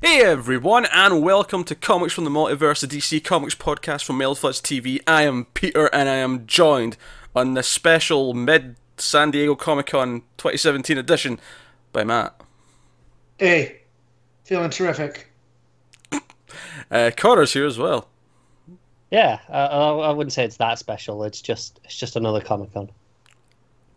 Hey everyone, and welcome to Comics from the Multiverse, the DC Comics podcast from Multiverse TV. I am Peter, and I am joined on this special mid-San Diego Comic-Con 2017 edition by Matt. Hey, feeling terrific. Connor's here as well. Yeah, I wouldn't say it's that special. It's just another Comic Con.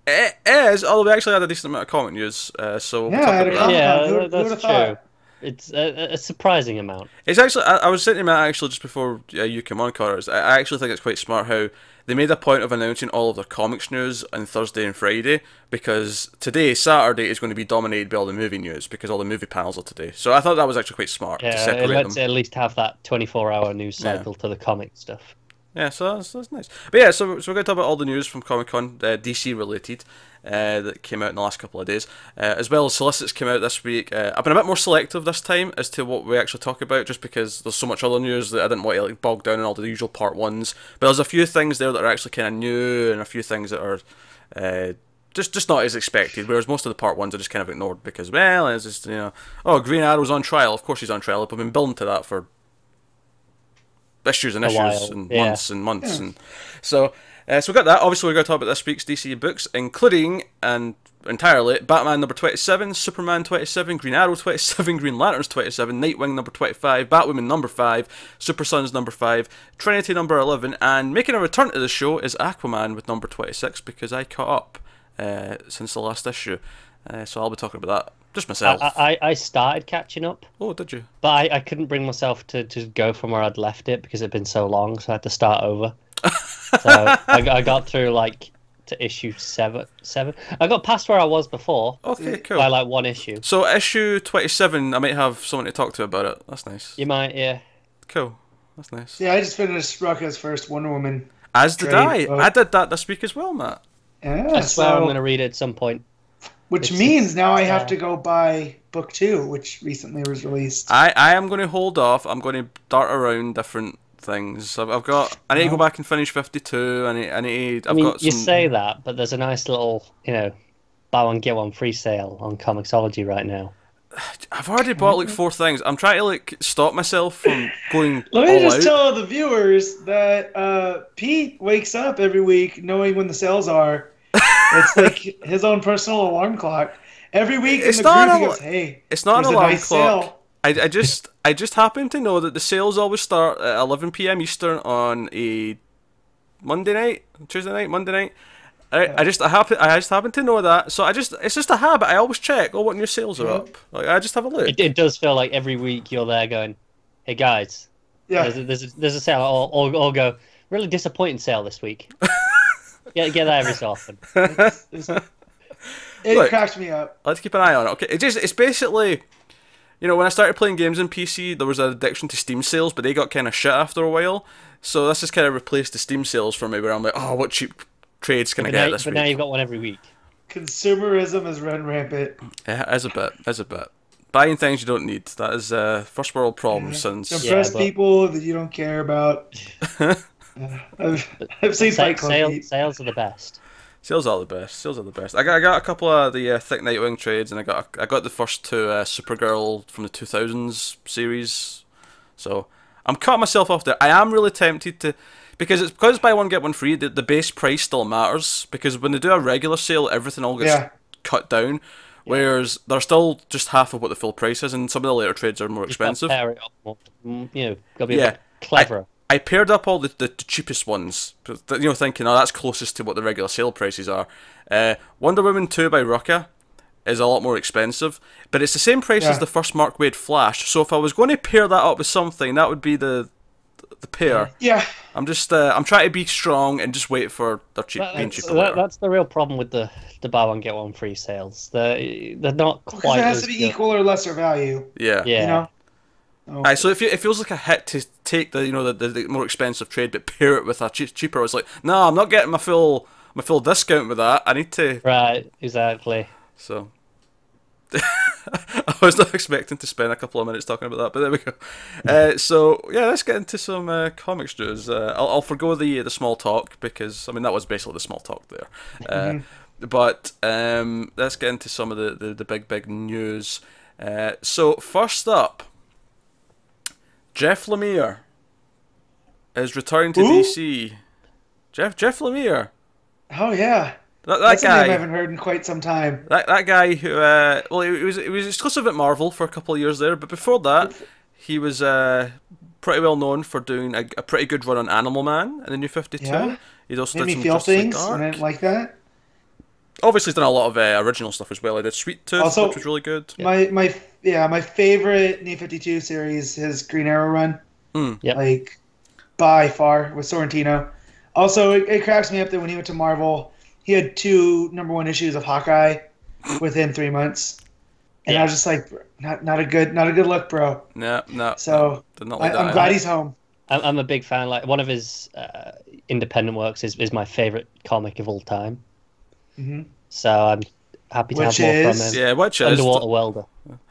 It is, although we actually had a decent amount of comic news, so we'll talk I had about that. Yeah, Who would've that's thought? true. It's a surprising amount. It's actually, I was saying to Matt actually just before you came on, Connors, I actually think it's quite smart how they made a point of announcing all of their comics news on Thursday and Friday, because today, Saturday, is going to be dominated by all the movie news, because all the movie panels are today. So I thought that was actually quite smart to Yeah, separate it lets them. it at least have that 24-hour news cycle to the comic stuff. Yeah, so that's nice. But yeah, so we're going to talk about all the news from Comic-Con, DC related, that came out in the last couple of days, as well as solicits came out this week. I've been a bit more selective this time as to what we actually talk about, just because there's so much other news that I didn't want to like bog down in all the usual part ones. But there's a few things there that are actually kind of new, and a few things that are just not as expected. Whereas most of the part ones are just kind of ignored because, well, it's just, oh, Green Arrow's on trial. Of course he's on trial. I've been building to that for issues and issues and months and months, and so we got that. Obviously, we're going to talk about this week's DC books, including and entirely Batman number 27, Superman 27, Green Arrow 27, Green Lanterns 27, Nightwing number 25, Batwoman number 5, Super Sons number 5, Trinity number 11, and making a return to the show is Aquaman with number 26, because I caught up since the last issue, so I'll be talking about that just myself. I started catching up. Oh, did you? But I couldn't bring myself to just go from where I'd left it because it'd been so long, so I had to start over. So I got through to issue 7. I got past where I was before. Okay, cool. By one issue. So issue 27, I might have someone to talk to about it. That's nice. You might, yeah. Cool. That's nice. Yeah, I just finished Rucka's first Wonder Woman. As did trade. I. I did that this week as well, Matt. Yeah, I swear I'm going to read it at some point. Which means now I have to go buy book 2, which recently was released. I am going to hold off. I'm going to dart around different things. I've got. I need to go back and finish 52. I need. I've got some... You say that, but there's a nice little, buy one get one free sale on Comixology right now. I've already bought like 4 things. I'm trying to stop myself from going. Let me just out. tell the viewers that Pete wakes up every week knowing when the sales are. It's like his own personal alarm clock. Every week It's in the not group, he a- goes, "Hey, It's not an there's a alarm nice clock. sale." I just happen to know that the sales always start at 11 p.m. Eastern on a Monday night, Tuesday night, Monday night. I just happen to know that, so it's just a habit. I always check. Oh, what new sales are up? Like, I just have a look. It does feel like every week you're there going, "Hey guys, Yeah, there's a sale," or go, "Really disappointing sale this week." Get that every so often. it Look. cracks me up. Let's keep an eye on it. Okay, it's basically, when I started playing games on PC, there was an addiction to Steam sales, but they got kind of shit after a while. So this has kind of replaced the Steam sales for me, where I'm like, oh, what cheap trades can I get this But week? now you've got one every week. Consumerism is run rampant. Yeah, as a bit. Buying things you don't need. That is first world problem since. Impress but- people that you don't care about. I've seen Fight Club. Pete. Sales are the best. Sales are the best. Sales are the best. I got a couple of the thick Nightwing trades, and I got the first 2 Supergirl from the 2000s series. So I'm cutting myself off there. I am really tempted to, because it's buy one get one free. The base price still matters, because when they do a regular sale, everything all gets cut down. Whereas they're still just half of what the full price is, and some of the later trades are more expensive. Pair it up more. Gotta be a bit cleverer. I paired up all the cheapest ones, thinking, oh, that's closest to what the regular sale prices are. Wonder Woman 2 by Rucka is a lot more expensive, but it's the same price as the first Mark Waid Flash. So if I was going to pair that up with something, that would be the pair. Yeah. I'm just I'm trying to be strong and just wait for their being cheaper. That's the real problem with the buy one get one free sales. They're not quite. Because it has as to be good. equal or lesser value. Yeah. Yeah. You know. Aye, so it feels like a hit to take the more expensive trade, but pair it with a cheaper. I was like, no, I'm not getting my full discount with that. I need to. Right. Exactly. So I was not expecting to spend a couple of minutes talking about that, but there we go. So yeah, let's get into some comics news. I'll forgo the small talk, because I mean that was basically the small talk there. But let's get into some of the big news. So first up, Jeff Lemire is returning to Who? DC. Jeff Lemire. Oh yeah. That That's a name I guy. haven't heard in quite some time. That guy who well he was exclusive at Marvel for a couple of years there, but before that he was pretty well known for doing a pretty good run on Animal Man in the New 52. Yeah. He's also Made done me some feel Justice League things, Dark. and I didn't like that. Obviously, he's done a lot of original stuff as well. He did Sweet Tooth, Also, which was really good. My favorite New 52 series, his Green Arrow run. Yep. Like, by far, with Sorrentino. Also, it cracks me up that when he went to Marvel, he had 2 #1 issues of Hawkeye within 3 months. And I was just like, not a good look, bro. No. So, did not like I'm that. glad he's home. I'm a big fan. Like one of his independent works is my favorite comic of all time. Mm-hmm. So I'm happy to Which have more is? from him. Yeah, which is. Underwater Welder.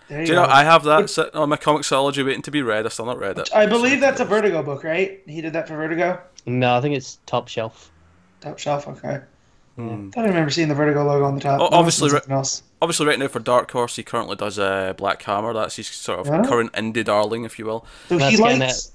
There you Do you go. know, I have that sitting on my Comixology waiting to be read. I've still not read it. I believe that's a Vertigo book, right? He did that for Vertigo? No, I think it's Top Shelf. Top shelf, okay. Hmm. Thought I remember seeing the Vertigo logo on the top. Oh, That obviously, must have been something else. Obviously, right now for Dark Horse, he currently does Black Hammer. That's his sort of Yeah. current indie darling, if you will. So That's he getting likes...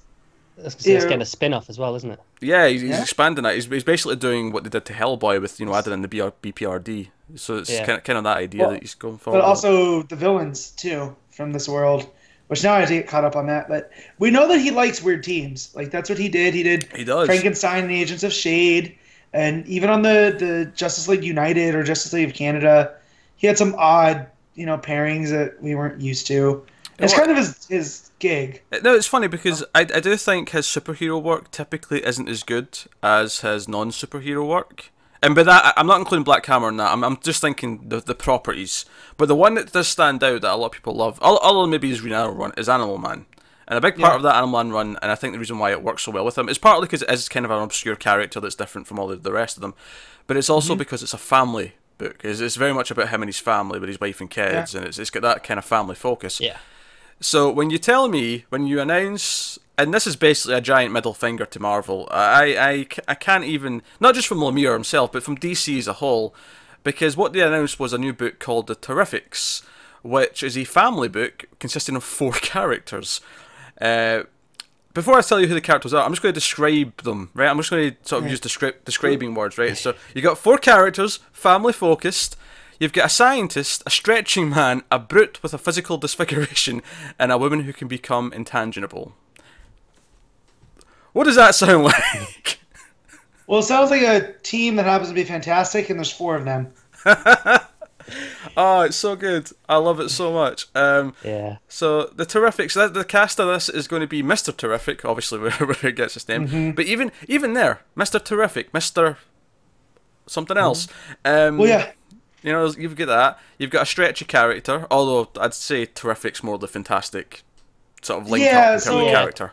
It's Yeah. getting a spin-off as well, isn't it? Yeah, he's Yeah. expanding that. He's basically doing what they did to Hellboy with, adding in the BPRD. So it's Yeah. kind of that idea Well, that he's going forward. But also the villains, too, from this world. Which now I have to get caught up on that. But we know that he likes weird teams. Like, that's what he did. He did He does. Frankenstein and the Agents of S.H.I.E.L.D. And even on the Justice League United or Justice League of Canada, he had some odd, pairings that we weren't used to. It's kind of his gig. No, it's funny because I do think his superhero work typically isn't as good as his non-superhero work. And by that, I'm not including Black Hammer in that. I'm just thinking the properties. But the one that does stand out that a lot of people love, other than maybe his Green Arrow run, is Animal Man. And a big part of that Animal Man run, and I think the reason why it works so well with him, is partly because it is kind of an obscure character that's different from all the rest of them. But it's also because it's a family book. It's very much about him and his family, with his wife and kids, and it's got that kind of family focus. Yeah. So when you announce, and this is basically a giant middle finger to Marvel, I can't even, not just from Lemire himself, but from DC as a whole, because what they announced was a new book called The Terrifics, which is a family book consisting of 4 characters. Before I tell you who the characters are, I'm just going to describe them, right? I'm just going to sort of use describing words, right? So you got 4 characters, family focused. You've got a scientist, a stretching man, a brute with a physical disfiguration, and a woman who can become intangible. What does that sound like? Well, it sounds like a team that happens to be fantastic, and there's 4 of them. Oh, it's so good. I love it so much. Yeah. So the Terrifics, the cast of this is going to be Mr. Terrific, obviously where it gets its name. But even there, Mr. Terrific, Mr. something else. Well, yeah. You've got that. You've got a stretchy character, although I'd say Terrific's more the fantastic sort of link up in terms of character.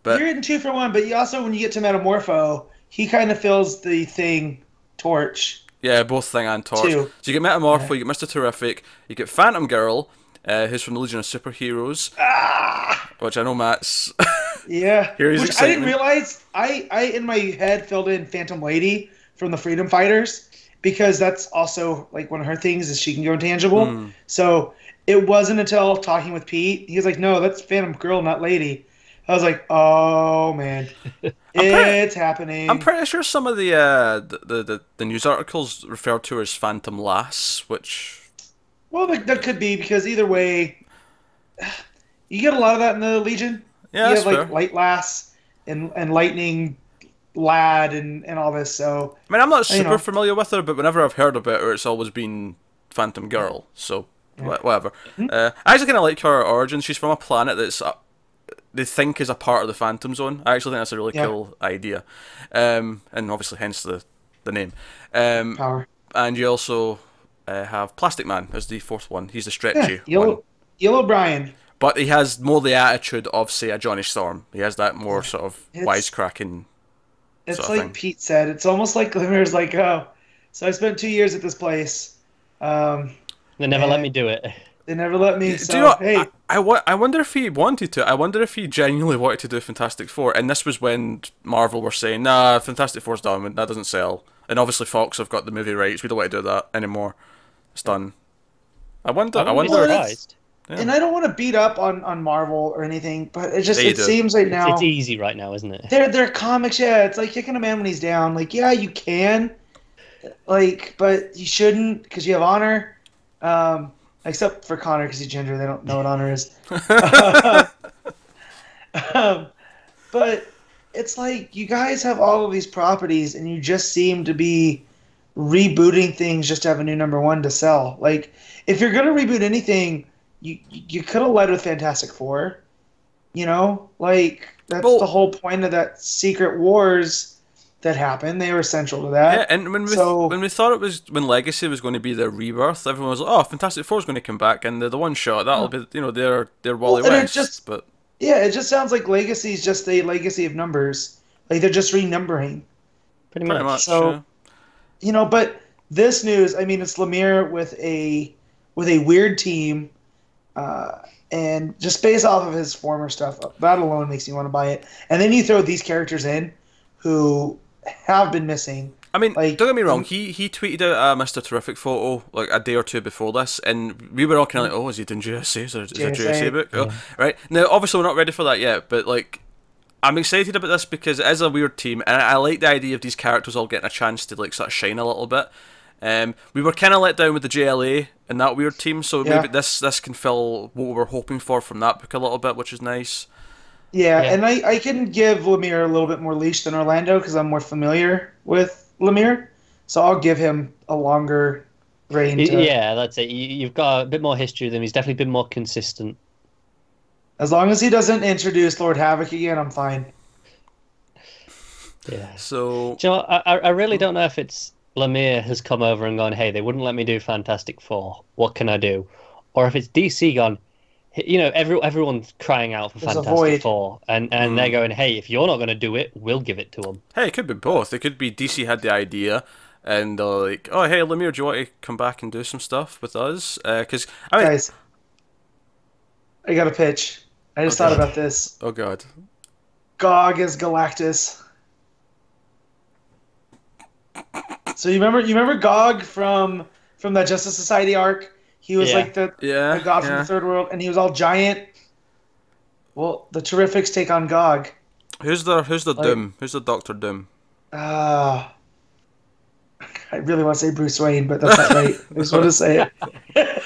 But You're getting 2 for 1, but you also, when you get to Metamorpho, he kind of fills the Thing torch. yeah, both Thing and Torch. 2. So you get Metamorpho, you get Mr. Terrific, you get Phantom Girl, who's from the Legion of Superheroes, which I know Matt's. Yeah. Here's Which I didn't excitement. realize. I in my head filled in Phantom Lady from the Freedom Fighters, because that's also like one of her things is she can go intangible. So it wasn't until talking with Pete, he was like, "No, that's Phantom Girl, not Lady." I was like, "Oh man, it's happening." I'm pretty sure some of the news articles refer to her as Phantom Lass, which Well, that could be, because either way, you get a lot of that in the Legion. yeah, You that's have like fair. Light Lass and Lightning Lad and all this. So I mean, I'm not super know. familiar with her, but whenever I've heard about her, it's always been Phantom Girl. So whatever. I actually kind of like her origin. She's from a planet that's they think is a part of the Phantom Zone. I actually think that's a really cool idea, and obviously hence the name. power. And you also have Plastic Man as the 4th one. He's the stretchy one. Yellow Brian. But he has more the attitude of, say, a Johnny Storm. He has that more sort of It's- wisecracking It's sort of like thing. Pete said. It's almost like Glimmers like, oh, so I spent 2 years at this place. They never let me do it. They never let me. So, Do you know, hey, I wonder if he wanted to. I wonder if he genuinely wanted to do Fantastic Four. And this was when Marvel were saying, nah, Fantastic Four's done. That doesn't sell. And obviously Fox have got the movie rights. We don't want to do that anymore. It's done. I wonder. I wouldn't be surprised. And I don't want to beat up on Marvel or anything, but it do. seems right now it's easy right now, isn't it? they're comics. Yeah, it's like kicking a man when he's down. Like, yeah, you can, like, but you shouldn't because you have honor. Except for Connor because he's ginger. They don't know what honor is. But it's like you guys have all of these properties, and you just seem to be rebooting things just to have a new #1 to sell. Like, if you're gonna reboot anything, you could have led with Fantastic Four. You know, like that's the whole point of that Secret Wars that happened. They were central to that. Yeah, and when we thought when Legacy was going to be their rebirth, everyone was like, "Oh, Fantastic Four is going to come back," and the one shot that'll be, they're Wally West. But yeah, it just sounds like Legacy is just a legacy of numbers. Like they're just renumbering. Pretty much. So, but this news, I mean, it's Lemire with a weird team, and just based off of his former stuff, that alone makes me want to buy it. And then you throw these characters in, who have been missing. I mean, don't get me wrong. He tweeted out a Mr. Terrific photo like a day or two before this, and we were all kind of like, "Oh, is he doing JSA? Is it a JSA book?" Yeah. Oh, right now, obviously, we're not ready for that yet, but like, I'm excited about this because it is a weird team, and I like the idea of these characters all getting a chance to like sort of shine a little bit. We were kind of let down with the JLA and that weird team, so maybe this can fill what we were hoping for from that book a little bit, which is nice. Yeah, and I can give Lemire a little bit more leash than Orlando because I'm more familiar with Lemire, so I'll give him a longer reign. Yeah, that's it. You've got a bit more history with him. He's definitely been more consistent. As long as he doesn't introduce Lord Havoc again, I'm fine. Yeah. So, do you know what? I really don't know if it's Lemire has come over and gone, "Hey, they wouldn't let me do Fantastic Four. What can I do?" Or if it's DC gone, everyone's crying out for Fantastic Four, and they're going, "Hey, if you're not going to do it, we'll give it to them." Hey, it could be both. It could be DC had the idea, and they're like, "Oh, hey, Lemire, do you want to come back and do some stuff with us?" Because guys, I got a pitch. I just thought about this. Oh God. Gog is Galactus. So you remember Gog from that Justice Society arc? He was like the god from the third world, and he was all giant. Well, the Terrifics take on Gog. Who's the Doom? Who's the Doctor Doom? I really want to say Bruce Wayne, but that's not right. I just want to say it.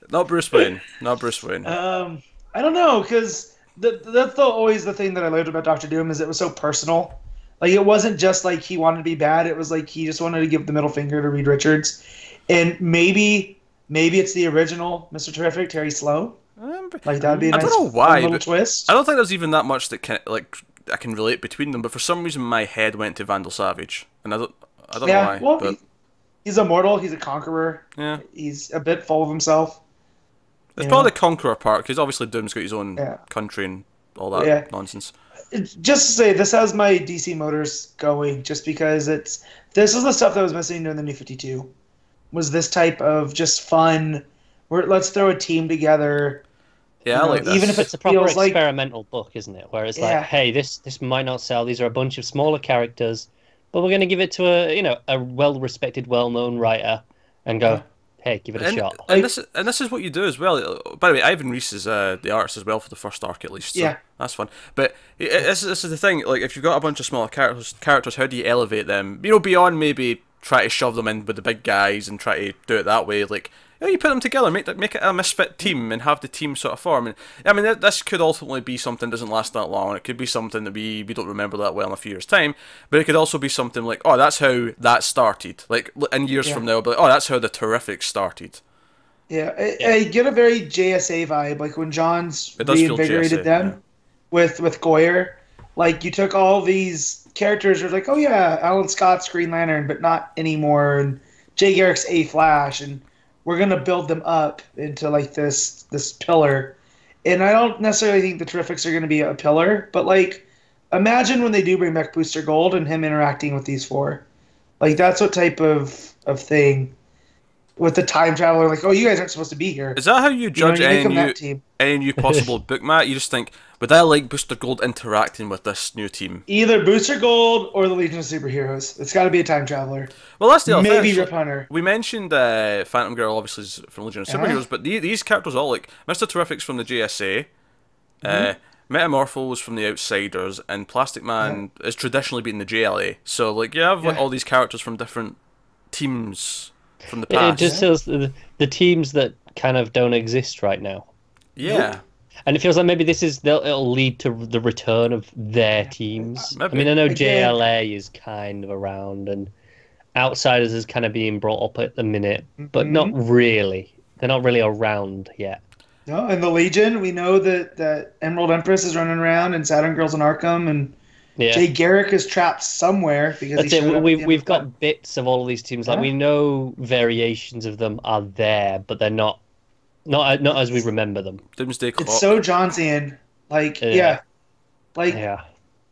Not Bruce Wayne. Not Bruce Wayne. I don't know, because that's always the thing that I loved about Doctor Doom is it was so personal. Like, it wasn't just like he wanted to be bad. It was like he just wanted to give the middle finger to Reed Richards. And maybe it's the original Mr. Terrific, Terry Sloan. Like, that'd be a nice little twist. I don't think there's even that much that I can relate between them. But for some reason, my head went to Vandal Savage, and I don't know why. Well, but he's immortal. He's a conqueror. Yeah, he's a bit full of himself. It's probably the conqueror part because obviously Doom's got his own country and all that nonsense. Just to say, this has my DC motors going, just because this was the stuff that was missing during the New 52. Was this type of just fun, where let's throw a team together. Yeah, I like this. Even if it's a proper experimental book, isn't it? Where it's like, hey, this might not sell. These are a bunch of smaller characters, but we're going to give it to a well-respected, well-known writer, and go, hey, give it a shot. And this is what you do as well. By the way, Ivan Reis is the artist as well for the first arc at least. So that's fun. But this is the thing. Like, if you've got a bunch of smaller characters, how do you elevate them? Beyond maybe try to shove them in with the big guys and try to do it that way. Like, you put them together, make it a misfit team, and have the team sort of form. And I mean, this could ultimately be something that doesn't last that long. It could be something that we don't remember that well in a few years' time. But it could also be something like, oh, that's how that started. Like, in years from now, but oh, that's how the Terrific started. Yeah, I get a very JSA vibe, like when Johns reinvigorated them with Goyer. Like, you took all these characters, were like, oh yeah, Alan Scott's Green Lantern, but not anymore, and Jay Garrick's A-Flash, and we're gonna build them up into like this pillar. And I don't necessarily think the Terrifics are gonna be a pillar, but like, imagine when they do bring back Booster Gold and him interacting with these four. Like, that's what type of thing with the time traveler, like, oh, you guys aren't supposed to be here. Is that how you judge team. any new possible book, Matt? You just think, would I like Booster Gold interacting with this new team? Either Booster Gold or the Legion of Superheroes. It's got to be a time traveler. Well, that's the other maybe thing. Rip Hunter. We mentioned Phantom Girl, obviously, is from Legion of Superheroes, but these characters all, like, Mr. Terrific's from the JSA, Metamorpho was from the Outsiders, and Plastic Man is traditionally been the JLA. So, like, you have like, all these characters from different teams from the past. It just feels the teams that kind of don't exist right now. Yeah. And it feels like maybe it'll lead to the return of their teams. Maybe. I mean, I know JLA is kind of around, and Outsiders is kind of being brought up at the minute, but not really. They're not really around yet. No, and the Legion, we know that Emerald Empress is running around, and Saturn Girl's in Arkham, and Jay Garrick is trapped somewhere because that's it. We've got bits of all of these teams. Like we know variations of them are there, but they're not as we remember them. Doomsday Clock. It's so Johnsian. Like we're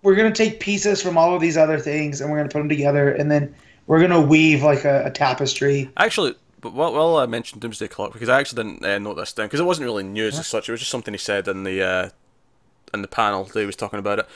gonna take pieces from all of these other things, and we're gonna put them together, and then we're gonna weave like a tapestry. Actually. But while I mentioned Doomsday Clock, because I actually didn't note this down, because it wasn't really news as such, it was just something he said in the panel that he was talking about it.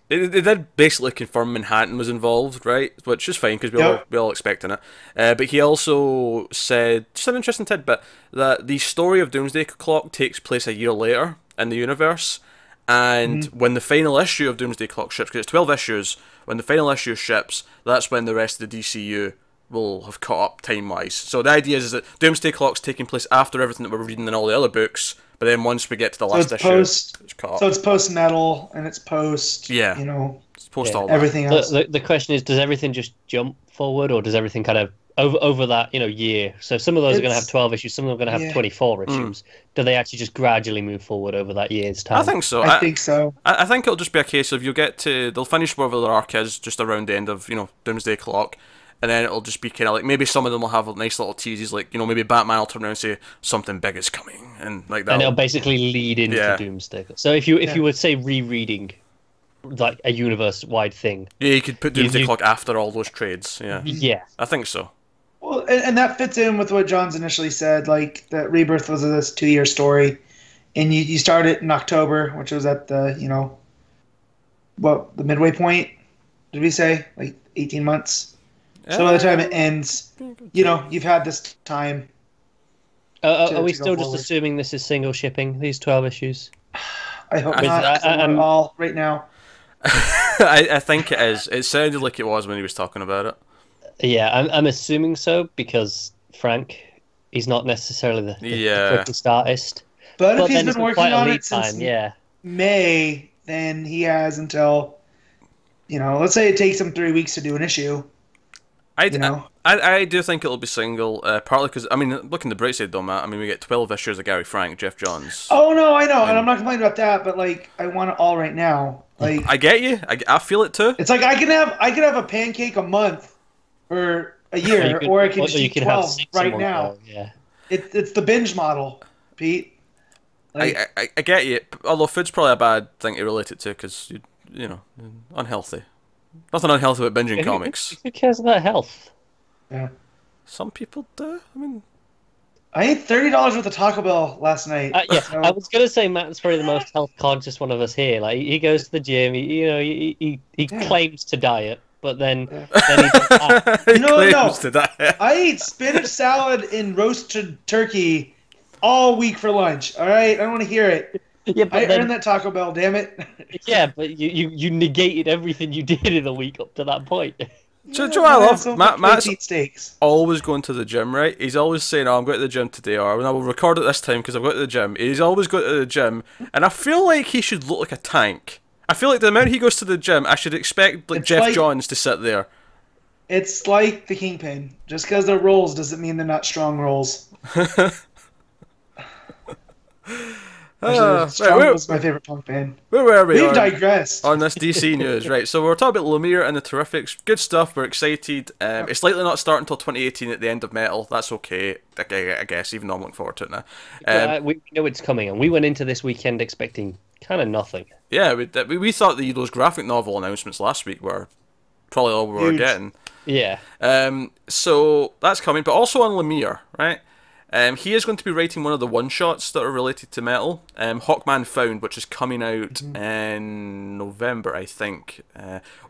They did basically confirm Manhattan was involved, right? Which is fine, because we all expecting it. But he also said, just an interesting tidbit, that the story of Doomsday Clock takes place a year later in the universe, and when the final issue of Doomsday Clock ships, because it's 12 issues, when the final issue ships, that's when the rest of the DCU will have caught up time-wise. So the idea is that Doomsday Clock's taking place after everything that we're reading in all the other books, but then once we get to the last issue, it's caught up. So it's post-metal, and it's post, it's post all everything else. The question is, does everything just jump forward, or does everything kind of, over that year? So some of those are going to have 12 issues, some of them are going to have 24 issues. Do they actually just gradually move forward over that year's time? I think so. I think so. I think it'll just be a case of they'll finish whatever their arc is just around the end of, Doomsday Clock. And then it'll just be kind of like, maybe some of them will have nice little teases, like, maybe Batman will turn around and say, something big is coming, and like that. And it'll basically lead into Doomsday. So if you would say rereading, like, a universe-wide thing. Yeah, you could put Doomsday Clock after all those trades, Yeah. I think so. Well, and that fits in with what John's initially said, like, that Rebirth was this 2-year story, and you start it in October, which was at the, the midway point, did we say? Like, 18 months? So by the time it ends, you've had this time. Are we still just assuming this is single shipping, these 12 issues? I hope not. I'm all right now. I think it is. It sounded like it was when he was talking about it. Yeah, I'm assuming so, because Frank, he's not necessarily the quickest artist. But if he's been working on it since May, then he has until, let's say it takes him 3 weeks to do an issue. I do think it'll be single, partly because, look in the bright side though, Matt, we get 12 issues of Gary Frank, Jeff Johns. Oh, no, I know, and I'm not complaining about that, but, like, I want it all right now. Like, I get you, I feel it too. It's like, I can have a pancake a month for a year, or I can just eat 12 right now. Yeah. It's the binge model, Pete. Like, I get you, although food's probably a bad thing to relate it to, because, unhealthy. Nothing unhealthy about binging comics. Who cares about health? Yeah. Some people do. I ate $30 worth of Taco Bell last night. I was gonna say Matt's probably the most health conscious one of us here. Like, he goes to the gym. He claims to diet, but then he claims to diet. I ate spinach salad and roasted turkey all week for lunch. All right, I don't want to hear it. Yeah, but I earned that Taco Bell, damn it. Yeah, but you negated everything you did in the week up to that point. So, Joe, I love Matt's steaks. Always going to the gym, right? He's always saying, "Oh, I'm going to the gym today," or "I will record it this time because I've got to the gym." He's always going to the gym, and I feel like he should look like a tank. I feel like the amount he goes to the gym, I should expect Jeff Johns to sit there. It's like the Kingpin. Just because they're rolls doesn't mean they're not strong rolls. Strong was my favorite punk band. Where were we? We've digressed on this DC news, right? So we're talking about Lemire and the Terrifics. Good stuff. We're excited. It's likely not starting until 2018 at the end of Metal. That's okay, I guess. Even though I'm looking forward to it now. We know it's coming, and we went into this weekend expecting kind of nothing. Yeah, we thought those graphic novel announcements last week were probably all we were Huge. getting. Yeah. So that's coming, but also on Lemire, right? He is going to be writing one of the one-shots that are related to metal. Hawkman Found, which is coming out in November, I think,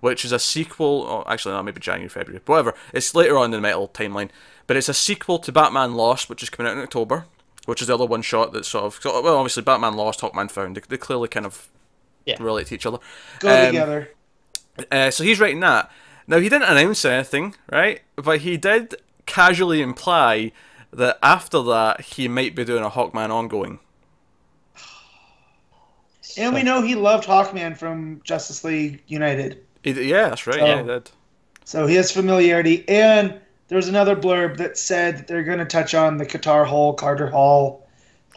which is a sequel. Oh, actually, no, maybe January, February, whatever. It's later on in the metal timeline, but it's a sequel to Batman Lost, which is coming out in October, which is the other one-shot that's sort of, well, obviously Batman Lost, Hawkman Found. They clearly kind of relate to each other. Go together. So he's writing that. Now, he didn't announce anything, right? But he did casually imply that after that, he might be doing a Hawkman ongoing. And we know he loved Hawkman from Justice League United. Yeah, that's right. Yeah, he did. So he has familiarity. And there was another blurb that said that they're going to touch on the Qatar Hole, Carter Hall,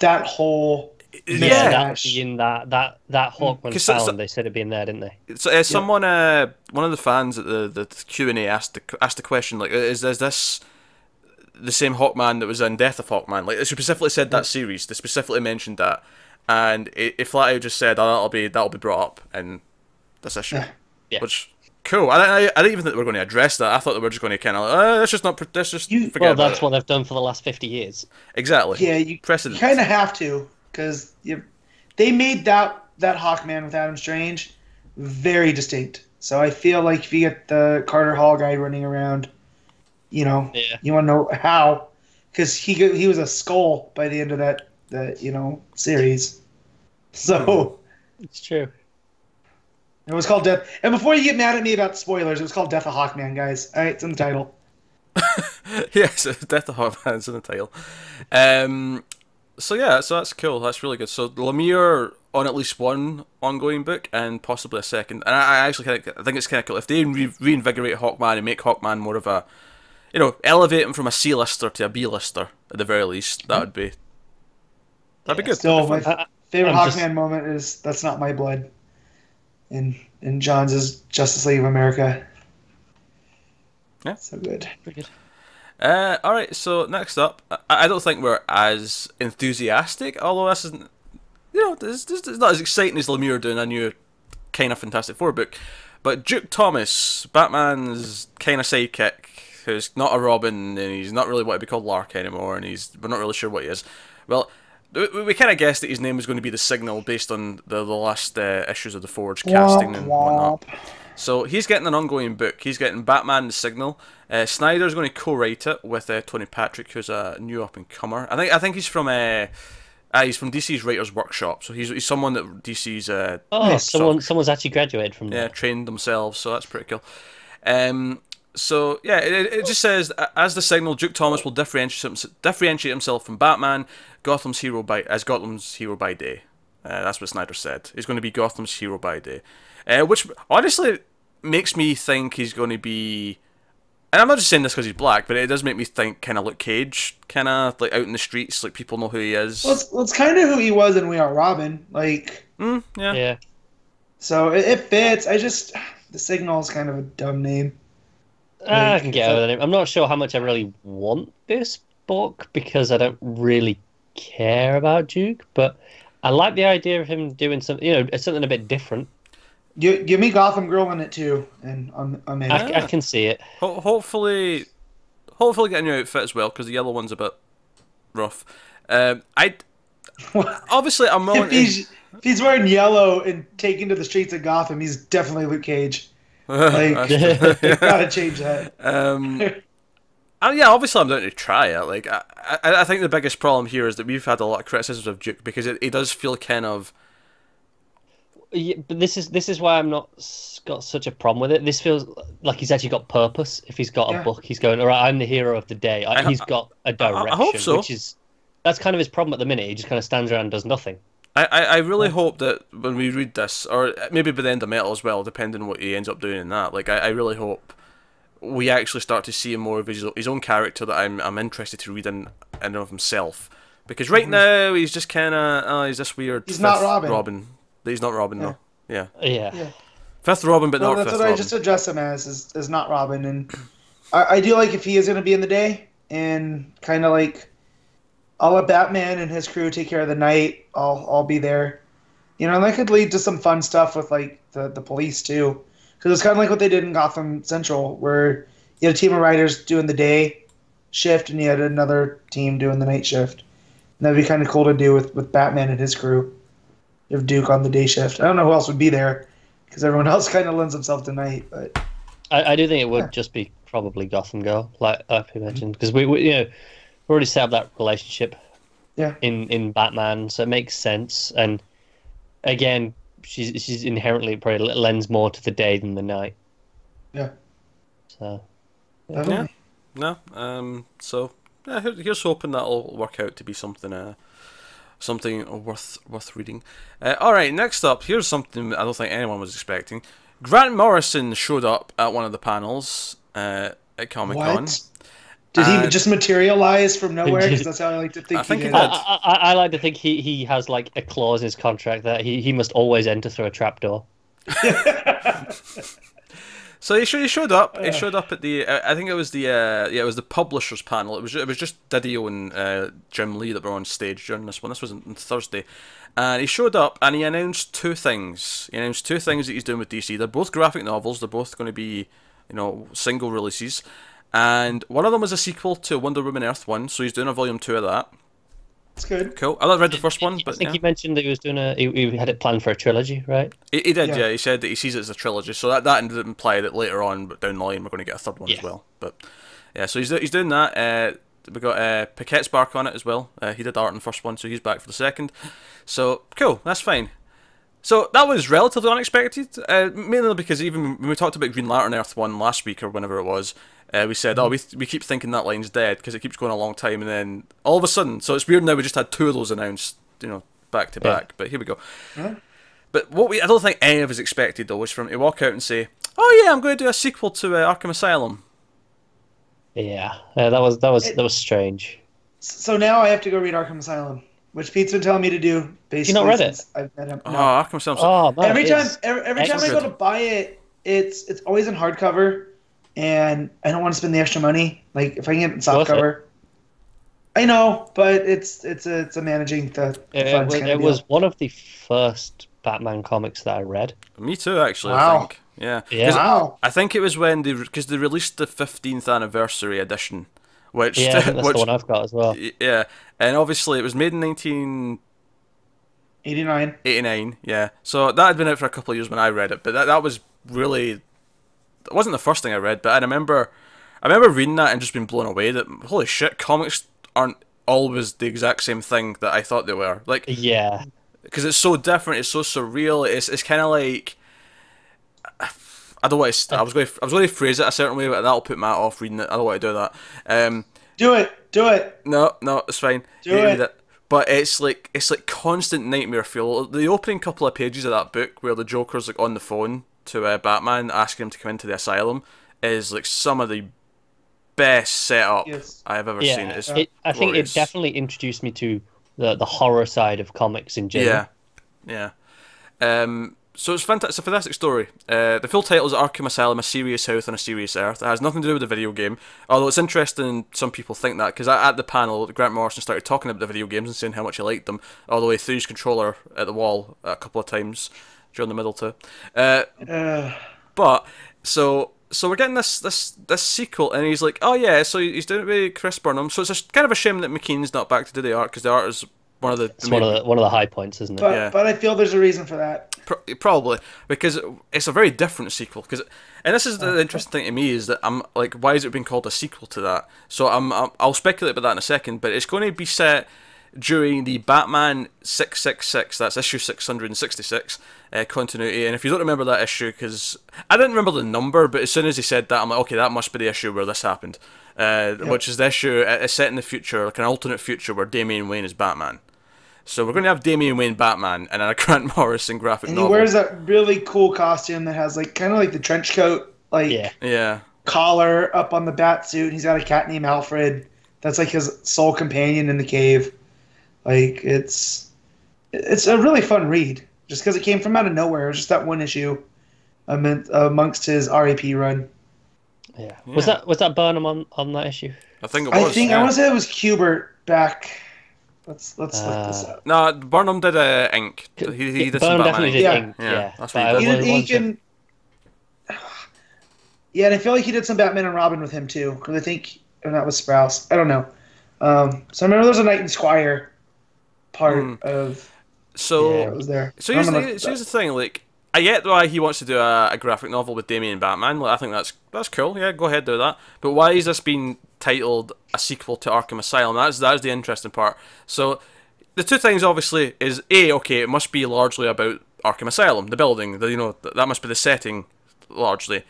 that whole... Yeah, that Hawkman Found. They said it'd be in there, didn't they? So, someone, one of the fans at the Q&A asked the question, like, is this the same Hawkman that was in Death of Hawkman? Like, they specifically said that series. They specifically mentioned that, and it flat out just said, "Oh, that'll be brought up in this issue." Yeah. Which cool. I didn't even think they were going to address that. I thought they were just going to kind of, let's just forget. Well, that's what they've done for the last 50 years. Exactly. Yeah, you Precedent. kind of have to, because they made that Hawkman with Adam Strange very distinct. So I feel like if you get the Carter Hall guy running around, you want to know how, because he was a skull by the end of that series. So it's true. It was called Death. And before you get mad at me about spoilers, it was called Death of Hawkman, guys. All right, it's in the title. Yes, Death of Hawkman is in the title. So that's cool. That's really good. So Lemire on at least one ongoing book and possibly a second. And I actually I think it's kind of cool if they reinvigorate Hawkman and make Hawkman more of a, elevate him from a C-lister to a B-lister at the very least. That'd be good. Still, my favorite Hawkman moment is "That's Not My Blood" in John's Justice League of America. Yeah, so good. Pretty good. All right. So next up, I don't think we're as enthusiastic, although this isn't, this is not as exciting as Lemire doing a new kind of Fantastic Four book. But Duke Thomas, Batman's kind of sidekick, who's not a Robin, and he's not really what would be called Lark anymore, and we're not really sure what he is. Well, we kind of guessed that his name was going to be the Signal based on the last issues of the Forge casting and whatnot. So he's getting an ongoing book. He's getting Batman the Signal. Snyder's going to co-write it with Tony Patrick, who's a new up-and-comer. I think he's from DC's Writers Workshop. So he's someone that DC's someone's actually graduated from there. Yeah, trained themselves. So that's pretty cool. So yeah, it just says, as the Signal, Duke Thomas will differentiate himself from Batman, Gotham's hero by day. That's what Snyder said. He's going to be Gotham's hero by day, which honestly makes me think he's going to be. And I'm not just saying this because he's black, but it does make me think kind of Luke Cage, kind of like out in the streets, like people know who he is. Well, it's kind of who he was in We Are Robin, like. Yeah. So it fits. The Signal is kind of a dumb name. I can get over the name. I'm not sure how much I really want this book because I don't really care about Duke, but I like the idea of him doing something, something a bit different. Give me Gotham Girl in it too, and I'm in. I can see it. Hopefully get a new outfit as well, because the yellow one's a bit rough. Obviously I'm willing. If he's wearing yellow and taking to the streets of Gotham, he's definitely Luke Cage. Like, you gotta change that. Yeah, obviously I'm down to try it. Like, I think the biggest problem here is that we've had a lot of criticisms of Duke because it does feel kind of. Yeah, but this is why I'm not got such a problem with it. This feels like he's actually got purpose. If he's got a book, he's going, all right, I'm the hero of the day. He's got a direction, I hope so. That's kind of his problem at the minute. He just kind of stands around and does nothing. I really hope that when we read this, or maybe by the end of Metal as well, depending on what he ends up doing in that, like I really hope we actually start to see more of his own character that I'm interested to read in and of himself. Because right now he's just kind of he's this weird. He's not Robin. He's not Robin though. Yeah. Fifth Robin, but not fifth Robin. That's what I just address him as is not Robin, and I do like if he is going to be in the day and kind of like. I'll let Batman and his crew take care of the night. I'll be there. And that could lead to some fun stuff with like the police too. Because it's kind of like what they did in Gotham Central, where you had a team of writers doing the day shift, and you had another team doing the night shift. And that'd be kind of cool to do with Batman and his crew. You have Duke on the day shift. I don't know who else would be there, because everyone else kind of lends himself to night. But I do think it would just be probably Gotham Girl, like you mentioned, because we already set up that relationship. Yeah. In Batman, so it makes sense. And again, she's inherently probably lends more to the day than the night. Yeah. So. Yeah. No. So here's hoping that'll work out to be something worth reading. All right. Next up, here's something I don't think anyone was expecting. Grant Morrison showed up at one of the panels at Comic-Con. What? Did he just materialize from nowhere? Because that's how I like to think he did. I like to think he has like a clause in his contract that he must always enter through a trapdoor. So he showed up. He showed up at the. I think it was the publishers panel. It was just Didio and Jim Lee that were on stage during this one. This was on Thursday, and he showed up and he announced two things. He announced two things that he's doing with DC. They're both graphic novels. They're both going to be, single releases. And one of them was a sequel to Wonder Woman Earth 1, so he's doing a volume 2 of that. That's good. Cool. I read the first one, but I think he mentioned that he was doing he had it planned for a trilogy, right? He did, yeah. He said that he sees it as a trilogy, so that implied that later on, but down the line, we're going to get a third one as well. But yeah, so he's doing that. We got Paquette Spark on it as well. He did art in the first one, so he's back for the second. So cool, that's fine. So that was relatively unexpected, mainly because even when we talked about Green Lantern Earth 1 last week or whenever it was, we said, we keep thinking that line's dead because it keeps going a long time, and then all of a sudden, so it's weird now we just had two of those announced, back to back. But here we go. But I don't think any of us expected though was for him to walk out and say, "Oh yeah, I'm going to do a sequel to Arkham Asylum." Yeah, that was strange. So now I have to go read Arkham Asylum, which Pete's been telling me to do. Basically, you not read it? I've met him. Oh, No. Arkham Asylum. Oh, man, every time I go to buy it, it's always in hardcover. And I don't want to spend the extra money. Like if I can get it in softcover, I know, but it's a managing the funds kind of it deal. was one of the first Batman comics that I read. Me too, actually. Wow. I think. Yeah. Wow. I think it was when because they released the 15th anniversary edition, which I think that's the one I've got as well. Yeah, and obviously it was made in 1989. Yeah, so that had been out for a couple of years when I read it, but that was really. It wasn't the first thing I read, but I remember reading that and just being blown away that holy shit, comics aren't always the exact same thing that I thought they were. Like, yeah, because it's so different, it's so surreal. It's kind of like I don't want to. I was going to phrase it a certain way, but that'll put Matt off reading it. I don't want to do that. Do it. No, it's fine. Do it. But it's like constant nightmare feel. The opening couple of pages of that book where the Joker's like on the phone to Batman asking him to come into the asylum is like some of the best setup I have ever seen. I think it definitely introduced me to the horror side of comics in general. Yeah. So it's fantastic. It's a fantastic story. The full title is Arkham Asylum: A Serious Health on a Serious Earth. It has nothing to do with the video game, although it's interesting. Some people think that because at the panel, Grant Morrison started talking about the video games and saying how much he liked them, although he threw his controller at the wall a couple of times during the middle too. But so we're getting this sequel, and he's like, oh yeah, so he's doing it with Chris Burnham. So it's kind of a shame that McKean's not back to do the art because the art is one of the one of the high points, isn't it? But I feel there's a reason for that. Probably because it's a very different sequel. And this is the interesting thing to me is that I'm like, why is it being called a sequel to that? So I'll speculate about that in a second. But it's going to be set during the Batman 666, that's issue 666 continuity. And if you don't remember that issue, because I didn't remember the number, but as soon as he said that, I'm like, okay, that must be the issue where this happened. Which is the issue set in the future, like an alternate future where Damian Wayne is Batman. So we're going to have Damian Wayne Batman and a Grant Morrison graphic novel. And he wears that really cool costume that has like kind of like the trench coat, like collar up on the bat suit. And he's got a cat named Alfred. That's like his sole companion in the cave. Like it's a really fun read, just because it came from out of nowhere. It was just that one issue amongst his RAP run. Yeah. Was that Burnham on that issue? I think it was. I want to say it was Kubert back. Let's look this up. No, Burnham did ink. He did some Burnham Batman definitely ink. did ink. Yeah. That's what he did. He did ink and Yeah, and I feel like he did some Batman and Robin with him too, because I think that was Sprouse. I don't know. So I remember there was a Knight and Squire part of. So that was there. So here's the thing, like, I get why he wants to do a graphic novel with Damian and Batman. Like, I think that's cool. Yeah, go ahead, do that. But why is this being titled a sequel to Arkham Asylum? That's the interesting part. So the two things obviously is okay, it must be largely about Arkham Asylum, the building. That must be the setting largely.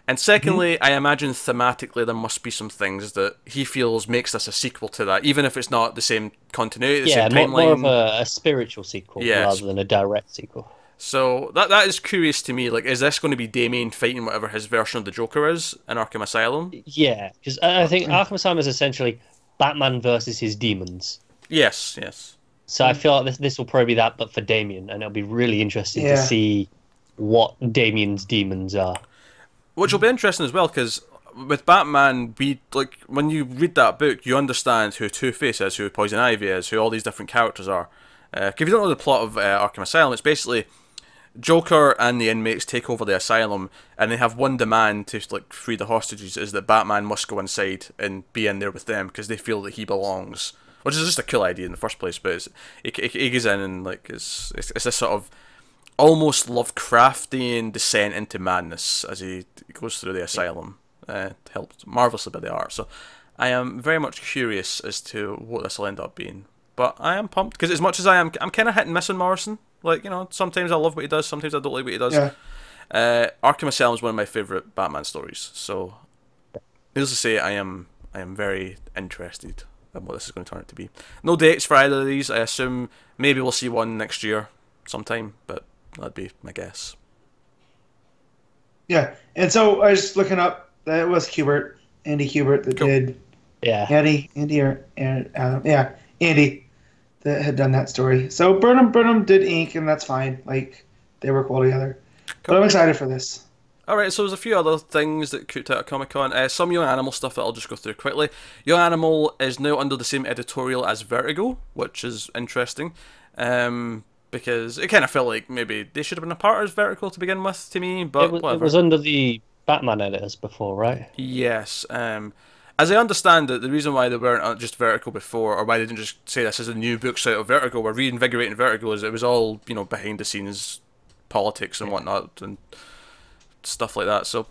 And secondly, I imagine thematically there must be some things that he feels makes this a sequel to that, even if it's not the same continuity, the same timeline. More of a spiritual sequel rather than a direct sequel. So that is curious to me. Like, is this going to be Damian fighting whatever his version of the Joker is in Arkham Asylum? Yeah, because I think Arkham Asylum is essentially Batman versus his demons. Yes. So I feel like this will probably be that, but for Damian, and it'll be really interesting to see what Damian's demons are. Which will be interesting as well, because with Batman, when you read that book, you understand who Two-Face is, who Poison Ivy is, who all these different characters are. If you don't know the plot of Arkham Asylum, it's basically Joker and the inmates take over the asylum, and they have one demand to free the hostages, is that Batman must go inside and be in there with them because they feel that he belongs. Which is just a cool idea in the first place, but he goes in and it's this sort of almost Lovecraftian descent into madness as he goes through the asylum, helped marvelously by the art. So I am very much curious as to what this will end up being. But I am pumped, because as much as I'm kind of hit and miss on Morison. Sometimes I love what he does, sometimes I don't like what he does. Yeah. Arkham Asylum is one of my favourite Batman stories. So, needless to say, I am very interested in what this is going to turn out to be. No dates for either of these. I assume maybe we'll see one next year sometime, but that'd be my guess. Yeah, and so I was looking up, that was Andy Kubert that did. Yeah. Andy that had done that story. So Burnham did ink, and that's fine. They work well together. Cool. But I'm excited for this. Alright, so there's a few other things that cooked out at Comic-Con. Some Young Animal stuff that I'll just go through quickly. Young Animal is now under the same editorial as Vertigo, which is interesting. Because it kind of felt like maybe they should have been apart as Vertigo to begin with, to me, but whatever. It was under the Batman editors before, right? Yes. As I understand it, the reason why they weren't just Vertigo before, or why they didn't just say this is a new book out of Vertigo, we're reinvigorating Vertigo, is it was all, behind the scenes politics and whatnot, and stuff like that. So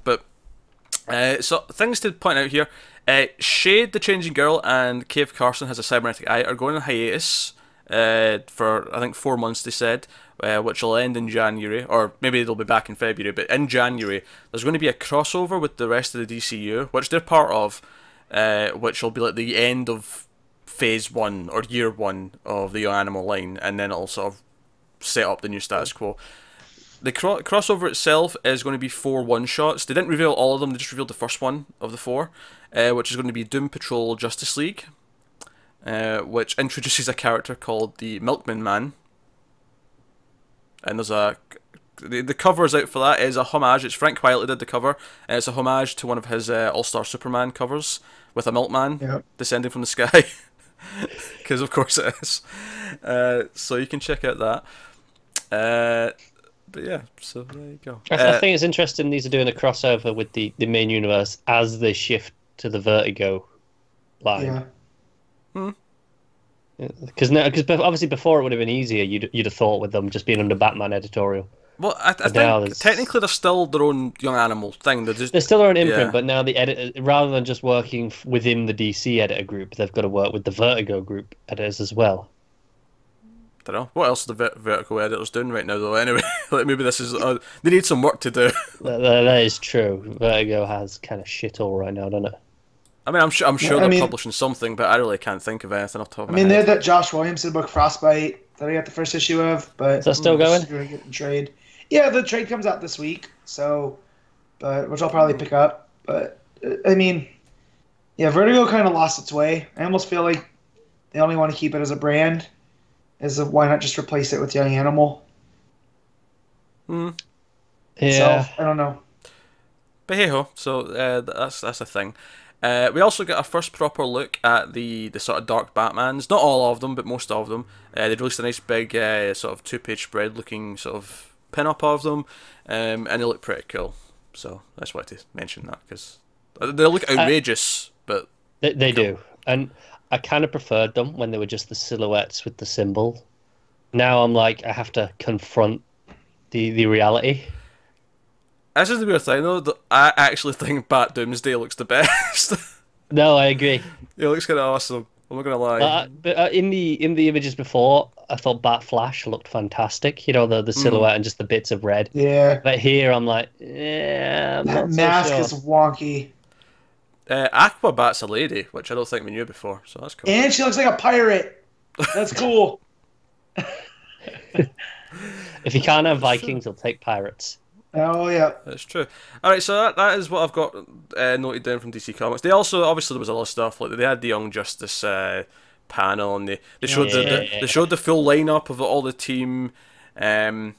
things to point out here. Shade, the Changing Girl, and Cave Carson Has a Cybernetic Eye are going on hiatus for, I think, 4 months, they said, which will end in January, or maybe they'll be back in February, but in January there's going to be a crossover with the rest of the DCU, which they're part of, which will be like the end of phase 1 or year 1 of the Young Animal line, and then it'll sort of set up the new status quo. The crossover itself is going to be 4 one-shots. They didn't reveal all of them, they just revealed the first one of the 4, which is going to be Doom Patrol Justice League, which introduces a character called the Milkman Man. And there's the covers out for that is a homage. It's Frank Wiley did the cover, and it's a homage to one of his All-Star Superman covers with a milkman descending from the sky. Because of course it is. So you can check out that. But yeah, so there you go. I think it's interesting these are doing a crossover with the main universe as they shift to the Vertigo line. Yeah. Because obviously before it would have been easier, you'd have thought, with them just being under Batman editorial. Well, I think technically they're still their own Young Animal thing. They're still their own imprint, but now the editor, rather than just working within the DC editor group, they've got to work with the Vertigo group editors as well. I don't know. What else are the Vertigo editors doing right now, though? Anyway, maybe this is... they need some work to do. That is true. Vertigo has kind of shit all right now, doesn't it? I mean, I'm sure they're publishing something, but I really can't think of anything off the top of my head. They had that Josh Williamson book, Frostbite, that I got the first issue of, but... Is that still going? Going to get in trade. Yeah, the trade comes out this week, which I'll probably pick up. But, Vertigo kind of lost its way. I almost feel like they only want to keep it as a brand. Why not just replace it with Young Animal? Yeah. So, I don't know. But hey-ho, so that's a thing. We also got a first proper look at the sort of dark Batmans. Not all of them, but most of them. They released a nice big sort of 2-page spread looking sort of pin-up of them, and they look pretty cool. So I just wanted to mention that because they look outrageous, but they do. And I kind of preferred them when they were just the silhouettes with the symbol. Now I'm like, I have to confront the reality. This is the weird thing, though. I actually think Bat Doomsday looks the best. No, I agree. It looks kind of awesome. I'm not gonna lie. But in the images before, I thought Bat Flash looked fantastic. You know, the silhouette and just the bits of red. Yeah. But here I'm like, yeah, I'm that not mask so sure. is wonky. Aquabat's a lady, which I don't think we knew before, so that's cool. And she looks like a pirate. That's cool. If you can't have Vikings, he'll take pirates. Oh, yeah. That's true. Alright, so that is what I've got noted down from DC Comics. They also, obviously there was a lot of stuff, like they had the Young Justice panel, and they showed they showed the full lineup of all the team. You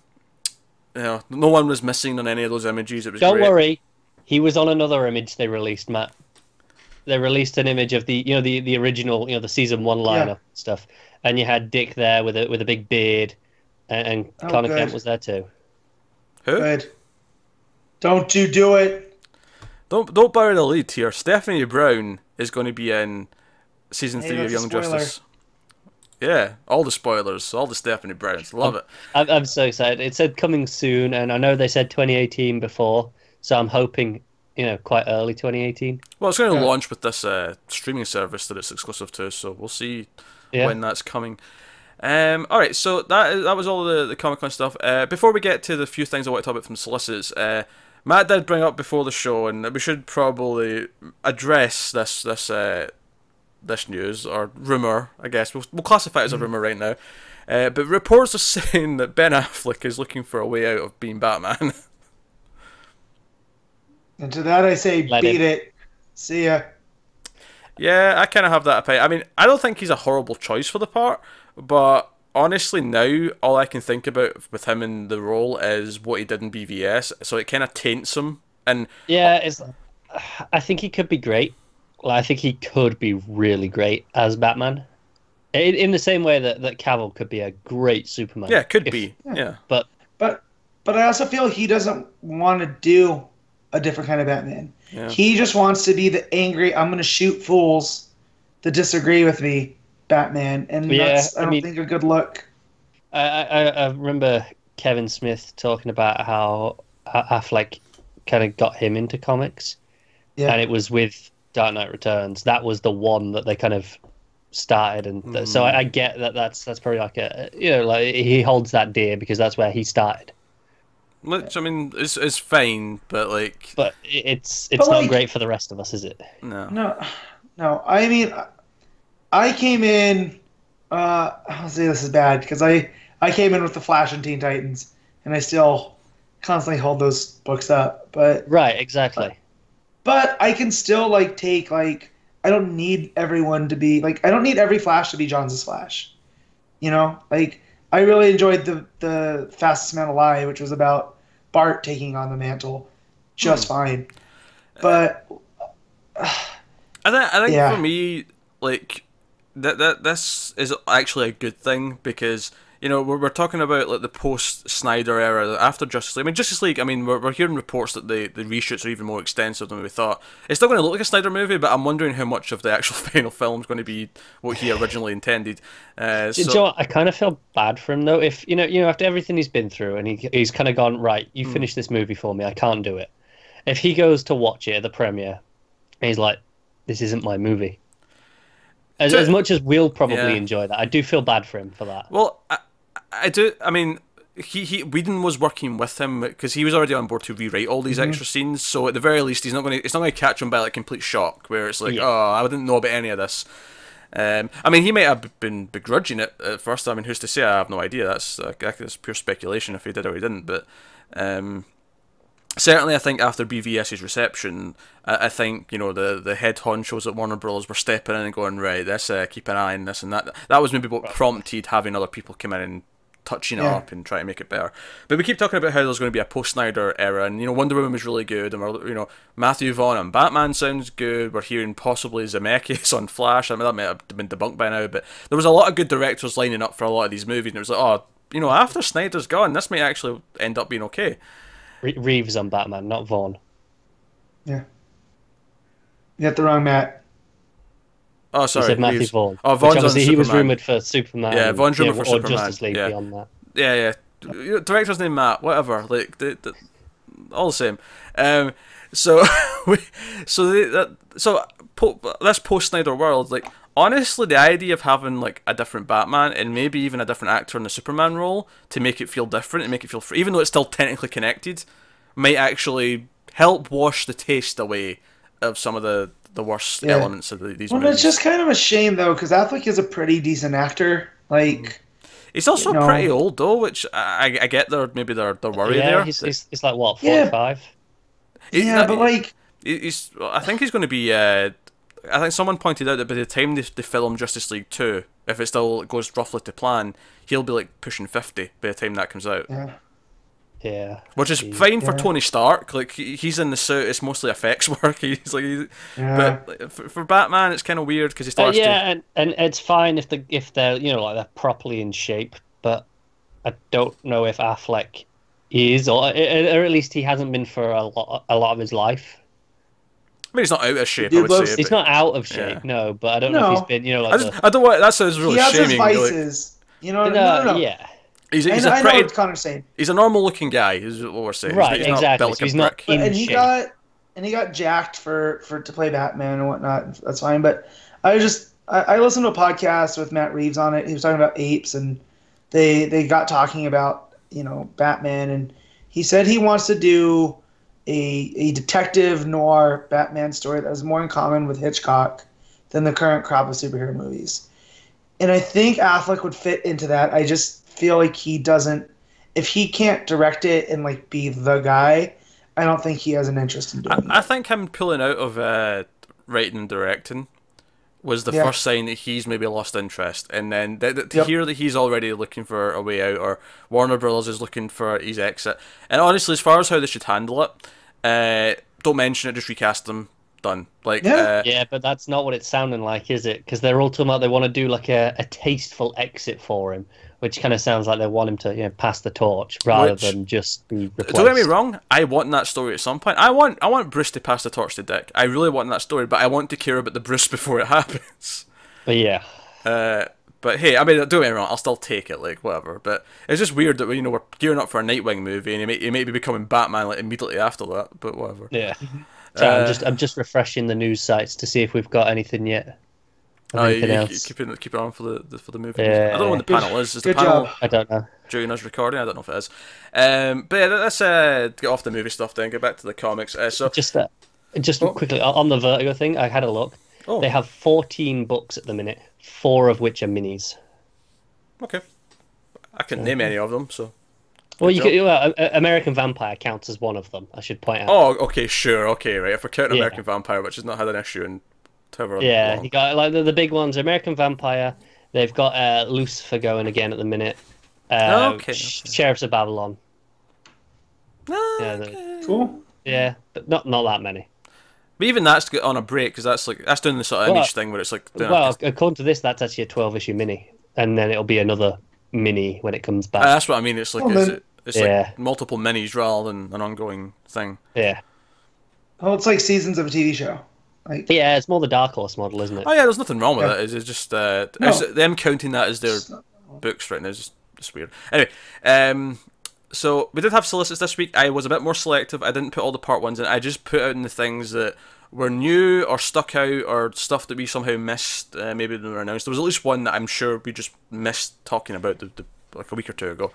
know, no one was missing on any of those images. It was Don't great. worry, he was on another image they released, Matt. They released an image of the original, the season 1 lineup stuff, and you had Dick there with a big beard, and Connor Kent was there too. Who? Good. Don't you do it. Don't bury the lead here. Stephanie Brown is going to be in season 3 of Young Justice. Yeah, all the spoilers, all the Stephanie Browns. Love it. I'm so excited. It said coming soon, and I know they said 2018 before, so I'm hoping, quite early 2018. Well, it's going to launch with this streaming service that it's exclusive to, so we'll see when that's coming. Alright, so that was all the Comic-Con stuff. Before we get to the few things I want to talk about from solicitors, Matt did bring up before the show, and we should probably address this news, or rumour, I guess. We'll classify it as a rumour right now. But reports are saying that Ben Affleck is looking for a way out of being Batman. And to that I say, beat it. See ya. Yeah, I kind of have that opinion. I mean, I don't think he's a horrible choice for the part, but honestly now, all I can think about with him in the role is what he did in BVS, so it kind of taints him. And yeah, I think he could be great. I think he could be really great as Batman. In the same way that Cavill could be a great Superman. Yeah, could be. Yeah. But I also feel he doesn't want to do a different kind of Batman. Yeah. He just wants to be the angry, I'm going to shoot fools that disagree with me Batman. And that's, I don't think, a good look. I remember Kevin Smith talking about how Affleck kind of got him into comics. Yeah. And it was with Dark Knight Returns. That was the one that they kind of started, and so I get that's probably like he holds that dear because that's where he started. Which I mean, it's fine, but it's not great for the rest of us, is it? No. I mean, I came in. I'll say this is bad because I came in with the Flash and Teen Titans, and I still constantly hold those books up. But right, exactly. But I can still take I don't need everyone to be I don't need every Flash to be Johns' Flash. I really enjoyed the Fastest Man Alive, which was about Bart taking on the mantle just fine. But I think for me, that this is actually a good thing because we're talking about the post Snyder era after Justice League. I mean, Justice League. I mean, we're hearing reports that the reshoots are even more extensive than we thought. It's still going to look like a Snyder movie, but I'm wondering how much of the actual final film is going to be what he originally intended. Do you know what? I kind of feel bad for him though. If after everything he's been through, and he's kind of gone, right, you finish this movie for me. I can't do it. If he goes to watch it at the premiere, and he's like, this isn't my movie. As much as we'll probably enjoy that, I do feel bad for him for that. Well, I do. I mean, Whedon was working with him because he was already on board to rewrite all these extra scenes. So at the very least, it's not going to catch him by complete shock, where it's oh, I didn't know about any of this. I mean, he might have been begrudging it at first. I mean, who's to say? I have no idea. That's pure speculation if he did or he didn't. But certainly, I think after BVS's reception, I think the head honchos at Warner Bros. Were stepping in and going, right, let's keep an eye on this and that. That was maybe what prompted having other people come in and touching it up and try to make it better. But we keep talking about how there's going to be a post-Snyder era, and Wonder Woman was really good, and we're Matthew Vaughn on Batman sounds good. We're hearing possibly Zemeckis on Flash. I mean, that might have been debunked by now, but there was a lot of good directors lining up for a lot of these movies, and it was after Snyder's gone, this might actually end up being okay. Reeves on Batman, not Vaughn. Yeah. You got the wrong Matt. Oh, sorry. You said Matthew Vaughn. Oh, Vaughn's obviously on he was Superman. rumoured for Superman. Yeah, Vaughn's rumoured for or Superman. Justice League beyond that. Yeah. Director's name Matt. Whatever. Like, all the same. So this post Snyder world, like, honestly, the idea of having like a different Batman and maybe even a different actor in the Superman role to make it feel different and make it feel free, even though it's still technically connected, might actually help wash the taste away of some of the worst elements of these movies. It's just kind of a shame though, because Affleck is a pretty decent actor. Like, he's also pretty old though, which I get. Maybe they're worried there. He's like what, 45? Yeah, but like I think he's going to be. I think someone pointed out that by the time they film Justice League 2, if it still goes roughly to plan, he'll be like pushing 50 by the time that comes out. Yeah. Which is fine for Tony Stark. Like, he's in the suit, it's mostly effects work. But for Batman, it's kind of weird because he starts and it's fine if they're they're properly in shape. But I don't know if Affleck is, or at least he hasn't been for a lot of his life. I mean, he's not out of shape. I would say he's not out of shape, no. But I don't know if he's been. I don't want. That sounds really shaming. He has his vices. No. Yeah. He's I know what Connor's saying. He's a normal-looking guy. Is what we're saying. Right. He's exactly. Not he's not in shape. He got jacked to play Batman and whatnot. That's fine. But I listened to a podcast with Matt Reeves on it. He was talking about apes, and they got talking about Batman, and he said he wants to do a detective noir Batman story that has more in common with Hitchcock than the current crop of superhero movies. And I think Affleck would fit into that. I just feel like he doesn't. If he can't direct it and like be the guy, I don't think he has an interest in doing it. I think him pulling out of writing and directing was the first sign that he's maybe lost interest. And then to hear that he's already looking for a way out, or Warner Brothers is looking for his exit. And honestly, as far as how they should handle it, don't mention it, just recast them. Done. Like, but that's not what it's sounding like, is it? Because they're all talking about they want to do like a tasteful exit for him, which kind of sounds like they want him to pass the torch rather than just be replaced. Don't get me wrong, I want that story at some point. I want Bruce to pass the torch to Dick. I really want that story, but I want to care about the Bruce before it happens. Yeah. But hey, I mean, don't get me wrong, I'll still take it, like, whatever. But it's just weird that we're gearing up for a Nightwing movie, and he may be becoming Batman like immediately after that. But whatever. Yeah. So I'm just refreshing the news sites to see if we've got anything yet. Anything else? Keep it on for the movie. Yeah. I don't know when the panel is. Is the panel I don't know. During us recording? I don't know if it is. But yeah, let's get off the movie stuff then. Get back to the comics. Just quickly on the Vertigo thing, I had a look. Oh. They have 14 books at the minute, 4 of which are minis. Okay. I couldn't name any of them, so. Well, American Vampire counts as one of them, I should point out. Oh, okay, sure, okay, right. If we're counting American Vampire, which has not had an issue in however long. You got like the big ones, American Vampire. They've got Lucifer going again at the minute. Sheriffs of Babylon. Cool. Yeah, but not that many. But even that's on a break, because that's doing the sort of niche thing where it's like. According to this, that's actually a 12-issue mini, and then it'll be another mini when it comes back. That's what I mean. It's like like multiple minis rather than an ongoing thing. Yeah. Oh, it's like seasons of a TV show. Like, yeah, it's more the Dark Horse model, isn't it? Oh yeah, there's nothing wrong with it. It's just them counting that as their books right now is just weird. Anyway, so we did have solicits this week. I was a bit more selective. I didn't put all the part ones in. I just put out in the things that were new or stuck out or stuff that we somehow missed. Maybe they were announced. There was at least one that I'm sure we just missed talking about like a week or two ago,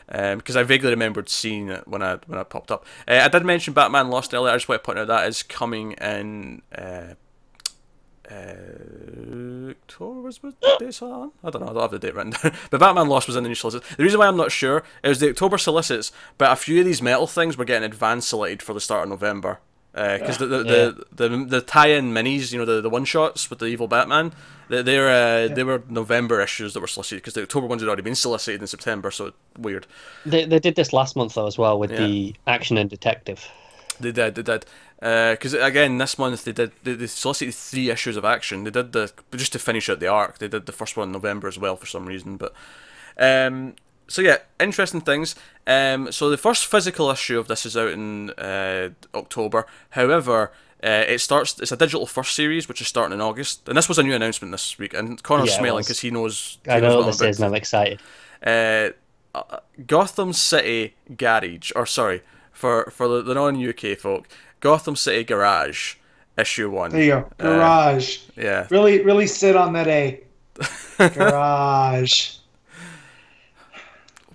because I vaguely remembered seeing it when I popped up. I did mention Batman Lost earlier. I just want to point out that is coming in October. Was the date on? I don't know. I don't have the date written down. But Batman Lost was in the new solicits. The reason why I'm not sure is the October solicits, but a few of these metal things were getting advance selected for the start of November. Because the tie-in minis, the one shots with the evil Batman, they were November issues that were solicited because the October ones had already been solicited in September, so it's weird. They did this last month though as well with the Action and Detective. They did. Because again, this month they solicited 3 issues of Action. They did just to finish out the arc. They did the first one in November as well for some reason, but So yeah, interesting things. So the first physical issue of this is out in October. However, it's a digital first series, which is starting in August. And this was a new announcement this week. And Connor's smiling because he knows. I know what this is, and I'm excited. Gotham City Garage, or sorry, for the non-UK folk, Gotham City Garage, issue 1. There you go, Garage. Yeah. Really sit on that A. Garage.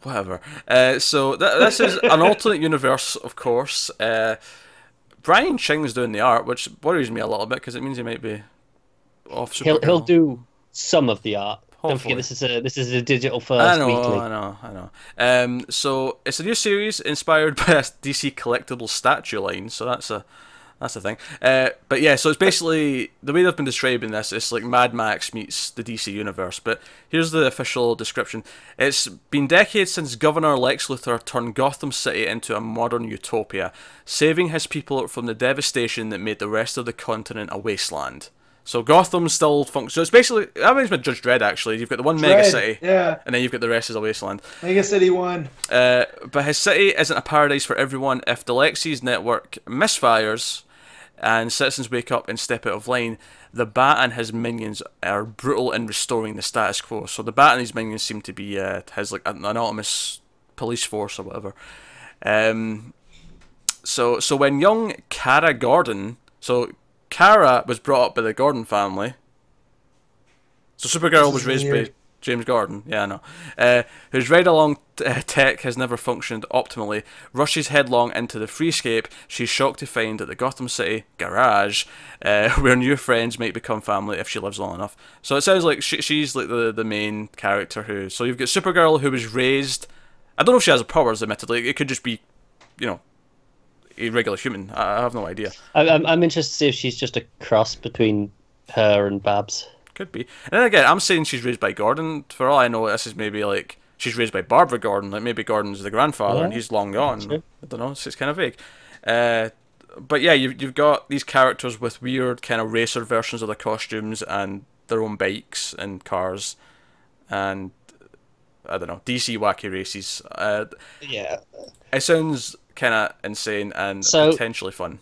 Whatever. So this is an alternate universe, of course. Brian Ching's doing the art, which worries me a little bit because it means he might be off Supergirl. He'll do some of the art. Hopefully. Don't forget, this is a digital first weekly. I know. So it's a new series inspired by a DC collectible statue line. So that's a thing. But yeah, so it's basically the way they've been describing this. It's like Mad Max meets the DC universe. But here's the official description. It's been decades since Governor Lex Luthor turned Gotham City into a modern utopia, saving his people from the devastation that made the rest of the continent a wasteland. So Gotham still functions. So it's basically, that reminds me of Judge Dredd, actually. You've got the one mega city, and then you've got the rest as a wasteland. Mega City 1. But his city isn't a paradise for everyone. If the Lexi's network misfires and citizens wake up and step out of line, the Bat and his minions are brutal in restoring the status quo. So the Bat and his minions seem to be his like an anonymous police force or whatever. So when young Kara Gordon, Kara was brought up by the Gordon family. So Supergirl was raised by James Gordon, yeah, I know. Whose ride-along tech has never functioned optimally, rushes headlong into the freescape. She's shocked to find that the Gotham City Garage, where new friends might become family if she lives long enough. So it sounds like she's like the main character who... So you've got Supergirl, who was raised... I don't know if she has powers, admittedly. It could just be, a regular human. I have no idea. I'm interested to see if she's just a cross between her and Babs. Could be. And then again, I'm saying she's raised by Gordon. For all I know, this is maybe like she's raised by Barbara Gordon. Like maybe Gordon's the grandfather and he's long gone. Sure. I don't know. It's kind of vague. But yeah, you've got these characters with weird kind of racer versions of their costumes and their own bikes and cars, and I don't know, DC wacky races. Yeah. It sounds kind of insane and potentially fun.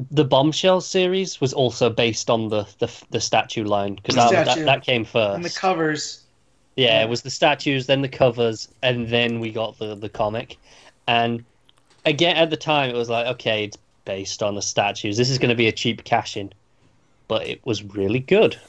The Bombshell series was also based on the statue line, because that came first. And the covers. Yeah, it was the statues, then the covers, and then we got the comic. And again, at the time, it was like, okay, it's based on the statues. This is going to be a cheap cash-in. But it was really good.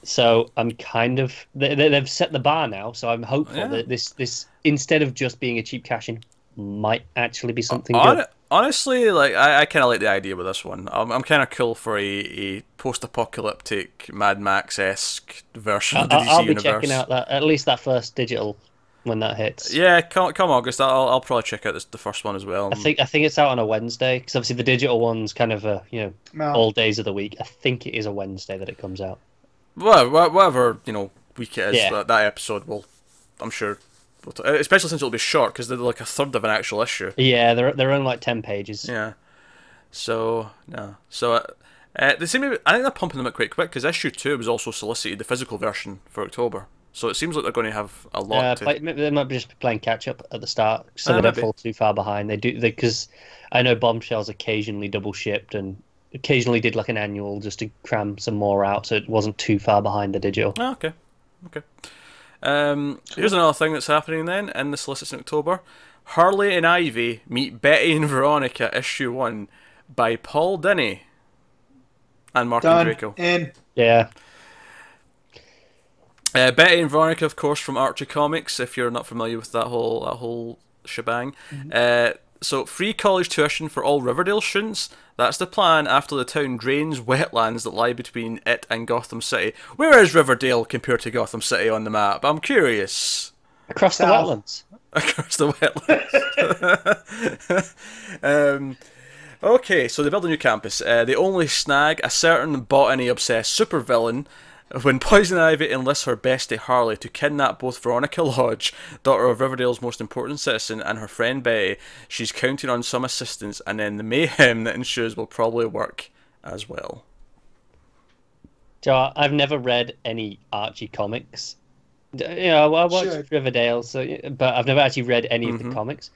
So I'm kind of... They've set the bar now, so I'm hopeful that this, instead of just being a cheap cash-in, might actually be something good. Honestly, like I kind of like the idea with this one. I'm kind of cool for a post-apocalyptic Mad Max-esque version of the DC universe. I'll be checking out at least that first digital when that hits. Yeah, come August, I'll probably check out the first one as well. I think it's out on a Wednesday, because obviously the digital one's kind of all days of the week. I think it is a Wednesday that it comes out. Well, whatever week it is, that episode will, I'm sure. Especially since it'll be short, because they're like a third of an actual issue. Yeah, they're only like 10 pages. Yeah. So, no. So, they seem I think they're pumping them out quite quick, because issue 2 was also solicited, the physical version, for October. So it seems like they're going to have a lot they might be just playing catch-up at the start, so they don't fall too far behind. Because I know Bombshell's occasionally double-shipped, and occasionally did like an annual just to cram some more out, so it wasn't too far behind the digital. Oh, okay. Here's another thing that's happening then in the solicits in October. Harley and Ivy meet Betty and Veronica, issue 1, by Paul Dini and Martin Draco. Yeah. Betty and Veronica, of course, from Archie Comics, if you're not familiar with that whole shebang. Mm-hmm. So, free college tuition for all Riverdale students. That's the plan after the town drains wetlands that lie between it and Gotham City. Where is Riverdale compared to Gotham City on the map? I'm curious. Across the wetlands. Across the wetlands. Okay, so they build a new campus. They only snag a certain botany-obsessed supervillain when Poison Ivy enlists her bestie Harley to kidnap both Veronica Lodge, daughter of Riverdale's most important citizen, and her friend Betty. She's counting on some assistance, and then the mayhem that ensues will probably work as well. Joe, I've never read any Archie comics, I watched Riverdale, but I've never actually read any of the comics.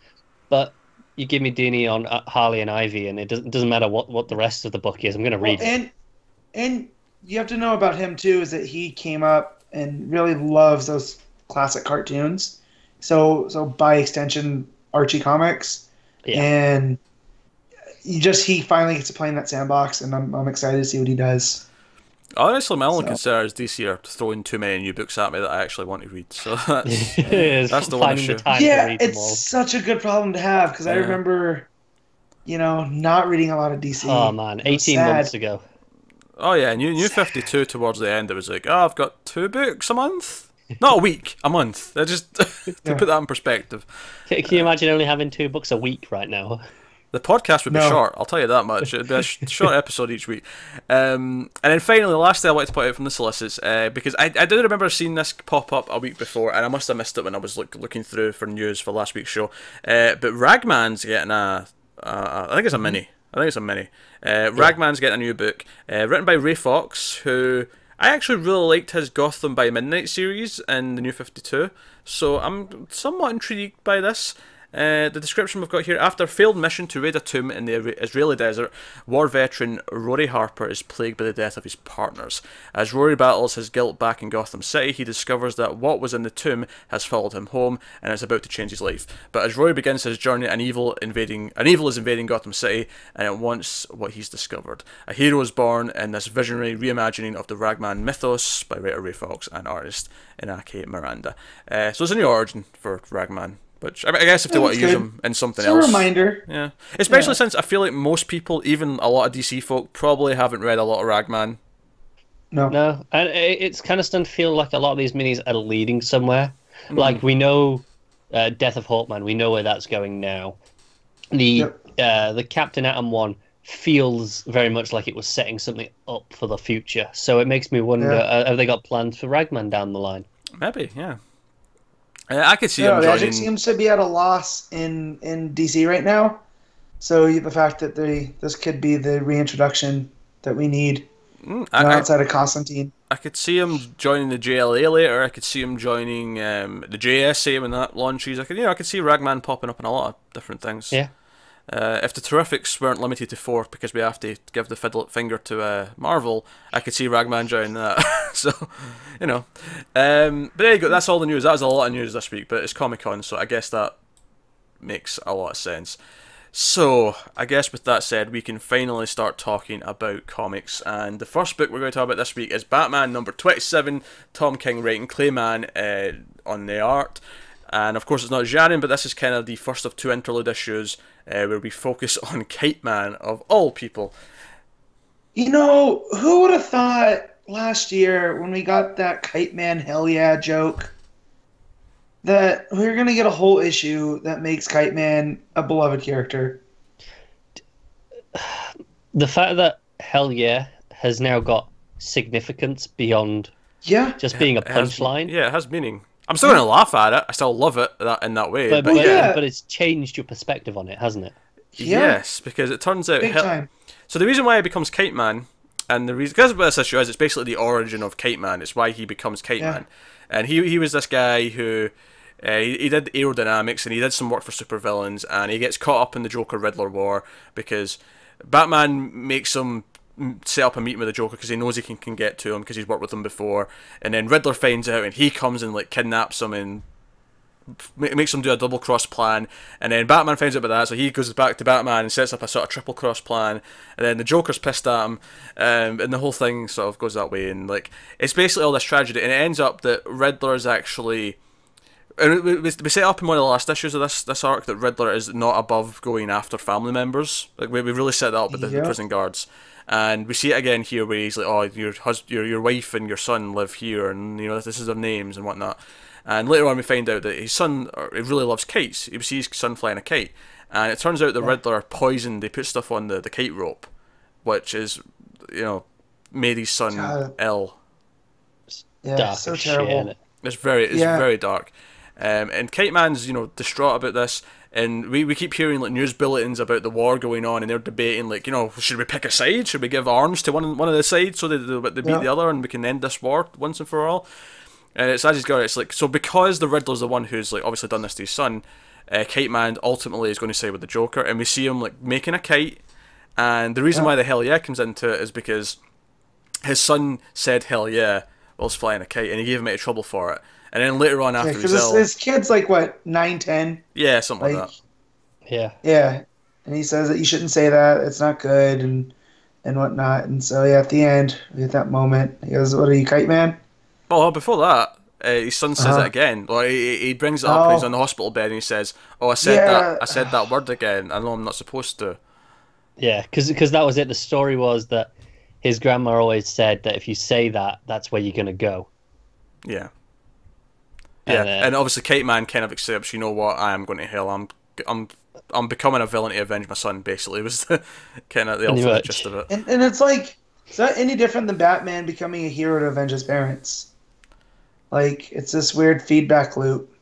But you give me Dini on Harley and Ivy, and it doesn't matter what the rest of the book is. I'm going to read it. And you have to know about him too is that he came up and really loves those classic cartoons. So by extension, Archie comics, and he finally gets to play in that sandbox, and I'm excited to see what he does. Honestly, my only concern is DC are throwing too many new books at me that I actually want to read. So that's the one issue. It's such a good problem to have because I remember, not reading a lot of DC. Oh man, 18 months ago. Oh yeah, New 52 towards the end. It was like, I've got 2 books a month. Not a week, a month. Just to put that in perspective. Can you imagine only having 2 books a week right now? The podcast would be short, I'll tell you that much. It'd be a short episode each week. And then finally, the last thing I wanted to point out from the solicits, because I do remember seeing this pop up a week before, and I must have missed it when I was looking through for news for last week's show. But Ragman's getting I think it's a mini. Ragman's getting a new book, written by Ray Fox, who I actually really liked his Gotham by Midnight series in the New 52, so I'm somewhat intrigued by this. The description we've got here: after a failed mission to raid a tomb in the Israeli desert, war veteran Rory Harper is plagued by the death of his partners. As Rory battles his guilt back in Gotham City, he discovers that what was in the tomb has followed him home and is about to change his life. But as Rory begins his journey, an evil is invading Gotham City, and it wants what he's discovered. A hero is born in this visionary reimagining of the Ragman mythos by writer Ray Fox and artist Inaki Miranda. So it's a new origin for Ragman. Which I guess if they want to use them in something else. It's a reminder. Yeah. Especially since I feel like most people, even a lot of DC folk, probably haven't read a lot of Ragman. No. And it's kind of starting to feel like a lot of these minis are leading somewhere. Like, we know Death of Hawkman, we know where that's going now. The Captain Atom one feels very much like it was setting something up for the future. So it makes me wonder, have they got plans for Ragman down the line? Maybe, yeah. I could see him joining. Magic seems to be at a loss in DC right now. So the fact that this could be the reintroduction that we need outside of Constantine. I could see him joining the JLA later. I could see him joining the JSA when that launches. I could see Ragman popping up in a lot of different things. Yeah. If the Terrifics weren't limited to 4 because we have to give the finger to Marvel, I could see Ragman joining that. So, but there you go. That's all the news. That was a lot of news this week, but it's Comic-Con, so I guess that makes a lot of sense. So, I guess with that said, we can finally start talking about comics. And the first book we're going to talk about this week is Batman number 27, Tom King writing, Clay Mann on the art. And of course it's not Jaron, but this is kind of the first of 2 interlude issues where we focus on Kite Man, of all people. Who would have thought last year when we got that Kite Man hell yeah joke that we were going to get a whole issue that makes Kite Man a beloved character? The fact that hell yeah has now got significance beyond just being a punchline. Yeah, it has meaning. I'm still going to laugh at it. I still love it in that way. But it's changed your perspective on it, hasn't it? Yeah. Yes, because it turns out... Big time. So the reason why he becomes Kite Man, and the reason... Because what this issue is, it's basically the origin of Kite Man. It's why he becomes Kite Man. And he was this guy who... he did aerodynamics, and he did some work for supervillains, and he gets caught up in the Joker-Riddler war because Batman makes him set up a meeting with the Joker because he knows he can get to him because he's worked with him before, and then Riddler finds out and he comes and kidnaps him and makes him do a double cross plan, and then Batman finds out about that, so he goes back to Batman and sets up a sort of triple cross plan, and then the Joker's pissed at him, and the whole thing sort of goes that way, and it's basically all this tragedy, and it ends up that Riddler is actually... And we set up in one of the last issues of this arc that Riddler is not above going after family members. We really set that up with the prison guards. And we see it again here where he's like, oh, your wife and your son live here, and this is their names and whatnot. And later on we find out that his son really loves kites. He sees his son flying a kite. And it turns out the Riddler poisoned, they put stuff on the kite rope, which is, made his son ill. Yeah, so terrible. It's very dark. And Kite Man's, distraught about this, and we keep hearing news bulletins about the war going on, and they're debating should we pick a side? Should we give arms to one of the sides so they beat the other and we can end this war once and for all? And it's as he's got it, it's like, so because the Riddler's the one who's like obviously done this to his son, Kite Man ultimately is going to side with the Joker, and we see him like making a kite, and the reason why the hell yeah comes into it is because his son said hell yeah whilst flying a kite, and he gave him out of trouble for it. And then later on after he's ill, his kid's like what, 9, 10? Yeah, something like that. Yeah. Yeah. And he says that you shouldn't say that, it's not good and whatnot. And so yeah, at the end, at that moment, he goes, "What are you, Kite Man?" Oh, before that, his son says it again. Like he brings it up and he's on the hospital bed and he says, "Oh, I said that word again. I know I'm not supposed to." Yeah, because that was it. The story was that his grandma always said that if you say that, that's where you're gonna go. Yeah. Yeah, and obviously Kite Man kind of accepts, you know what, I am going to hell. I'm becoming a villain to avenge my son. Basically, was the kind of the ultimate gist of it. And it's like, is that any different than Batman becoming a hero to avenge his parents? Like, it's this weird feedback loop.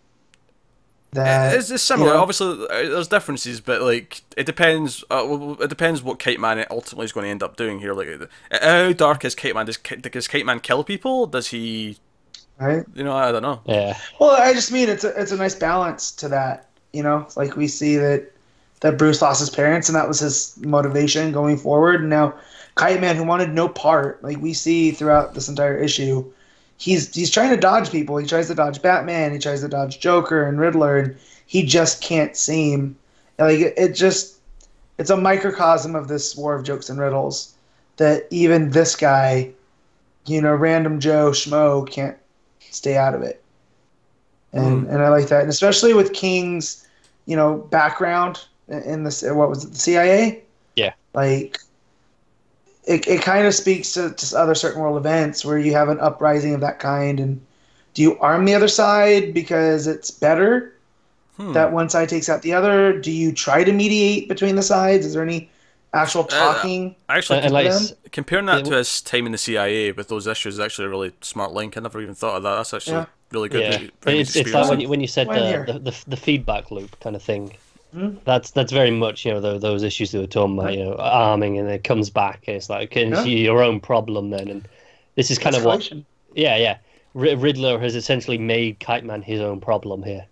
That it's similar. Obviously, there's differences, but like it depends. It depends what Kite Man ultimately is going to end up doing here. Like, how dark is Kite Man? Does Kite Man kill people? Does he? Right. You know, I don't know. Yeah. Well, I just mean it's a nice balance to that. You know, like we see that Bruce lost his parents, and that was his motivation going forward. And now, Kite Man, who wanted no part, like we see throughout this entire issue, he's trying to dodge people. He tries to dodge Batman. He tries to dodge Joker and Riddler, and he just can't seem. Like it's a microcosm of this war of jokes and riddles that even this guy, you know, random Joe Schmo, can't stay out of it. And I like that, and especially with King's, you know, background in this, what was it, the CIA? Yeah. Like, it kind of speaks to other certain world events where you have an uprising of that kind, and do you arm the other side because it's better that one side takes out the other? Do you try to mediate between the sides? Is there any actual talking? Actually, comparing that to his time in the CIA with those issues is actually a really smart link. I never even thought of that. That's actually really good. Yeah. It's like when you said the feedback loop kind of thing. That's very much, you know, those issues that we're talking about, you know, arming, and it comes back, and it's like it's your own problem then, and this is kind of what Riddler has essentially made Kite Man his own problem here.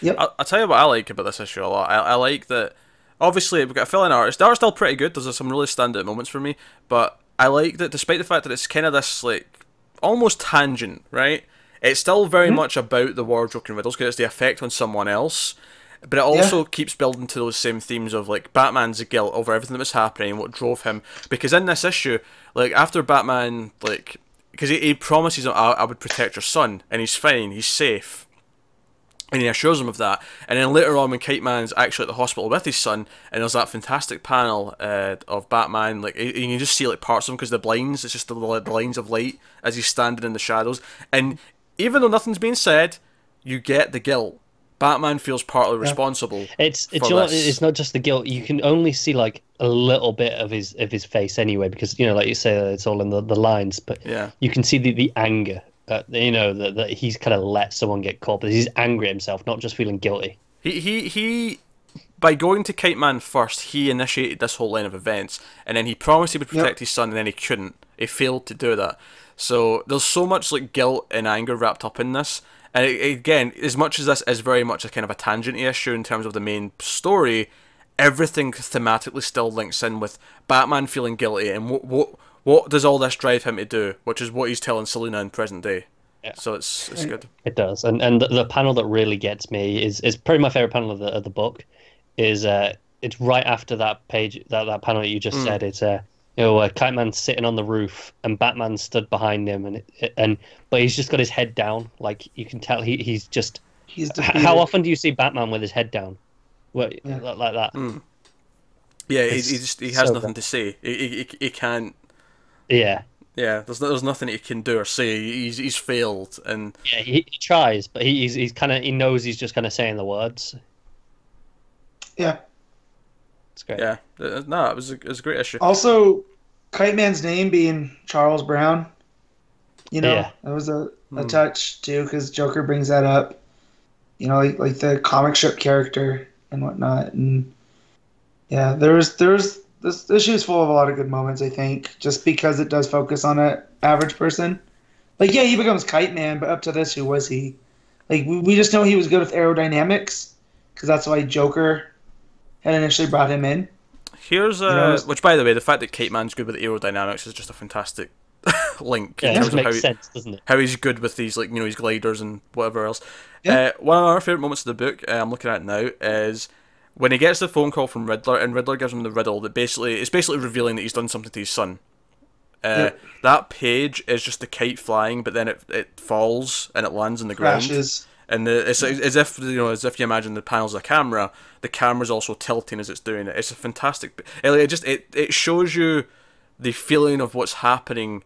Yep. I'll tell you what I like about this issue a lot. I like that, obviously, we've got a fill-in artist. The art's still pretty good. There's some really standout moments for me, but I like that despite the fact that it's kind of this, like, almost tangent, right? It's still very much about the war of joking riddles, because it's the effect on someone else. But it also keeps building to those same themes of, like, Batman's guilt over everything that was happening and what drove him. Because in this issue, like, after Batman, like, because he promises him, I would protect your son, and he's fine, he's safe. And he assures him of that. And then later on, when Kite Man's actually at the hospital with his son, and there's that fantastic panel of Batman, like, you can just see, like, parts of him because the blinds, it's just the lines of light as he's standing in the shadows. And even though nothing's being said, you get the guilt. Batman feels partly responsible. It's not just the guilt. You can only see like a little bit of his face anyway, because, you know, like you say, it's all in the lines. But you can see the anger. You know, that he's kind of let someone get caught, but he's angry at himself, not just feeling guilty. He by going to Kite Man first, he initiated this whole line of events, and then he promised he would protect his son, and then he couldn't. He failed to do that. So there's so much like guilt and anger wrapped up in this. And again, as much as this is very much a kind of a tangent issue in terms of the main story, everything thematically still links in with Batman feeling guilty and what does all this drive him to do, which is what he's telling Selina in present day. Yeah. So it's good. It does, and the panel that really gets me is probably my favorite panel of the book. Is it's right after that page, that panel that you just said. It's you know, Kite Man's sitting on the roof and Batman stood behind him, but he's just got his head down. Like, you can tell he's just. How often do you see Batman with his head down, like that? Yeah, he has nothing to say. He can't. Yeah. Yeah, there's nothing he can do or say. He's failed, and he tries, but he's kind of, he knows he's just kind of saying the words. Yeah. It's great. Yeah, no, it was a great issue. Also, Kite Man's name being Charles Brown, you know, that was a touch too, because Joker brings that up, you know, like the comic strip character and whatnot, and yeah, there's this issue is full of a lot of good moments. I think just because it does focus on an average person, Like, yeah, he becomes Kite Man, but up to this, who was he? Like, we just know he was good with aerodynamics, because that's why Joker had initially brought him in. Here's which, by the way, the fact that Kite Man's good with aerodynamics is just a fantastic link. Yeah, in it terms of makes sense, doesn't it? How he's good with these, like, his gliders and whatever else. Yeah. One of our favourite moments of the book, I'm looking at now, is when he gets the phone call from Riddler, and Riddler gives him the riddle that it's basically revealing that he's done something to his son. That page is just the kite flying, but then it falls and it lands on the ground. Crashes. And it's as if you imagine the panels of the camera's also tilting as it's doing it. It's a fantastic. It shows you the feeling of what's happening,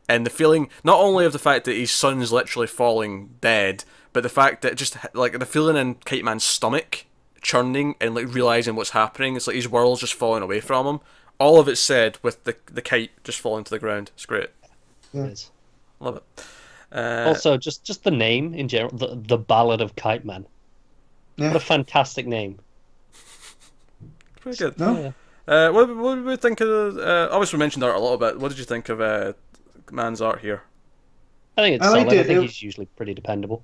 and the feeling not only of the fact that his son's literally falling dead, but the fact that just like the feeling in Kite Man's stomach churning and like realizing what's happening. It's like his world's just falling away from him. All of it said with the kite just falling to the ground. It's great. Yeah. It is. Love it. Also, just the name in general, the Ballad of Kite Man. Yeah. What a fantastic name. Pretty good. No? Yeah. What did we think of obviously we mentioned art a little bit. What did you think of Mann's art here? I think it's solid. I think he's usually pretty dependable.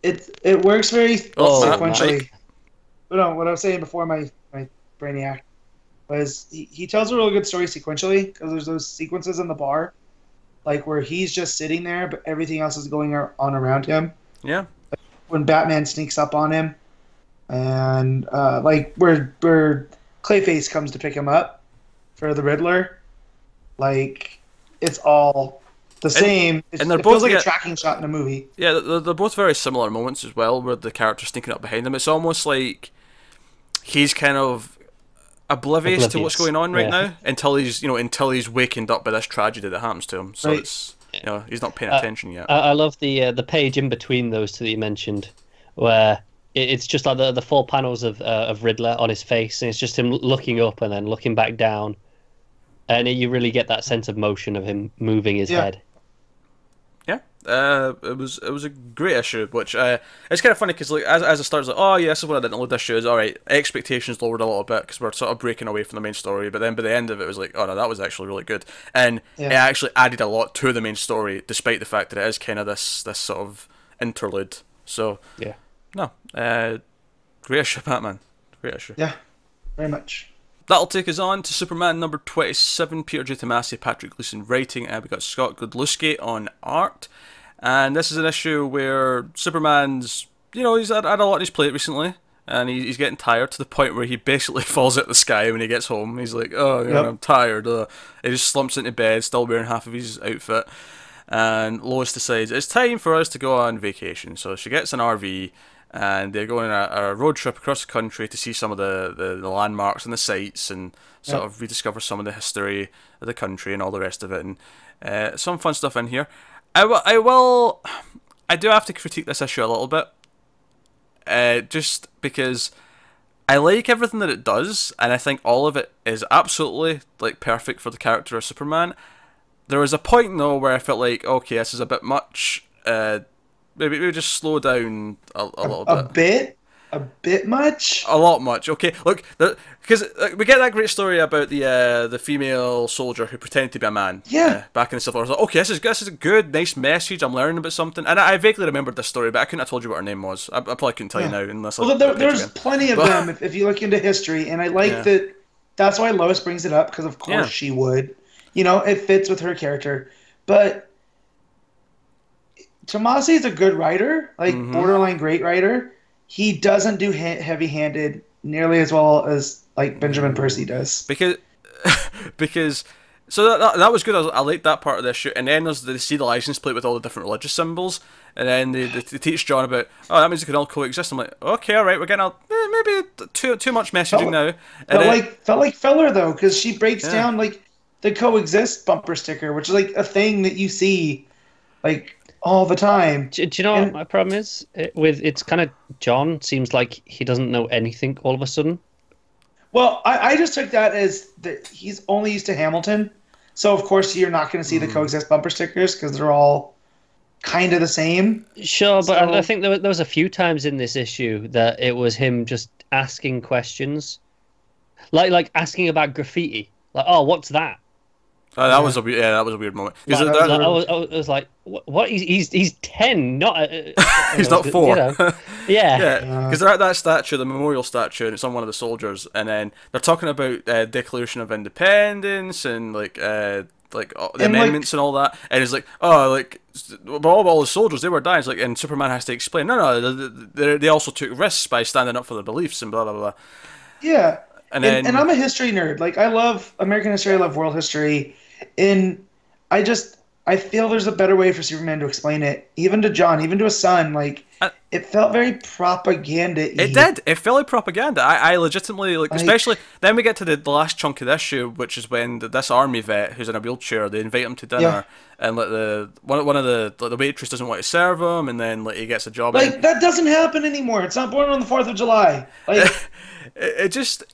It works very sequentially. Mike. But no, what I was saying before my Brainiac was he tells a really good story sequentially, because there's those sequences in the bar, like where he's just sitting there, but everything else is going on around him. Yeah. Like when Batman sneaks up on him, and like where Clayface comes to pick him up for the Riddler, like it's all the same. And they're it both feels like a tracking shot in a movie. Yeah, they're both very similar moments as well, where the character's sneaking up behind them. It's almost like he's kind of oblivious to what's going on right now until he's wakened up by this tragedy that happens to him. So right. it's he's not paying attention yet. I love the page in between those two that you mentioned, where it's just like the 4 panels of Riddler on his face, and it's just him looking up and then looking back down, and you really get that sense of motion of him moving his head. Yeah, it was a great issue, which it's kind of funny because like as it starts, like, oh yeah, this is what I didn't know this issue is. All right, expectations lowered a little bit because we're sort of breaking away from the main story, but then by the end of it, it was like, oh no, that was actually really good, and it actually added a lot to the main story, despite the fact that it is kind of this sort of interlude. So yeah, no, great issue, Batman, great issue. Yeah, very much. That'll take us on to Superman number 27, Peter J. Tomasi, Patrick Gleason writing, and we got Scott Godlewski on art. And this is an issue where Superman's, he's had a lot on his plate recently, and he's getting tired to the point where he basically falls out of the sky when he gets home. He's like, oh, I'm tired. He just slumps into bed, still wearing half of his outfit. And Lois decides it's time for us to go on vacation. So she gets an RV, and they're going on a road trip across the country to see some of the landmarks and the sights, and sort of rediscover some of the history of the country and all the rest of it. And some fun stuff in here. I do have to critique this issue a little bit, just because I like everything that it does, and I think all of it is absolutely like perfect for the character of Superman. There was a point though where I felt like, okay, this is a bit much. Maybe just slow down a little bit. A bit much? A lot much. Okay, look, because we get that great story about the female soldier who pretended to be a man. Yeah. Back in the Civil War. I was like, okay, this is a good, nice message. I'm learning about something. And I vaguely remembered this story, but I couldn't have told you what her name was. I probably couldn't tell you now unless. Well, there's plenty of them if you look into history, and I like that. That's why Lois brings it up, because of course she would. It fits with her character, but Tomasi is a good writer, like borderline great writer. He doesn't do heavy-handed nearly as well as like Benjamin Percy does. Because so that was good. I liked that part of the issue. And then they see the license plate with all the different religious symbols, and then they teach John about, oh, that means they can all coexist. I'm like, okay, all right, we're getting maybe too much messaging now. Felt like filler though, because she breaks down like the coexist bumper sticker, which is like a thing that you see like all the time. Do you know what my problem is? It's kind of John seems like he doesn't know anything all of a sudden. Well, I just took that as that he's only used to Hamilton. So, of course, you're not going to see the coexist bumper stickers because they're all kind of the same. Sure, but I think there was a few times in this issue that it was him just asking questions. Like asking about graffiti. Like, oh, what's that? Oh, that was a weird, that was a weird moment. Like, I was like, what? He's 10, not he's not 4. You know? Yeah, yeah. Because they're at that statue, the memorial statue, and it's on one of the soldiers, and then they're talking about Declaration of Independence and like the amendments and all that, and it's like, oh, like all the soldiers, they were dying. It's like, and Superman has to explain, no, they also took risks by standing up for their beliefs and blah blah blah. Yeah, and then and I'm a history nerd. Like, I love American history, I love world history. And I feel there's a better way for Superman to explain it, even to John, even to his son. Like, it felt very propaganda-y. It did. It felt like propaganda. I legitimately, like, especially, then we get to the last chunk of the issue, which is when this army vet who's in a wheelchair, they invite him to dinner, and like one of the waitress doesn't want to serve him, and then like he gets a job. Like, that doesn't happen anymore. It's not born on the 4th of July. Like, it just,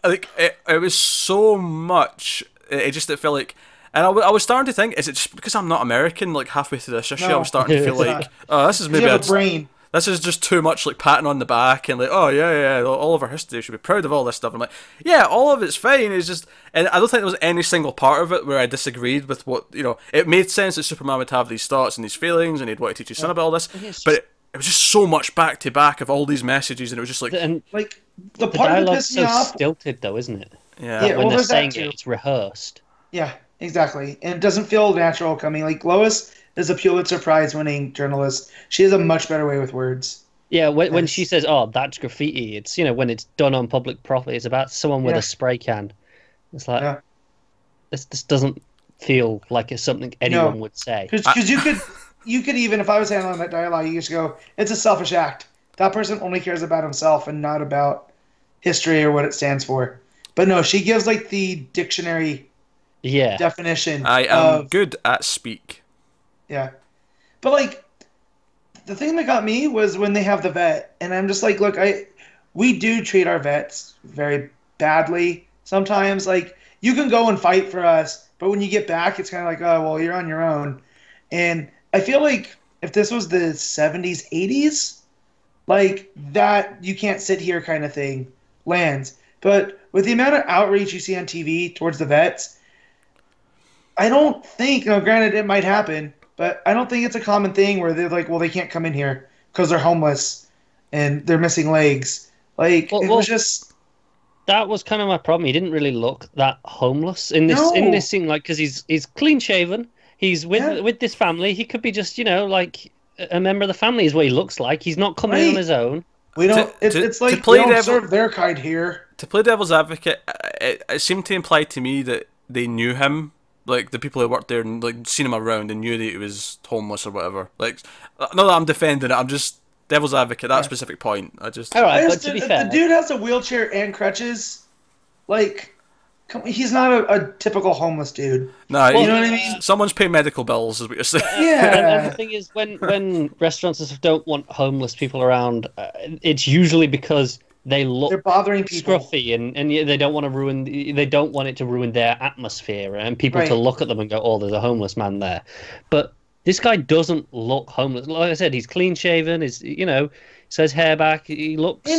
like, it was so much. It felt like. And I was starting to think, is it just because I'm not American? Like, halfway through this issue, I was starting to feel like, oh, this is maybe a brain. This is just too much, like, patting on the back and like, oh yeah, all of our history, we should be proud of all this stuff. I'm like, yeah, all of it's fine. It's just, and I don't think there was any single part of it where I disagreed with what, you know. It made sense that Superman would have these thoughts and these feelings, and he'd want to teach his son about all this, but it was just so much back to back of all these messages, and it was just like, and like the part that pissed me off, stilted though, isn't it? Yeah, when they're saying it's rehearsed. Yeah. Exactly, and it doesn't feel natural coming. Like, Lois is a Pulitzer Prize winning journalist. She has a much better way with words. Yeah, when she says, "Oh, that's graffiti," it's, you know, when it's done on public property, it's about someone with a spray can. It's like this doesn't feel like it's something anyone would say. Because you could even, if I was handling that dialogue, you just go, "It's a selfish act. That person only cares about himself and not about history or what it stands for." But no, she gives like the dictionary. Definition. I am good at speak. Yeah. But like, the thing that got me was when they have the vet, and I'm just like, look, we do treat our vets very badly sometimes. Like, you can go and fight for us, but when you get back, it's kind of like, oh, well, you're on your own. And I feel like if this was the 70s, 80s, like, that you can't sit here kind of thing lands. But with the amount of outreach you see on TV towards the vets, I don't think, granted it might happen, but I don't think it's a common thing where they're like, well, they can't come in here because they're homeless and they're missing legs. Like, it was just... That was kind of my problem. He didn't really look that homeless in this scene, like, because he's clean shaven. He's with this family. He could be just, you know, like a member of the family is what he looks like. He's not coming on his own. We don't. It's like we don't serve their kind here. To play devil's advocate, it seemed to imply to me that they knew him. Like, the people who worked there and, like, seen him around and knew that he was homeless or whatever. Like, not that I'm defending it, I'm just devil's advocate, that specific point. I just... Alright, but to be fair... The dude has a wheelchair and crutches. Like, he's not a typical homeless dude. No, you know what I mean? Someone's paying medical bills, is what you're saying. Yeah. And the thing is, when restaurants and stuff don't want homeless people around, it's usually because... they're bothering people, scruffy, and they don't want to ruin. They don't want it to ruin their atmosphere and people to look at them and go, "Oh, there's a homeless man there." But this guy doesn't look homeless. Like I said, he's clean shaven. His his hair back. He looks.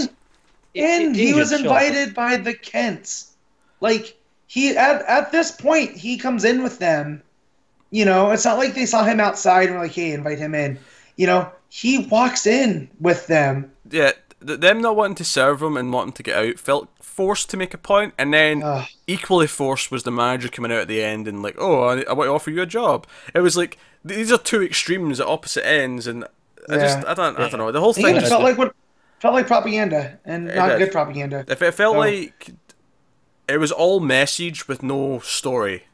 And he was invited by the Kents. Like, he at this point he comes in with them. You know, it's not like they saw him outside and were like, "Hey, invite him in." You know, he walks in with them. Yeah. Them not wanting to serve him and wanting to get out felt forced to make a point, and then equally forced was the manager coming out at the end and like, oh, I want to offer you a job. It was like, these are two extremes at opposite ends, and I don't know. The whole thing felt like propaganda, and not good propaganda. If it felt like it was all message with no story.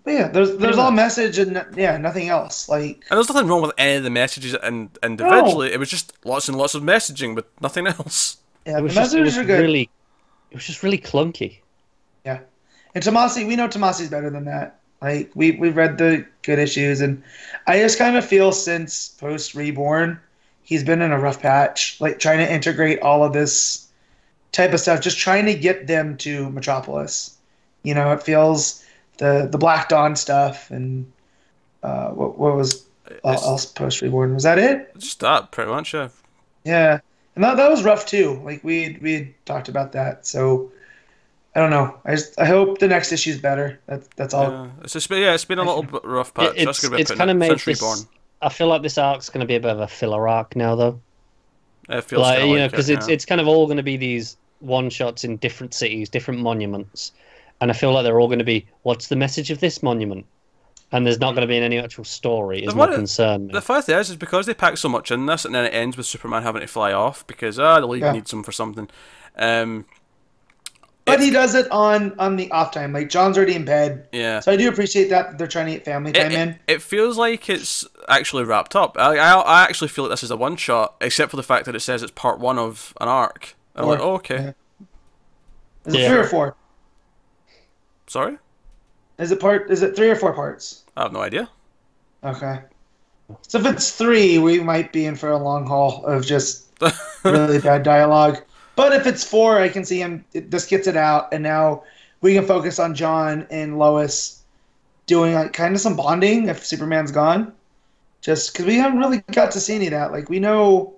Yeah, there's all message and nothing else. Like, and there's nothing wrong with any of the messages and individually. No. It was just lots and lots of messaging with nothing else. Yeah, the messages are good. It was just really clunky. Yeah, and Tomasi, we know Tomasi's better than that. Like, we've read the good issues, and I just kind of feel since post Reborn, he's been in a rough patch. Like, trying to integrate all of this type of stuff, just trying to get them to Metropolis. You know, it feels. The Black Dawn stuff and what was else post Reborn? Was that it? Just that, pretty much, yeah. Yeah, and that was rough too. Like, we had talked about that. So I don't know. I hope the next issue's better. That's all. Yeah. It's been a little bit rough patch. It's kind of made this. Reborn. I feel like this arc's going to be a bit of a filler arc now, though. It feels like, you know, because it's kind of all going to be these one shots in different cities, different monuments, and I feel like they're all going to be, what's the message of this monument? And there's not going to be any actual story. Is my concern. The fact is because they pack so much in this, and then it ends with Superman having to fly off because the League needs him for something. But he does it on the off time. Like, John's already in bed. Yeah. So I do appreciate that they're trying to get family time in. It feels like it's actually wrapped up. I actually feel like this is a one shot, except for the fact that it says it's part 1 of an arc. And I'm like, oh, okay. Yeah. Is it 3 or 4? Sorry? Is it 3 or 4 parts? I have no idea. Okay. So if it's 3, we might be in for a long haul of just really bad dialogue. But if it's 4, I can see him. This gets it out, and now we can focus on John and Lois doing like kind of some bonding if Superman's gone. Just because we haven't really got to see any of that. Like we know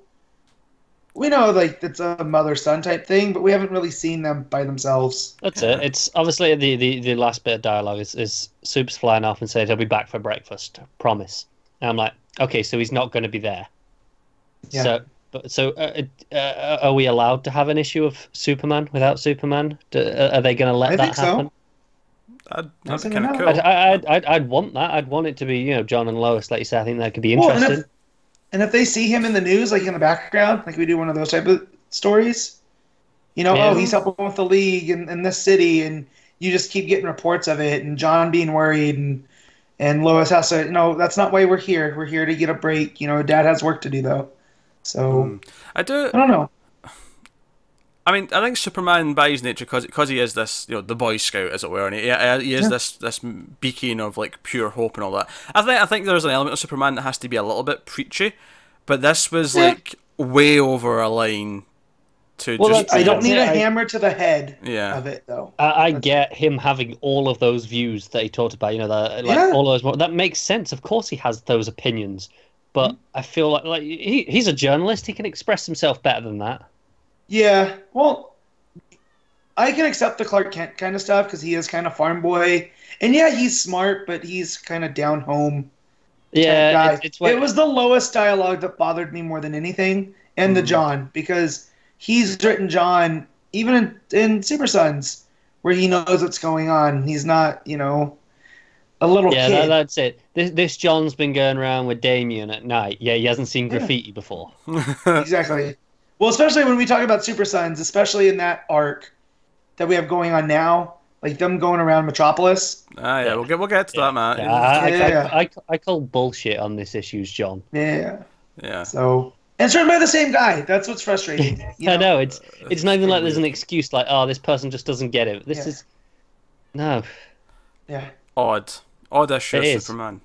like it's a mother-son type thing, but we haven't really seen them by themselves. That's it. It's obviously the last bit of dialogue is Supes flying off and said he'll be back for breakfast. Promise. And I'm like, okay, so he's not going to be there. Yeah. So are we allowed to have an issue of Superman without Superman? Are they going to let that happen? That's kind of cool. I'd want that. I'd want it to be, you know, John and Lois, like you said. I think that could be interesting. And if they see him in the news, like in the background, like we do one of those type of stories, you know, he's helping with the League in this city, and you just keep getting reports of it, and John being worried, and Lois has to, that's not why we're here. We're here to get a break. You know, Dad has work to do, though. So I don't know. I mean, I think Superman, by his nature, because he is this, the Boy Scout, as it were, and he is this beacon of like pure hope and all that. I think there's an element of Superman that has to be a little bit preachy, but this was like way over a line. I don't need a hammer to the head of it, though. I get him having all of those views that he talked about. All those. That makes sense. Of course, he has those opinions. But I feel like he's a journalist. He can express himself better than that. Yeah, well, I can accept the Clark Kent kind of stuff because he is kind of farm boy. And yeah, he's smart, but he's kind of down home. Yeah, it was the Lois dialogue that bothered me more than anything, and the John, because he's written John even in Super Sons, where he knows what's going on. He's not, a little kid. Yeah, that's it. This John's been going around with Damien at night. Yeah, he hasn't seen graffiti before. Exactly. Well, especially when we talk about Super Sons, especially in that arc that we have going on now, like them going around Metropolis. Yeah, we'll get to that, man. I call bullshit on this issue's John. Yeah. Yeah. So, and it's written by the same guy. That's what's frustrating. I know. It's not even like there's an excuse like, oh, this person just doesn't get it. This is no. Yeah. Odd issue of Superman.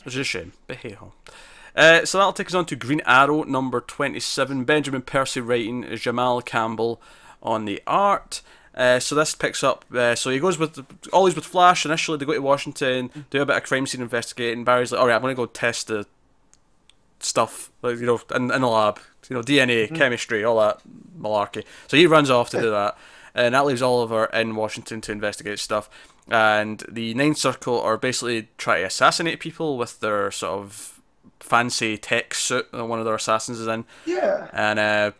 Which is a shame, but hey ho. So that'll take us on to Green Arrow number 27. Benjamin Percy writing, Jamal Campbell on the art. So this picks up. So he goes always with Flash. Initially, they go to Washington, do a bit of crime scene investigating. Barry's like, "All right, I'm going to go test the stuff, like, in the lab. DNA, chemistry, all that malarkey." So he runs off to do that, and that leaves Oliver in Washington to investigate stuff. And the Ninth Circle are basically trying to assassinate people with their sort of fancy tech suit that one of their assassins is in. Yeah. And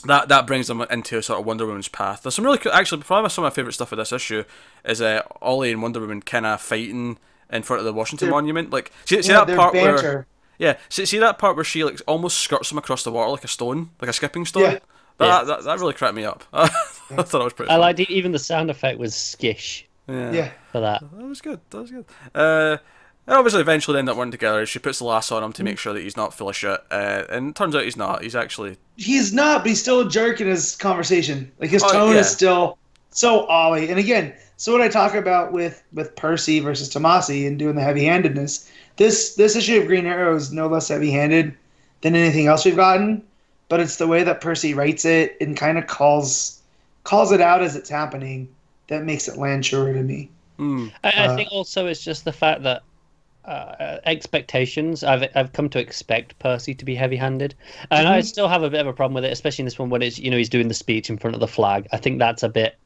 that brings them into sort of Wonder Woman's path. There's some really cool, actually, probably some of my favourite stuff of this issue is Ollie and Wonder Woman kind of fighting in front of the Washington Monument. Like, see that part banter. where see that part where she like almost skirts him across the water like a stone, like a skipping stone. Yeah. That really cracked me up. I thought it was pretty. I liked it. Even the sound effect was skish. Yeah. For that. That was good. And obviously, eventually, they end up working together. She puts the lasso on him to make sure that he's not full of shit. And it turns out he's not. He's actually. He's not, but he's still a jerk in his conversation. Like, his tone is still so Ollie. And again, so what I talk about with Percy versus Tomasi and doing the heavy-handedness, this issue of Green Arrow is no less heavy-handed than anything else we've gotten. But it's the way that Percy writes it and kind of calls it out as it's happening that makes it land truer to me. I think also it's just the fact that expectations. I've come to expect Percy to be heavy-handed, and I still have a bit of a problem with it, especially in this one when it's he's doing the speech in front of the flag. I think that's a bit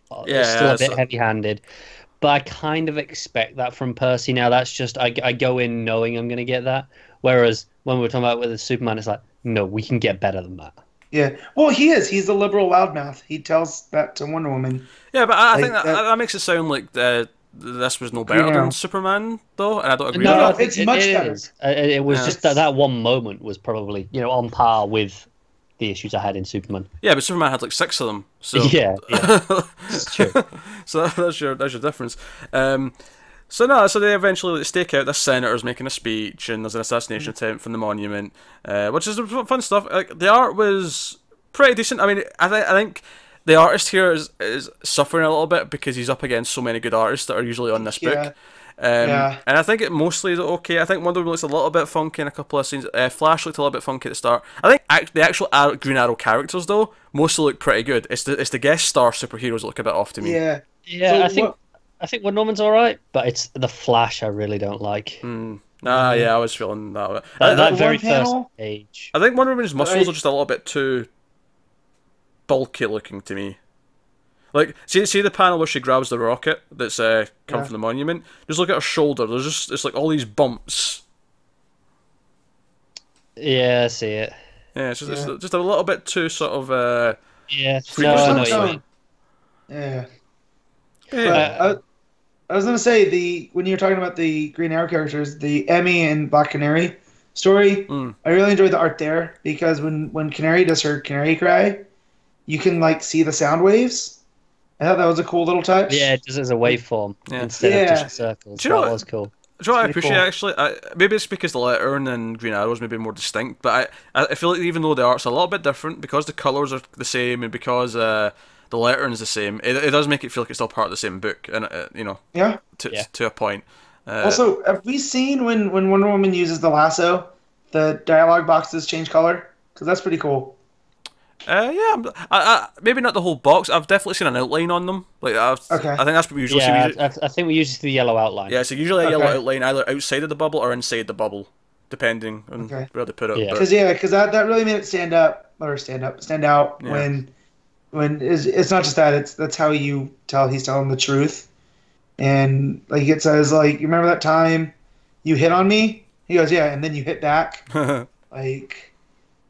still a bit heavy-handed, but I kind of expect that from Percy now. That's just I go in knowing I'm going to get that, whereas when we're talking about with Superman, it's like no, we can get better than that. Yeah, well, he is. He's the liberal loudmouth. He tells that to Wonder Woman. Yeah, but I think that makes it sound like this was no better than Superman, though, and I don't agree with that. No, it's much better. It was just that one moment was probably on par with the issues I had in Superman. Yeah, but Superman had like 6 of them. So yeah, it's true. So that's your difference. So they eventually stake out. This senator's making a speech, and there's an assassination attempt from the monument, which is fun stuff. Like, the art was pretty decent. I mean, I think the artist here is suffering a little bit because he's up against so many good artists that are usually on this book. And I think it mostly is okay. I think Wonder Woman looks a little bit funky in a couple of scenes. Flash looked a little bit funky at the start. I think the actual Green Arrow characters, though, mostly look pretty good. It's the guest star superheroes that look a bit off to me. Yeah. So I think Wonder Woman's alright, but it's the Flash I really don't like. Yeah, I was feeling that. That very first page. I think Wonder Woman's muscles are just a little bit too bulky looking to me. Like, see the panel where she grabs the rocket that's come from the monument? Just look at her shoulder. It's like all these bumps. Yeah, I see it. Yeah, it's just a little bit too sort of... yeah, no, I know what you mean. Yeah. But, I was gonna say when you're talking about the Green Arrow characters, the Emmy and Black Canary story, I really enjoyed the art there because when Canary does her canary cry, you can like see the sound waves. I thought that was a cool little touch. Yeah, just as a waveform instead of just circles. Do you know that was cool. Do you know what I appreciate cool. Actually? Maybe it's because the lettering and Green Arrow is maybe more distinct, but I feel like even though the art's a little bit different, because the colours are the same and because the lettering is the same, it does make it feel like it's still part of the same book, and to a point. Also, have we seen when Wonder Woman uses the lasso, the dialogue boxes change color? Because that's pretty cool. Maybe not the whole box. I've definitely seen an outline on them. I think that's what we usually see. I think we usually see the yellow outline. Yeah, so usually a yellow outline either outside of the bubble or inside the bubble, depending on where they put it. Yeah, because that really made it stand out when it's not just that, that's how you tell he's telling the truth. And like it says, like, you remember that time you hit on me? He goes, yeah, and then you hit back. Like,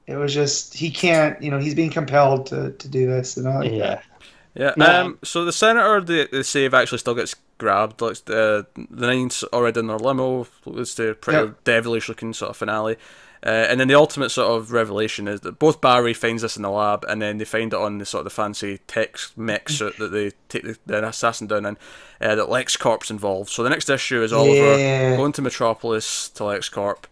it was just, he can't, he's being compelled to do this, and I like that. Yeah. So the senator, the save actually still gets grabbed. Like the Nine's already in their limo. It's the pretty devilish looking sort of finale. And then the ultimate sort of revelation is that both Barry finds this in the lab, and then they find it on the sort of the fancy tech mech suit that they take the assassin down in, that LexCorp's involved. So the next issue is Oliver going to Metropolis to LexCorp,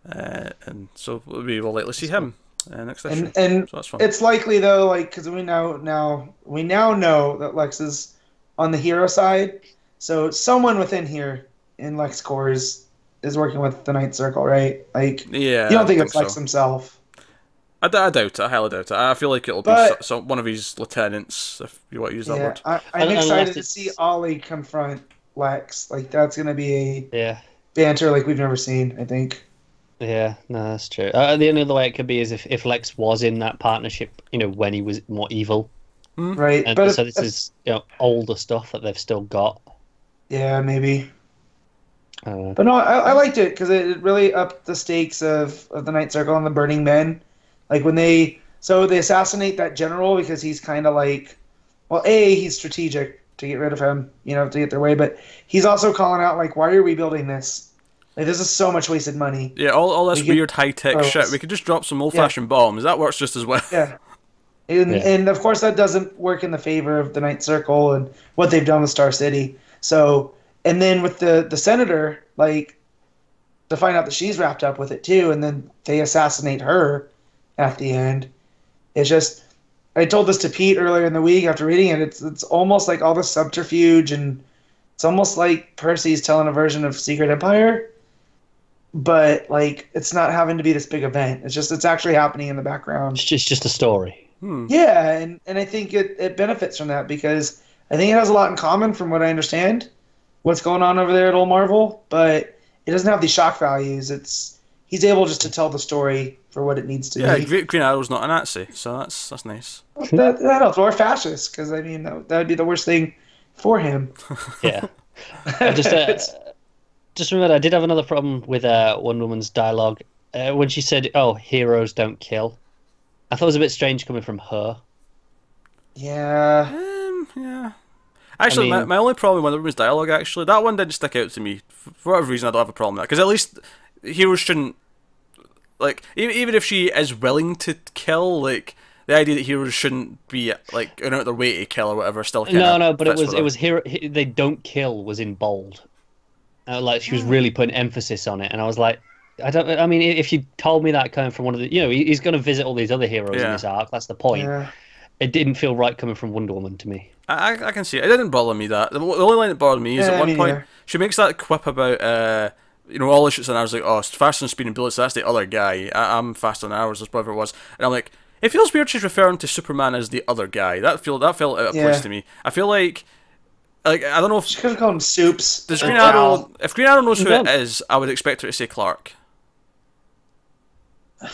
and so we will likely see him next issue. And so that's fun. It's likely though, like, because we now know that Lex is on the hero side, so someone within here in LexCorp is working with the Ninth Circle, right? Like, you don't think it's Lex himself? I doubt it. I highly doubt it. I feel like it'll be one of his lieutenants, if you want to use that word. I'm excited to see Ollie confront Lex. Like, that's going to be a banter like we've never seen, I think. Yeah, no, that's true. The only other way it could be is if Lex was in that partnership, when he was more evil. Right. And so this is older stuff that they've still got. Yeah, maybe. But no, I liked it because it really upped the stakes of the Night Circle and the Burning Men. Like when they assassinate that general because he's kind of like, well, he's strategic to get rid of him, to get their way, but he's also calling out like, why are we building this? Like, this is so much wasted money. Yeah, all this weird high-tech shit. We could just drop some old-fashioned bombs. That works just as well. Yeah. And of course that doesn't work in the favor of the Night Circle and what they've done with Star City. So... And then with the senator, like, to find out that she's wrapped up with it too, and then they assassinate her at the end. It's just, I told this to Pete earlier in the week after reading it. It's almost like all the subterfuge, and it's almost like Percy's telling a version of Secret Empire, but like it's not having to be this big event. It's actually happening in the background. It's just a story. Yeah, and I think it benefits from that because I think it has a lot in common from what I understand. What's going on over there at Old Marvel, but it doesn't have these shock values. He's able just to tell the story for what it needs to be. Yeah, Green Arrow's not a Nazi, so that's nice. That helps. Or fascist, because I mean that would be the worst thing for him. Yeah. Just remember, I did have another problem with Wonder Woman's dialogue when she said, "Oh, heroes don't kill." I thought it was a bit strange coming from her. Yeah. Yeah. Actually, my only problem with Wonder Woman's dialogue, actually, that one didn't stick out to me. For whatever reason, I don't have a problem with that. Because at least heroes shouldn't, like, even if she is willing to kill, like, the idea that heroes shouldn't be, like, going out their way to kill or whatever still kind of No, but it was hero. They don't kill was in bold. Like, she was really putting emphasis on it, and I was like, I mean, if you told me that coming from one of the, he's going to visit all these other heroes in this arc. That's the point. Yeah. It didn't feel right coming from Wonder Woman to me. I can see it. It didn't bother me that. The only line that bothered me is at one point she makes that quip about all the shoots and hours, like, oh, it's faster than speed and bullets. That's the other guy. I'm faster than hours, or whatever it was. And I'm like, it feels weird she's referring to Superman as the other guy. That felt out of place to me. I feel like I don't know if she could have called him Soups. Does Green Arrow? If Green Arrow knows who it is, I would expect her to say Clark.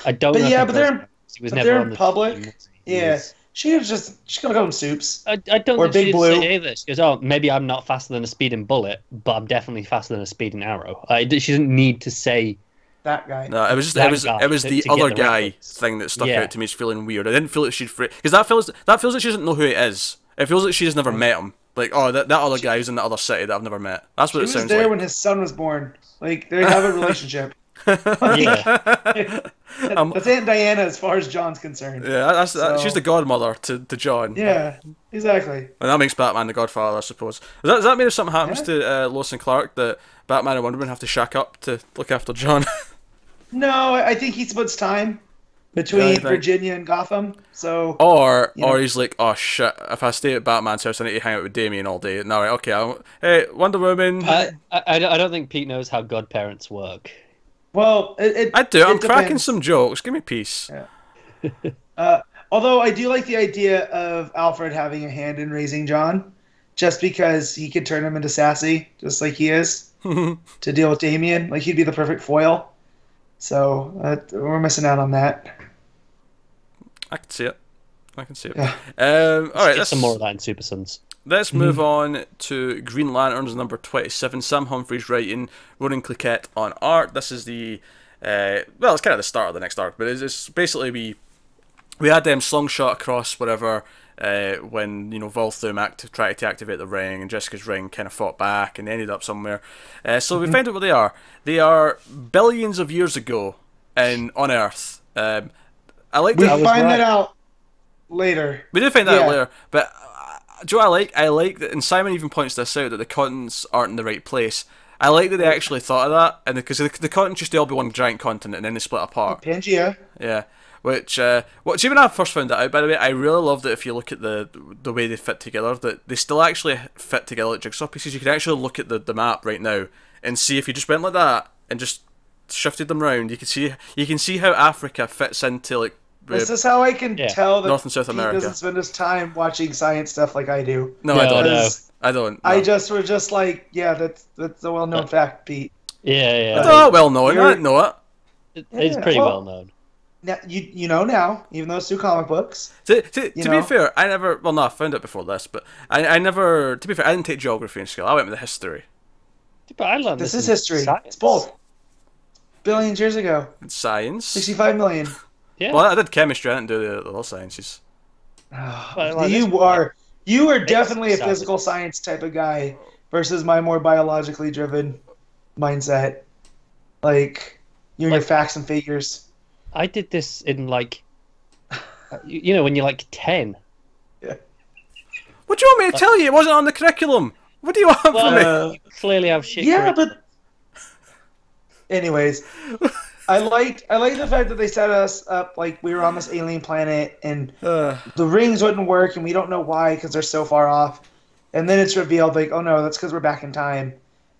I don't. But know they're in public. Yeah. She could have called him Soups. I don't think she did say either. She goes, oh, maybe I'm not faster than a speeding bullet, but I'm definitely faster than a speeding arrow. She didn't need to say that guy. No, it was the other guy thing that stuck out to me as feeling weird. I didn't feel that she'd because that feels like she doesn't know who it is. It feels like she's never met him. Like, oh, that other guy who's in the other city that I've never met. That's what it sounds like. She was there when his son was born. Like, they have a relationship. That's Aunt Diana as far as John's concerned. Yeah, she's the godmother to John. Yeah, exactly. And that makes Batman the godfather, I suppose. Does that mean if something happens to Lois and Clark that Batman and Wonder Woman have to shack up to look after John? No, I think he splits time between Virginia and Gotham. So or he's like, oh shit, if I stay at Batman's house I need to hang out with Damian all day. No, right, okay, hey, Wonder Woman. I don't think Pete knows how godparents work. Well, I do. I'm cracking some jokes. Give me peace. Yeah. Although I do like the idea of Alfred having a hand in raising John, just because he could turn him into sassy, just like he is, to deal with Damian. Like, he'd be the perfect foil. So we're missing out on that. I can see it. Yeah. All right, get some more of that in Super Sons. Let's move on to Green Lanterns number 27. Sam Humphries writing, Ronan Cliquet on art. This is the it's kind of the start of the next arc, but it's basically we had them slingshot across whatever when Volthoom tried to activate the ring, and Jessica's ring kind of fought back, and they ended up somewhere. So we find out where they are. They are billions of years ago on Earth. I like we find that out later. We do find that out later, but. Joe, I like that, and Simon even points this out, that the continents aren't in the right place. I like that they actually thought of that, and because the continents used to all be one giant continent, and then they split apart. Pangea. Yeah, which when I first found that out, by the way, I really loved it. If you look at the way they fit together, that they still actually fit together like jigsaw pieces. You can actually look at the map right now and see if you just went like that and just shifted them around, you can see how Africa fits into like. This is how I can tell that North and South America. He doesn't spend his time watching science stuff like I do. No, I don't. No. I don't. No. I just was just like, that's a well-known fact, Pete. Yeah. It's not well known. I didn't know it. It's pretty well known. Now, you know now, even though it's two comic books. To be fair, I never. Well, no, I found it before this, but I never. To be fair, I didn't take geography in school. I went with the history. But I learned this is history. Science. It's both. Billions years ago. It's science. 65 million. Yeah. Well, I did chemistry. I didn't do the other sciences. You are definitely a physical science type of guy versus my more biologically driven mindset. Like, your facts and figures. I did this in when you're 10. Yeah. What do you want me to tell you? It wasn't on the curriculum. What do you want from me? You clearly have shit. Yeah, but anyways, I liked the fact that they set us up like we were on this alien planet and the rings wouldn't work and we don't know why because they're so far off. And then it's revealed like, oh no, that's because we're back in time.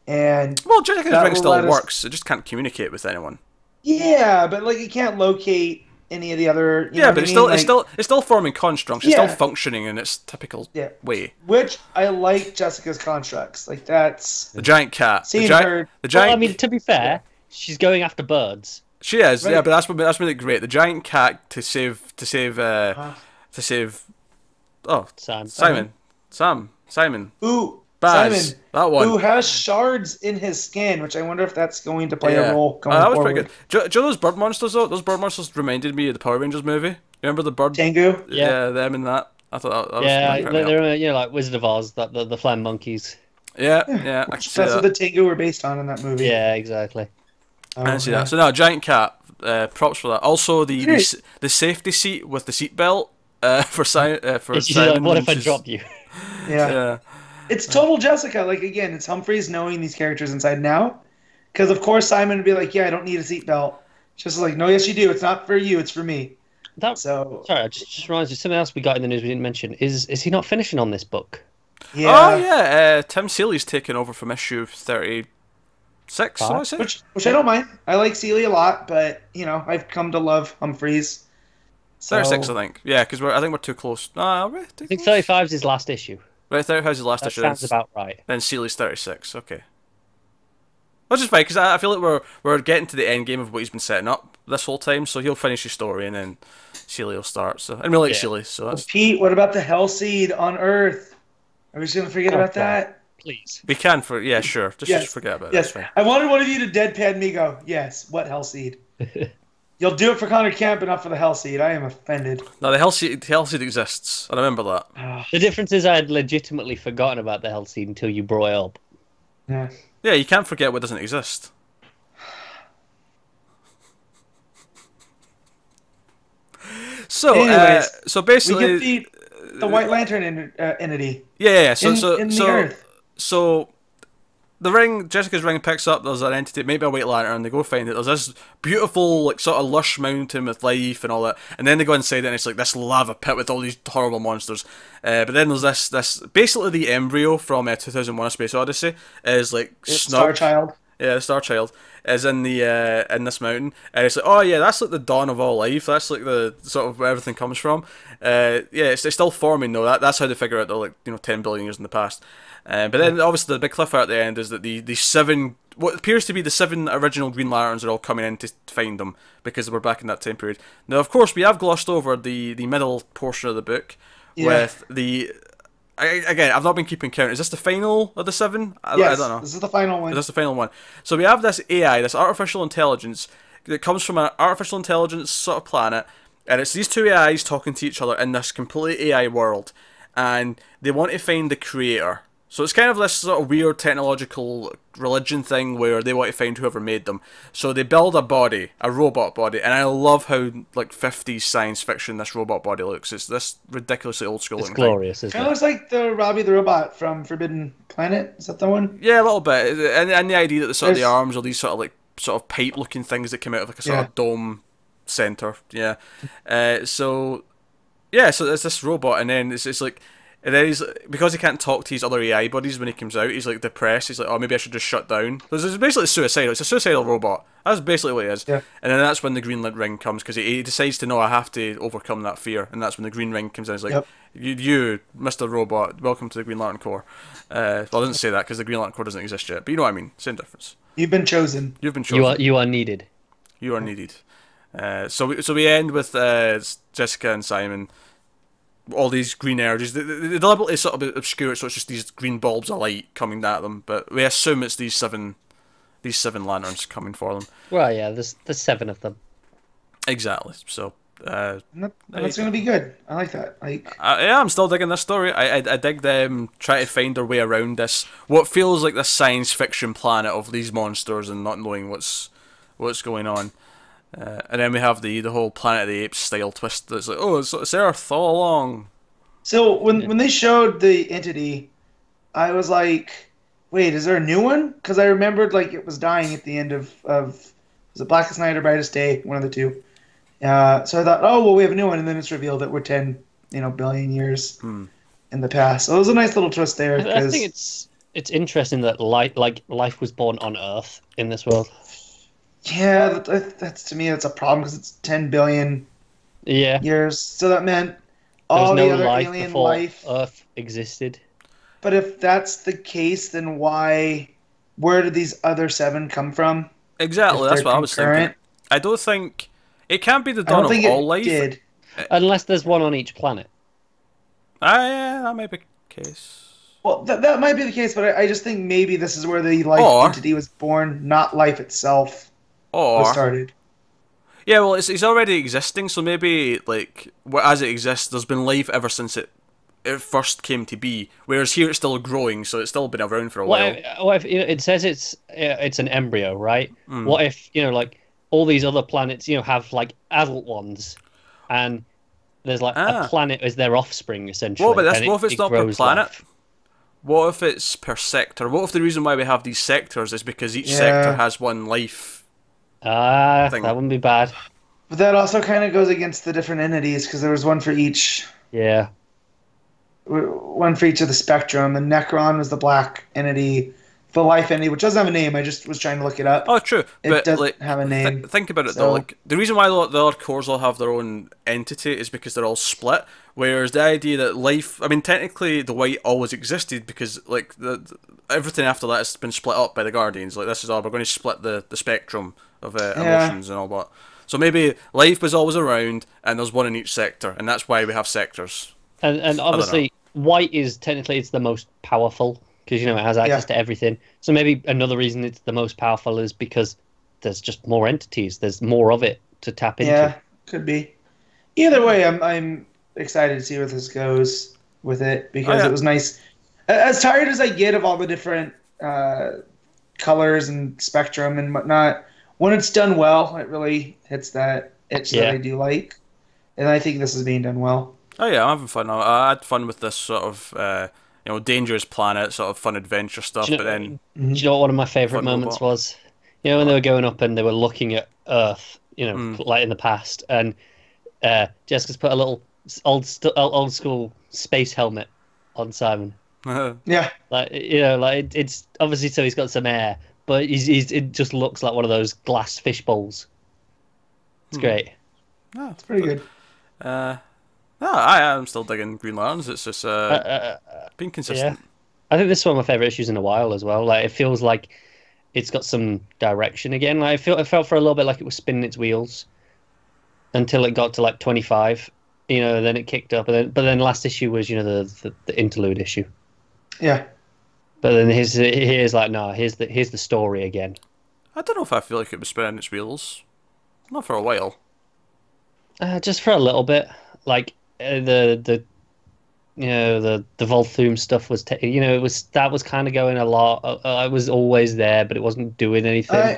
And Jessica's ring still works. It just can't communicate with anyone. Yeah, but like it can't locate any of the other. Yeah, but it's still forming constructs. It's still functioning in its typical way. Which I like Jessica's constructs. Like that's the giant cat. The giant. Well, I mean, to be fair, she's going after birds. She is, right. Yeah, but that's really great. The giant cat to save. Oh, Simon. Ooh, Baz, Simon. That one. Who has shards in his skin, which I wonder if that's going to play a role going that was forward. pretty good. Do you know those bird monsters though? Those bird monsters reminded me of the Power Rangers movie. Remember the bird? Tengu? Yeah, them in that. I thought that was they're like Wizard of Oz, the flying monkeys. Yeah. That's what the Tengu were based on in that movie. Yeah, exactly. I didn't see that. So no, giant cat. Props for that. Also the safety seat with the seat belt for Simon. Like, what if I drop you? Yeah. It's total Jessica. Like again, it's Humphries knowing these characters inside now, because of course Simon would be like, "Yeah, I don't need a seatbelt." Just like, "No, yes, you do. It's not for you. It's for me." Sorry, I just realised something else we got in the news we didn't mention. Is he not finishing on this book? Yeah. Oh yeah. Tim Seeley's taken over from issue 36. So I say. Which I don't mind. I like Seeley a lot, but I've come to love Humphries. 36, I think. Yeah, because I think we're too close. I think 35 is his last issue. Right, 35 is his last issue. Sounds about right. Then Seeley's 36. Okay. Which is fine, because I feel like we're getting to the end game of what he's been setting up this whole time, so he'll finish his story and then Seeley will start. So, and we like Seeley, so that's... Pete, what about the Hell Seed on Earth? Are we just going to forget about that? Please. We can, sure. Just forget about it. Yes. I wanted one of you to deadpan me go, yes, what Hell Seed? You'll do it for Connor Kemp, but not for the Hell Seed. I am offended. No, the Hell Seed exists. I remember that. The difference is I had legitimately forgotten about the Hell Seed until you brought it up. Yeah. Yeah, you can't forget what doesn't exist. So, anyways, so basically, we get the White Lantern entity. Yeah. So the ring, Jessica's ring picks up. There's an entity, maybe a White Lantern. They go find it. There's this beautiful, like, sort of lush mountain with life and all that. And then they go inside it, and it's like this lava pit with all these horrible monsters. But then there's this basically the embryo from 2001: A Space Odyssey is like Star Child. Yeah, the Star Child is in this mountain, and it's like, oh yeah, that's like the dawn of all life. That's like the sort of where everything comes from. It's still forming though. That's how they figure out they're like 10 billion years in the past. But then obviously the big cliffhanger at the end is that the seven, what appears to be the 7 original Green Lanterns are all coming in to find them because we're back in that time period. Now of course we have glossed over the middle portion of the book with the. Again, I've not been keeping count. Is this the final of the 7? Yes, I don't know. This is the final one. Is this the final one? So we have this AI, this artificial intelligence, that comes from an artificial intelligence sort of planet, and it's these two AIs talking to each other in this complete AI world, and they want to find the creator. So it's kind of this sort of weird technological religion thing where they want to find whoever made them. So they build a body, a robot body, and I love how like 50s science fiction this robot body looks. It's this ridiculously old school looking thing. It's glorious, isn't it? Kind of looks like the Robbie the Robot from Forbidden Planet. Is that the one? Yeah, a little bit. And the idea that the arms are these sort of pipe looking things that come out of like a sort of dome center. Yeah. So it's this robot, and then it's like. And then because he can't talk to his other AI buddies when he comes out, he's like depressed. He's like, oh, maybe I should just shut down. Because it's basically suicidal. It's a suicidal robot. That's basically what it is. Yeah. And then that's when the green ring comes, because he decides to know I have to overcome that fear. And that's when the green ring comes in. He's like, you, Mr. Robot, welcome to the Green Lantern Corps. Well, I didn't say that because the Green Lantern Corps doesn't exist yet. But you know what I mean. Same difference. You've been chosen. You've been chosen. You are needed. You are needed. So we end with Jessica and Simon. All these green energies, they deliberately sort of obscure it, so it's just these green bulbs of light coming at them. But we assume it's these seven lanterns coming for them. Well, yeah, there's 7 of them. Exactly. So that's going to be good. I like that. I'm still digging this story. I dig them trying to find their way around this what feels like this science fiction planet of these monsters and not knowing what's going on. And then we have the whole Planet of the Apes style twist that's like, oh, it's Earth all along. So when they showed the entity, I was like, wait, is there a new one? Because I remembered like it was dying at the end of was it Blackest Night or Brightest Day, one of the two. So I thought, oh well, we have a new one, and then it's revealed that we're 10 billion years in the past. So it was a nice little twist there. I think it's interesting that life was born on Earth in this world. Yeah, that's to me that's a problem because it's 10 billion Yeah. years. So that meant There was all no the other life alien before life. Earth existed. But if that's the case, then where did these other 7 come from? Exactly, If that's they're what I was thinking. concurrent? I don't think it can't be the I dawn don't of think all it life. did. Unless there's one on each planet. Yeah, that might be the case. Well, that might be the case, but I just think maybe this is where the life entity was born, not life itself was started. Yeah, well, it's already existing, so maybe, like, as it exists, there's been life ever since it first came to be, whereas here it's still growing, so it's still been around for a while. What if it says it's an embryo, right? What if, like, all these other planets, have, like, adult ones, and there's, like, a planet as their offspring, essentially. What if it's not per planet? Life. What if it's per sector? What if the reason why we have these sectors is because each sector has one life thing? That wouldn't be bad. But that also kind of goes against the different entities, because there was one for each. Yeah. One for each of the spectrum, and Necron was the black entity, the life entity, which doesn't have a name. I just was trying to look it up. Oh, true. It doesn't have a name. Think about it, though. Like, the reason why the other cores all have their own entity is because they're all split, whereas the idea that life... I mean, technically, the white always existed because, like, everything after that has been split up by the Guardians. Like, this is all... We're going to split the spectrum of emotions and all that. So maybe life was always around, and there's one in each sector, and that's why we have sectors. And obviously, white is technically it's the most powerful because it has access to everything. So maybe another reason it's the most powerful is because there's just more entities. There's more of it to tap into. Yeah, could be. Either way, I'm excited to see where this goes with it because it was nice. As tired as I get of all the different colors and spectrum and whatnot, when it's done well, it really hits that itch that I do like, and I think this is being done well. Oh yeah, I'm having fun. I had fun with this sort of, dangerous planet, sort of fun adventure stuff. Do you know what one of my favourite moments was? When they were going up and they were looking at Earth, like in the past, and Jessica's put a little old school space helmet on Simon. Yeah, it's obviously so he's got some air, but it just looks like one of those glass fish bowls. It's great. Oh, it's pretty good. I am still digging Green Lanterns. It's just being consistent. Yeah. I think this is one of my favourite issues in a while as well. Like, it feels like it's got some direction again. Like, it felt for a little bit like it was spinning its wheels until it got to like 25. Then it kicked up, but then last issue was the interlude issue. Yeah. But then here's like, no, here's the story again. I don't know if I feel like it was spinning its wheels. Not for a while. Just for a little bit. Like the Volthoom stuff was that was kind of going a lot. I was always there, but it wasn't doing anything.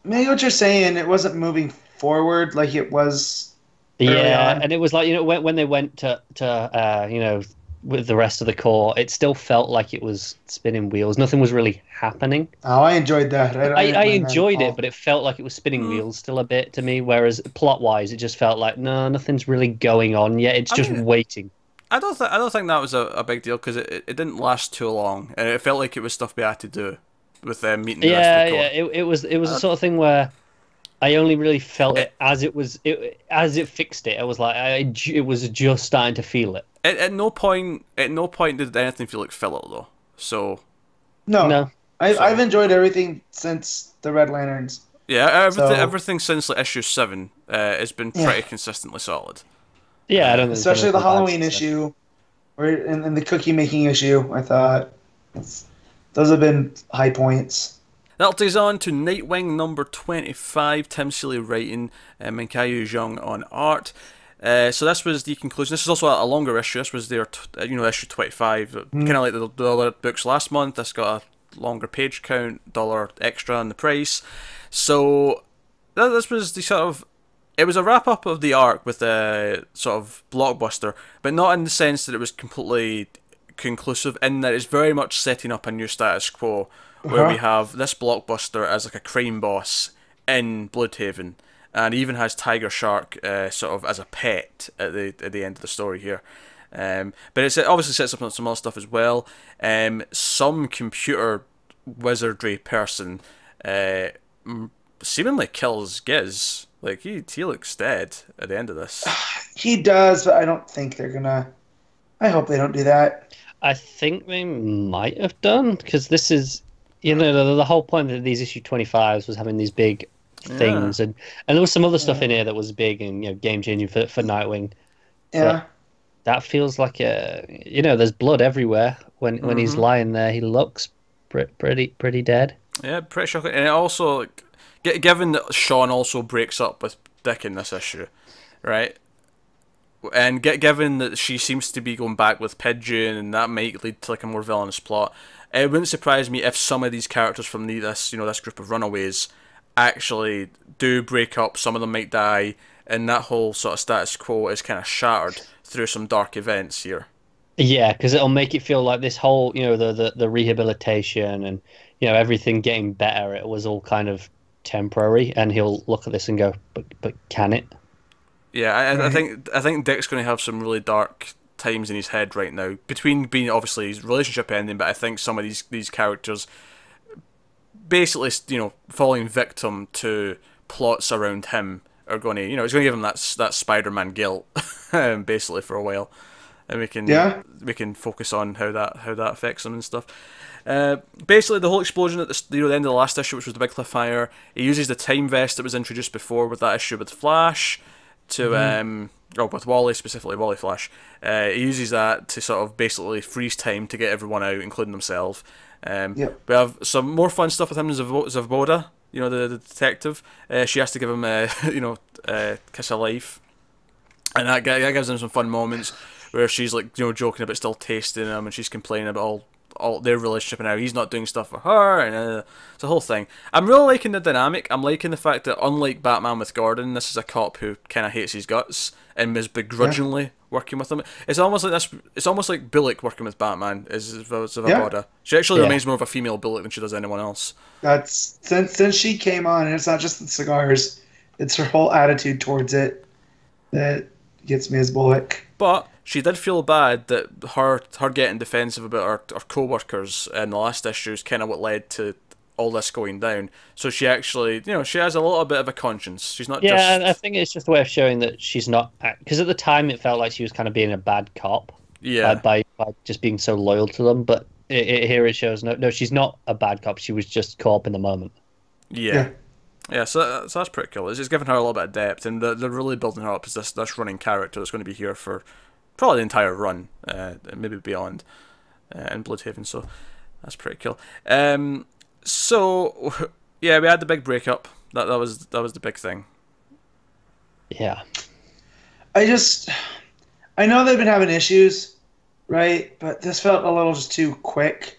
Maybe what you're saying, it wasn't moving forward like it was. Yeah, and it was like when they went to with the rest of the core, it still felt like it was spinning wheels. Nothing was really happening. Oh, I enjoyed that. I enjoyed it, but it felt like it was spinning wheels still a bit to me. Whereas plot-wise, it just felt like nothing's really going on yet. It's just waiting. I don't think that was a big deal because it didn't last too long, and it felt like it was stuff we had to do with them meeting the rest of the core. It was a sort of thing where I only really felt it as it fixed it. I was like, it was just starting to feel it. At no point did anything feel like filler though. So no. I've enjoyed everything since the Red Lanterns. Yeah, everything since like issue 7 has been pretty consistently solid. Yeah, I don't think especially the Halloween issue, and the cookie making issue. I thought those have been high points. That'll take us on to Nightwing number 25. Tim Seeley writing, Minkyu Jung on art. So this was the conclusion. This is also a longer issue. This was their, issue 25. Kind of like the other books last month. This got a longer page count, $1 extra on the price. So this was the sort of... It was a wrap-up of the arc with a sort of blockbuster, but not in the sense that it was completely conclusive, in that it's very much setting up a new status quo, where we have this blockbuster as like a crime boss in Bloodhaven, and even has Tiger Shark sort of as a pet at the end of the story here. But it obviously sets up some other stuff as well. Some computer wizardry person seemingly kills Giz. Like he looks dead at the end of this. He does, but I don't think they're gonna. I hope they don't do that. I think they might have done, because this is, the whole point of these issue 25s was having these big things, and there was some other stuff in here that was big and game changing for Nightwing. Yeah. But that feels like there's blood everywhere when he's lying there. He looks pretty dead. Yeah, pretty shocking. And it also, like, given that Sean also breaks up with Dick in this issue, right? And given that she seems to be going back with Pigeon, and that might lead to like a more villainous plot, it wouldn't surprise me if some of these characters from this group of runaways actually do break up. Some of them might die, and that whole sort of status quo is kind of shattered through some dark events here. Yeah, because it'll make it feel like this whole, the rehabilitation and everything getting better. It was all kind of temporary, and he'll look at this and go, but can it? Yeah, I think Dick's going to have some really dark times in his head right now, between being obviously his relationship ending, but I think some of these characters basically falling victim to plots around him are going to it's going to give him that Spider-Man guilt basically for a while, and we can focus on how that affects him and stuff. Basically, the whole explosion at the end of the last issue, which was the big cliffhanger, he uses the time vest that was introduced before with that issue with Flash to with Wally specifically, Wally Flash. He uses that to sort of basically freeze time to get everyone out, including himself. We have some more fun stuff with him as Zavboda, the detective. She has to give him a kiss of life, and that gives him some fun moments where she's like joking about still tasting him, and she's complaining about all their relationship and how he's not doing stuff for her, and it's a whole thing. I'm really liking the dynamic. I'm liking the fact that, unlike Batman with Gordon, this is a cop who kind of hates his guts and is begrudgingly working with him. It's almost like this. It's almost like Bullock working with Batman is Zavboda. She actually reminds more of a female Bullock than she does anyone else. That's since she came on, and it's not just the cigars; it's her whole attitude towards it that gets me as Bullock. But she did feel bad that her getting defensive about her co-workers in the last issue is kind of what led to all this going down. So she actually, she has a little bit of a conscience. She's not just... Yeah, I think it's just a way of showing that she's not... Because at the time it felt like she was kind of being a bad cop. Yeah. By just being so loyal to them. But here it shows, no, she's not a bad cop. She was just caught up in the moment. Yeah. Yeah, so that's pretty cool. It's just giving her a little bit of depth, and they're really building her up as this running character that's going to be here for probably the entire run, maybe beyond, in Bloodhaven. So that's pretty cool. So yeah, we had the big breakup. That was the big thing. Yeah. I know they've been having issues, right? But this felt a little just too quick.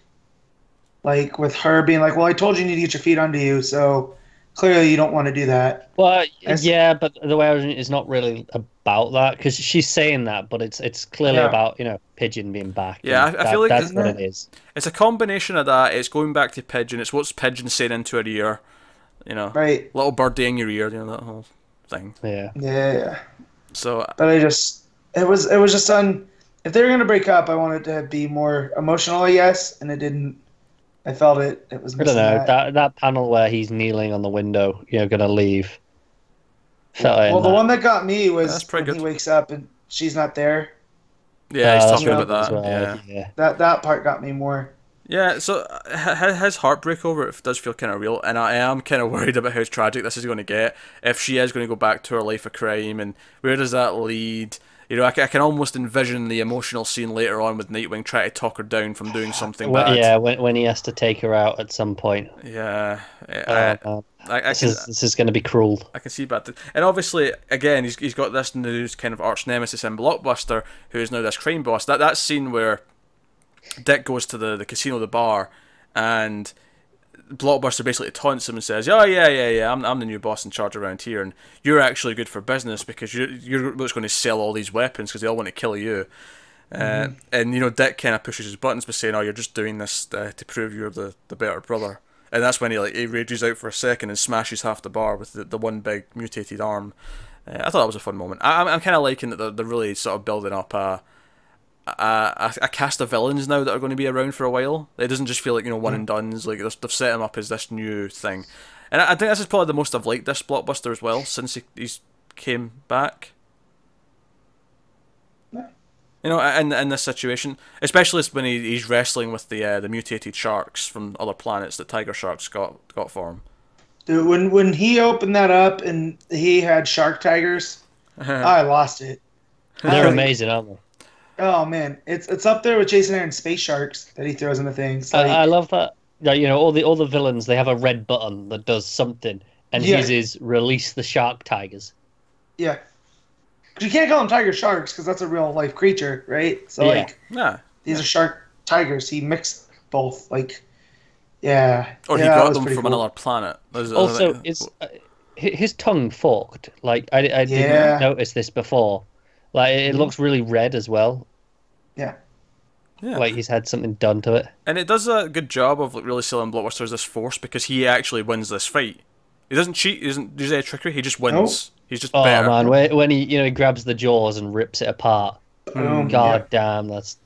Like with her being like, "Well, I told you need to get your feet under you, so." Clearly, you don't want to do that. Well, yeah, but the way I was is not really about that, because she's saying that, but it's clearly about Pigeon being back. Yeah, I feel like that's what it is. It's a combination of that. It's going back to Pigeon. It's what's Pigeon saying into her ear. Right. Little birdie in your ear. That whole thing. Yeah. Yeah. So, but it was just done. If they were gonna break up, I wanted to be more emotional, I guess, and it didn't. I felt it was missing. I don't know, that panel where he's kneeling on the window, gonna leave. Well, the one that got me was when he wakes up and she's not there. Yeah, he's talking about that. Well. Yeah. That part got me more. Yeah, so his heartbreak over it does feel kind of real, and I am kind of worried about how tragic this is going to get. If she is going to go back to her life of crime, and where does that lead? I can almost envision the emotional scene later on with Nightwing trying to talk her down from doing something bad. Yeah, when he has to take her out at some point. Yeah. This is going to be cruel. I can see that. And obviously, again, he's got this new kind of arch nemesis in Blockbuster, who is now this crime boss. That scene where Dick goes to the casino, the bar, and Blockbuster basically taunts him and says, "Oh yeah, I'm the new boss in charge around here, and you're actually good for business because you're what's going to sell all these weapons because they all want to kill you." And Dick kind of pushes his buttons by saying, "Oh, you're just doing this to prove you're the better brother." And that's when he rages out for a second and smashes half the bar with the one big mutated arm. I thought that was a fun moment. I'm kind of liking that they're really sort of building up a cast of villains now that are going to be around for a while. It doesn't just feel like one and done's. Like they've set him up as this new thing. And I think this is probably the most I've liked this blockbuster as well since he's came back. You know, in this situation, especially when he's wrestling with the mutated sharks from other planets that Tiger Sharks got for him. Dude, when he opened that up and he had shark tigers, I lost it. They're amazing, aren't they? Oh man, it's up there with Jason Aaron's space sharks that he throws into things. Like, I love that. Like, you know, all the villains, they have a red button that does something, and his is release the shark tigers. Yeah. You can't call them tiger sharks because that's a real life creature, right? So these are shark tigers. He mixed both, like, Or he got them from another planet. Also, his tongue forked. Like I didn't notice this before. Like it looks really red as well. Yeah. Like he's had something done to it. And it does a good job of really selling Blockbuster as this force because he actually wins this fight. He doesn't cheat. He doesn't use any trickery. He just wins. Nope. He's just better. Man, when he grabs the jaws and rips it apart. God damn, that's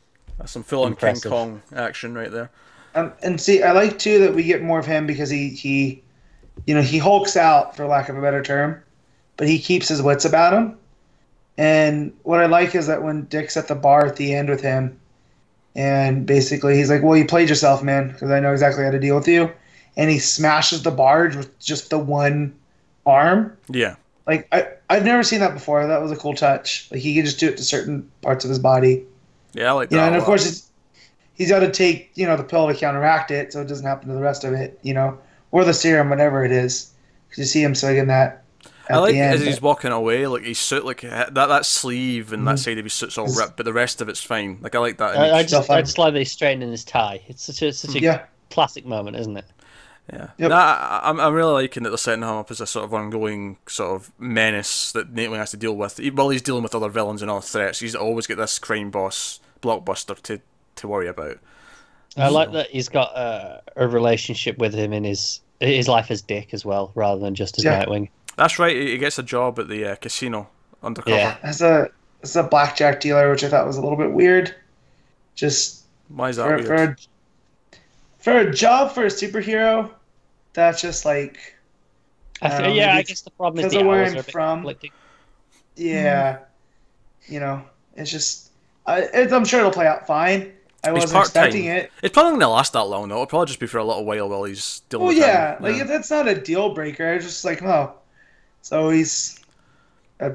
some full-on King Kong action right there. And see, I like too that we get more of him because he hulks out, for lack of a better term, but he keeps his wits about him. And what I like is that when Dick's at the bar at the end with him, and basically he's like, "Well, you played yourself, man, because I know exactly how to deal with you." And he smashes the barge with just the one arm. Yeah. Like, I've never seen that before. That was a cool touch. Like, he can just do it to certain parts of his body. Yeah, I like that. You know, and of course, he's got to take, the pill to counteract it so it doesn't happen to the rest of it, or the serum, whatever it is. Because you see him swigging that at I like the end. as he's walking away, like, his suit, like, that sleeve and that side of his suit's all ripped, but the rest of it's fine. Like, I like that. I just like that he's straightening his tie. It's such a classic moment, isn't it? Yeah, yep. I'm really liking that they're setting him up as a sort of ongoing sort of menace that Nightwing has to deal with. While he's dealing with other villains and other threats, he's always got this crime boss Blockbuster to worry about. I like that he's got a relationship with him in his life as Dick as well, rather than just as Nightwing. That's right. He gets a job at the casino undercover. Yeah, as a blackjack dealer, which I thought was a little bit weird. Just why is that weird? For a job for a superhero, that's just like... I guess the problem is the hours are a bit conflicting. Yeah. It's just... I'm sure it'll play out fine. I wasn't expecting it. It's probably not going to last that long, though. It'll probably just be for a little while he's dealing with him. Like, that's not a deal breaker. I was just like, so he's a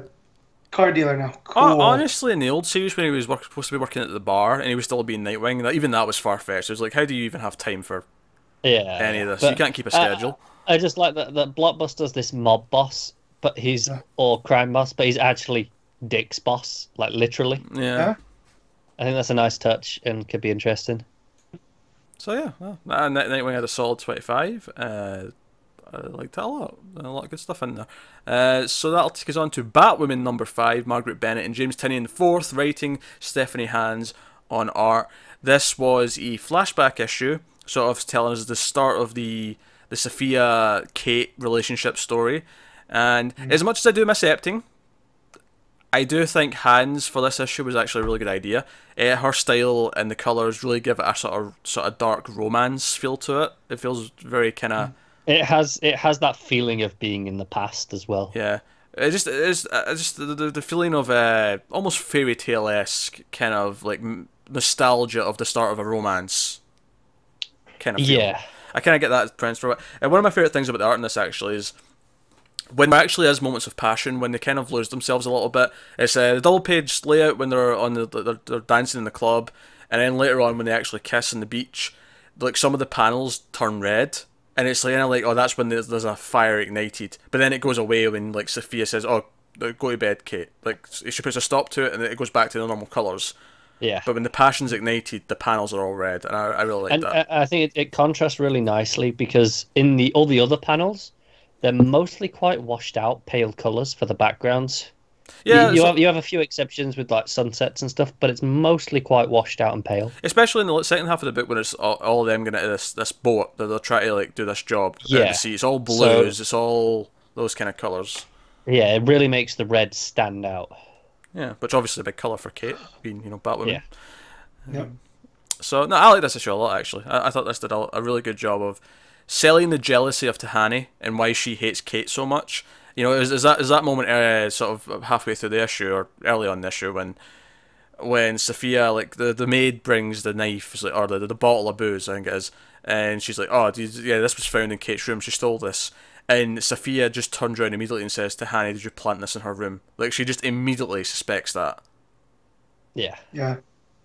car dealer now. Cool. Honestly, in the old series, when he was supposed to be working at the bar and he was still being Nightwing, even that was far-fetched. It was like, how do you even have time for any of this? You can't keep a schedule. Uh, I just like that Blockbuster's this mob boss, but he's or crime boss, but he's actually Dick's boss, like literally. Yeah. I think that's a nice touch and could be interesting. So yeah, Nightwing had a solid 25. I liked that a lot. A lot of good stuff in there. So that'll take us on to Batwoman number 5, Marguerite Bennett and James Tynion the fourth, writing, Stephanie Hans on art. This was a flashback issue, sort of telling us the start of the Sophia-Kate relationship story. And as much as I do miss Epting, I do think Hans for this issue was actually a really good idea. Her style and the colours really give it a sort of dark romance feel to it. It feels very kind of... It has that feeling of being in the past as well. Yeah, it is just the feeling of almost fairy tale-esque kind of like nostalgia of the start of a romance kind of feel. Yeah, I kind of get that sense from it. And one of my favourite things about the art in this actually is when there actually is moments of passion, when they kind of lose themselves a little bit. It's the double page layout when they're they're dancing in the club, and then later on when they actually kiss on the beach, like some of the panels turn red. And it's like, oh, that's when there's a fire ignited. But then it goes away when, like, Sophia says, oh, go to bed, Kate. Like, she puts a stop to it, and it goes back to the normal colours. Yeah. But when the passion's ignited, the panels are all red, and I really like that. I think it contrasts really nicely, because in all the other panels, they're mostly quite washed out, pale colours for the backgrounds. Yeah, you have a few exceptions with like sunsets and stuff, but it's mostly quite washed out and pale. Especially in the second half of the book when it's all of them getting into this boat that they're trying to like do this job. Yeah, see, it's all blues, it's all those kind of colours. Yeah, it really makes the red stand out. Yeah, which obviously a big colour for Kate being Batwoman. Yeah. So no, I like this issue a lot actually. I thought this did a really good job of selling the jealousy of Tahani and why she hates Kate so much. You know, is that moment sort of halfway through the issue or early on the issue when Sophia, like the maid brings the knife or the bottle of booze, I think it is, and she's like, oh, this was found in Kate's room. She stole this. And Sophia just turns around immediately and says to Hanny, did you plant this in her room? Like, she just immediately suspects that. Yeah. Yeah.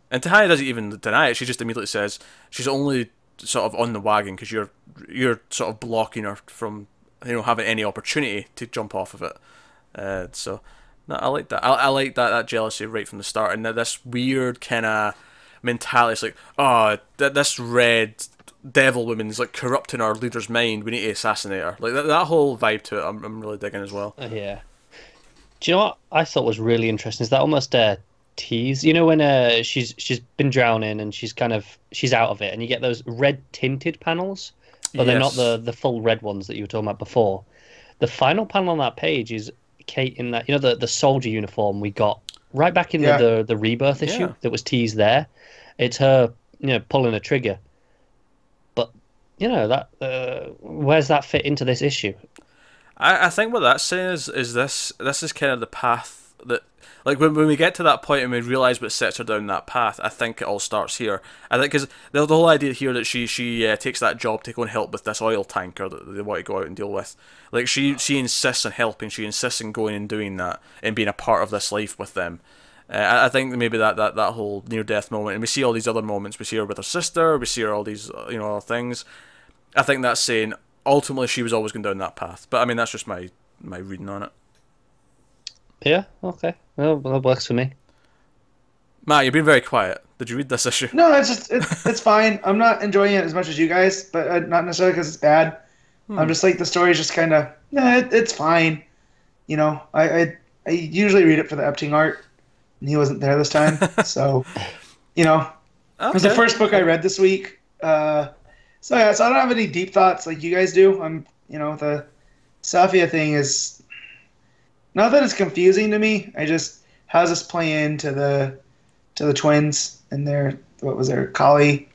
And Tahani doesn't even deny it. She just immediately says she's only sort of on the wagon because you're sort of blocking her from, you know, having any opportunity to jump off of it. So, no, I like that. I like that jealousy right from the start. And this weird kind of mentality. It's like, oh, this red devil woman is like corrupting our leader's mind. We need to assassinate her. Like that whole vibe to it. I'm really digging as well. Yeah. Do you know what I thought was really interesting? Is that almost a tease? You know, when she's been drowning and she's out of it, and you get those red tinted panels, but they're not the full red ones that you were talking about before. The final panel on that page is Kate in that, you know, the soldier uniform we got right back in the Rebirth issue that was teased there. It's her, you know, pulling a trigger. But, you know, that where's that fit into this issue? I think what that's saying is this is kind of the path that, like, when we get to that point and we realise what sets her down that path, I think it all starts here. I think because the whole idea here that she takes that job to go and help with this oil tanker that they want to go out and deal with. Like, she insists on helping, she insists on going and doing that and being a part of this life with them. I think maybe that whole near-death moment, and we see all these other moments, we see her with her sister, we see her all these, you know, other things. I think that's saying ultimately she was always going down that path. But I mean, that's just my reading on it. Yeah, okay. Well, that works for me. Matt, you've been very quiet. Did you read this issue? No, it's fine. I'm not enjoying it as much as you guys, but not necessarily because it's bad. I'm just like, the story's just kind of, it's fine. You know, I usually read it for the Epting art, and he wasn't there this time. So, you know, it was the first book I read this week. So I don't have any deep thoughts like you guys do. The Sophia thing is not that it's confusing to me. I just, how does this play into the twins and their Kali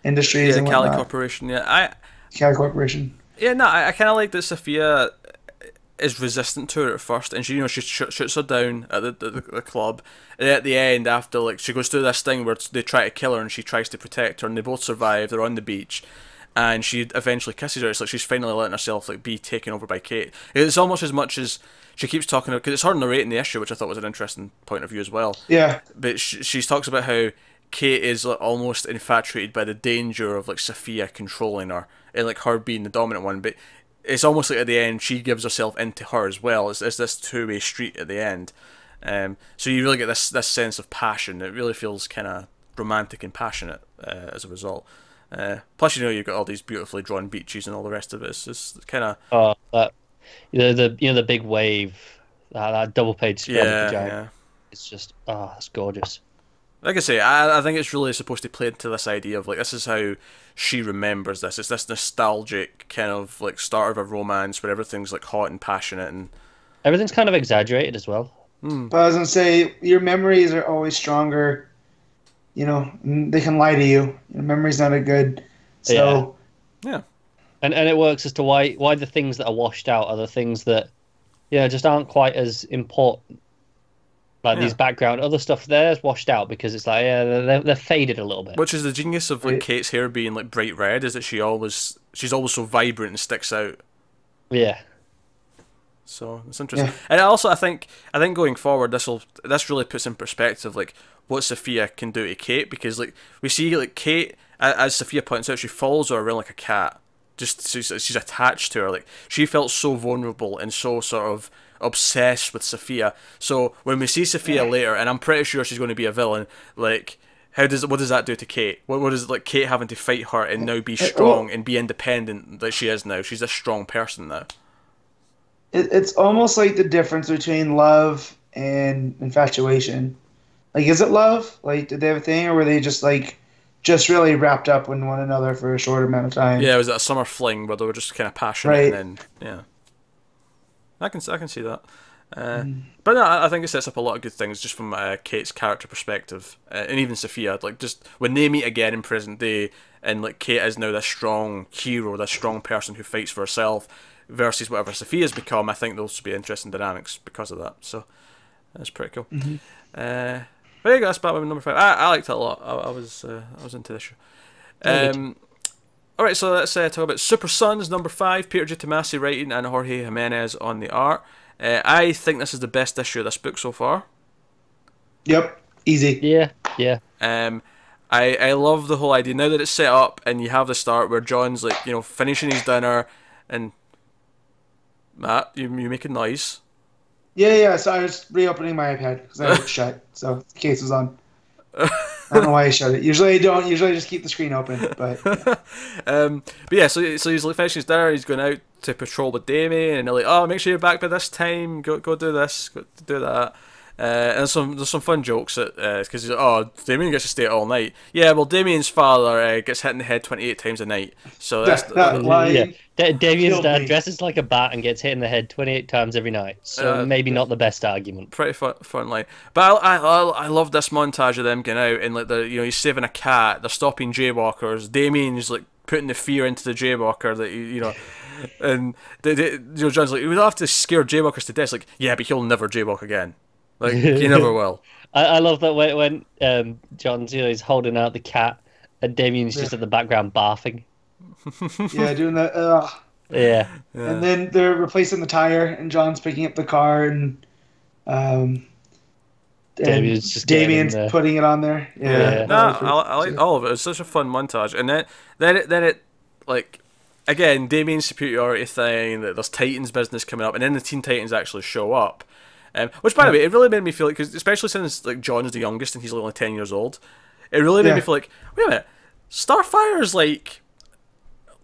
Industries and Kali whatnot. Corporation. Kali Corporation. Yeah, no, I kind of like that Sophia is resistant to it at first, and she shoots her down at the club, and at the end, after, like, she goes through this thing where they try to kill her and she tries to protect her, and they both survive. They're on the beach, and she eventually kisses her. It's like she's finally letting herself, like, be taken over by Kate. It's almost as much as she keeps talking about, because it's her narrating the issue, which I thought was an interesting point of view as well. Yeah. But she talks about how Kate is, like, almost infatuated by the danger of, like, Sophia controlling her and, like, her being the dominant one. But it's almost like at the end she gives herself into her as well. It's this two-way street at the end. So you really get this sense of passion. It really feels kind of romantic and passionate as a result. Plus, you know, you've got all these beautifully drawn beaches and all the rest of it. It's just kind of the big wave, that double page spread of the giant. Yeah. It's just it's gorgeous. Like I say, I think it's really supposed to play into this idea of, like, this is how she remembers this. It's this nostalgic kind of, like, start of a romance where everything's, like, hot and passionate, and everything's kind of exaggerated as well. But I was gonna say, your memories are always stronger. You know, they can lie to you. Your memory's not a good. So yeah. And it works as to why the things that are washed out are the things that, just aren't quite as important. Like these background other stuff there's washed out because it's like they're faded a little bit. Which is the genius of, like, Kate's hair being, like, bright red, is that she's always so vibrant and sticks out. Yeah. So it's interesting. Yeah. And also I think going forward this really puts in perspective, like, what Sophia can do to Kate, because, like, we see, like, Kate, as Sophia points out, she follows her around like a cat. Just she's attached to her. Like, she felt so vulnerable and so sort of obsessed with Sophia. So when we see Sophia later, and I'm pretty sure she's going to be a villain, like, what does that do to Kate? What is, like, Kate having to fight her and now be strong and be independent like she is now? She's a strong person now. It's almost like the difference between love and infatuation. Like, is it love? Like, did they have a thing, or were they just really wrapped up in one another for a short amount of time? Yeah, it was that summer fling where they were just kind of passionate, right. And then I can see that. But no, I think it sets up a lot of good things just from Kate's character perspective, and even Sophia. Like, just when they meet again in present day, and like Kate is now this strong hero, this strong person who fights for herself, versus whatever Sophia's become. I think those would be interesting dynamics because of that. So that's pretty cool. But there you go. That's Batwoman number 5. I liked it a lot. I was into this show. All right, so let's talk about Super Sons number 5. Peter J. Tomasi writing and Jorge Jimenez on the art. I think this is the best issue of this book so far. Yep, easy. Yeah. I love the whole idea now that it's set up and you have the start where John's like, you know, finishing his dinner, and Matt, you making noise? Yeah. So I was reopening my iPad because I had it shut, so the case was on. I don't know why I shut it. Usually I don't. Usually I just keep the screen open. But yeah, so he's like finishing his dinner. He's going out to patrol with Damien, and they're like, "Oh, make sure you're back by this time. Go do this. Go do that." And there's some fun jokes because he's like, "Oh, Damien gets to stay all night." Yeah, well, Damien's father gets hit in the head 28 times a night. So that's Damien's dad dresses like a bat and gets hit in the head 28 times every night. So maybe not the best argument. Pretty fun line. But I love this montage of them getting out and like he's saving a cat. They're stopping jaywalkers. Damien's like putting the fear into the jaywalker that and John's like, we don't have to scare jaywalkers to death. Like, yeah, but he'll never jaywalk again. Like, he never will. I love that when John's he's holding out the cat and Damien's just in the background barfing. Yeah, doing that. Yeah. And then they're replacing the tire, and John's picking up the car, and Damien's putting it on there. Yeah. No, I like all of it. It's such a fun montage, and then it like again Damien's superiority thing. That there's Titans business coming up, and then the Teen Titans actually show up. Which, by the way, it really made me feel like, because especially since like John's the youngest and he's only 10 years old, it really made me feel like, wait a minute, Starfire's like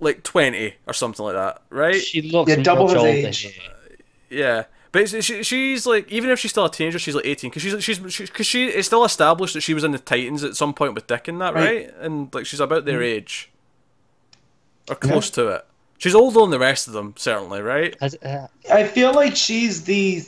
20 or something like that, right? She looks double much his older. age. Yeah, but she's like, even if she's still a teenager, she's like 18 because she it's still established that she was in the Titans at some point with Dick and that, right? And like she's about their age or close to it. She's older than the rest of them, certainly, right? I feel like she's the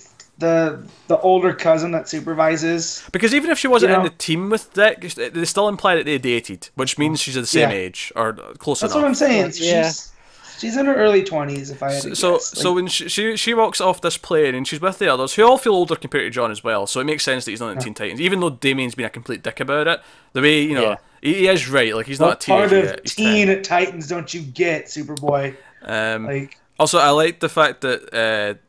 older cousin that supervises. Because even if she wasn't in the team with Dick, they still imply that they dated, which means she's the same age or close enough. That's what I'm saying. She's in her early 20s, if I had to guess. So when she walks off this plane and she's with the others, who all feel older compared to John as well, so it makes sense that he's not in Teen Titans, even though Damien's been a complete dick about it. The way, he is right, like he's not a teenager yet. Part of Teen Titans don't you get, Superboy? Also, I like the fact that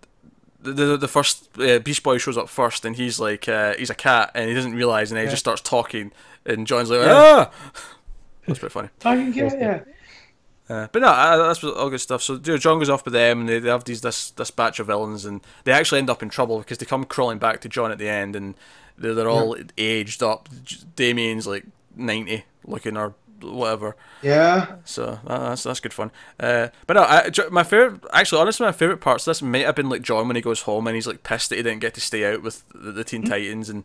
the first Beast Boy shows up first, and he's like he's a cat, and he doesn't realize, and then he just starts talking, and John's like, ah! That's pretty funny. Talking cat, yeah. But no, that's all good stuff. So John goes off with them, and they have this batch of villains, and they actually end up in trouble because they come crawling back to John at the end, and they're all aged up. Damien's like 90 looking or whatever. Yeah. So that's good fun. But no, my favorite parts of this might have been like John when he goes home and he's like pissed that he didn't get to stay out with the Teen Titans, and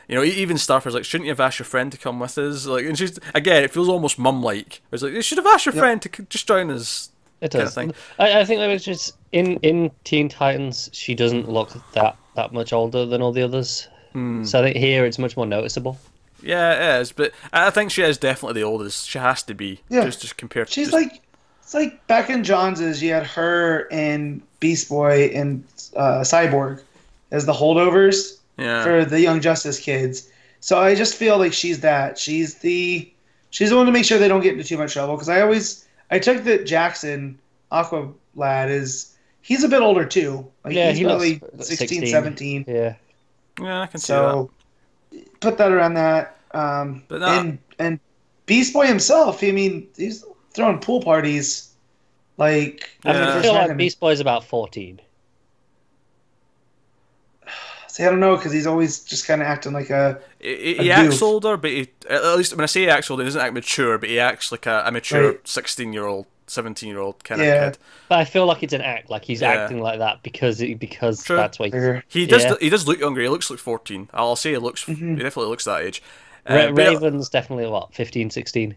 even Starfire's like, shouldn't you have asked your friend to come with us? Like, and she's again, it feels almost mum-like. It's like, you should have asked your friend to just join us. It does. Kind of thing. I think that was just in Teen Titans, she doesn't look that much older than all the others. So I think here it's much more noticeable. Yeah, it is, but I think she is definitely the oldest. She has to be. Yeah. Just compared. She's like, it's like back in Johns's, you had her and Beast Boy and Cyborg as the holdovers for the Young Justice kids. So I just feel like she's that. She's the one to make sure they don't get into too much trouble. Because I took that Jackson, Aqua Lad, he's a bit older too. Like, he's probably 16, 17. Yeah. Yeah, I can see that. Put that around that. But no. And Beast Boy himself, I mean, he's throwing pool parties. Like, I feel like Beast Boy's about 14. See, I don't know, because he's always just kind of acting like a he acts older, but at least when I say he acts older, he doesn't act mature, but he acts like a mature 16-year-old, 17-year-old kind of kid. But I feel like it's an act, like he's acting like that because that's what he does. He does look younger. He looks like 14. I'll say he looks. He definitely looks that age. Raven's definitely 15, 16.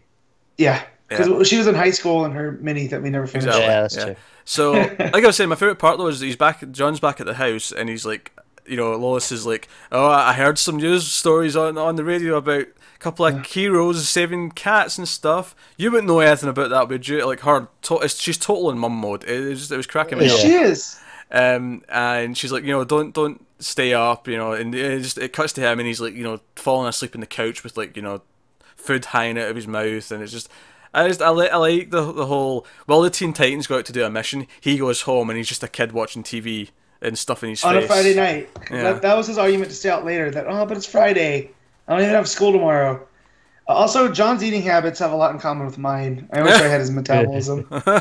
Yeah, because she was in high school in her mini that we never finished. Exactly. Yeah, that's true. So, like I was saying, my favorite part though is John's back at the house, and he's like, you know, Lois is like, oh, I heard some news stories on the radio about a couple of heroes saving cats and stuff. You wouldn't know anything about that, would you? Like her, she's total in mum mode. It was cracking me up. She is. And she's like, you know, don't stay up, you know, and it cuts to him, and he's like, you know, falling asleep on the couch with, like, you know, food hanging out of his mouth, and it's just. I like the whole. Well, the Teen Titans go out to do a mission. He goes home and he's just a kid watching TV and stuff in his face on a Friday night. Yeah. That was his argument to stay out later. That but it's Friday. I don't even have school tomorrow. Also, John's eating habits have a lot in common with mine. I wish I had his metabolism. Because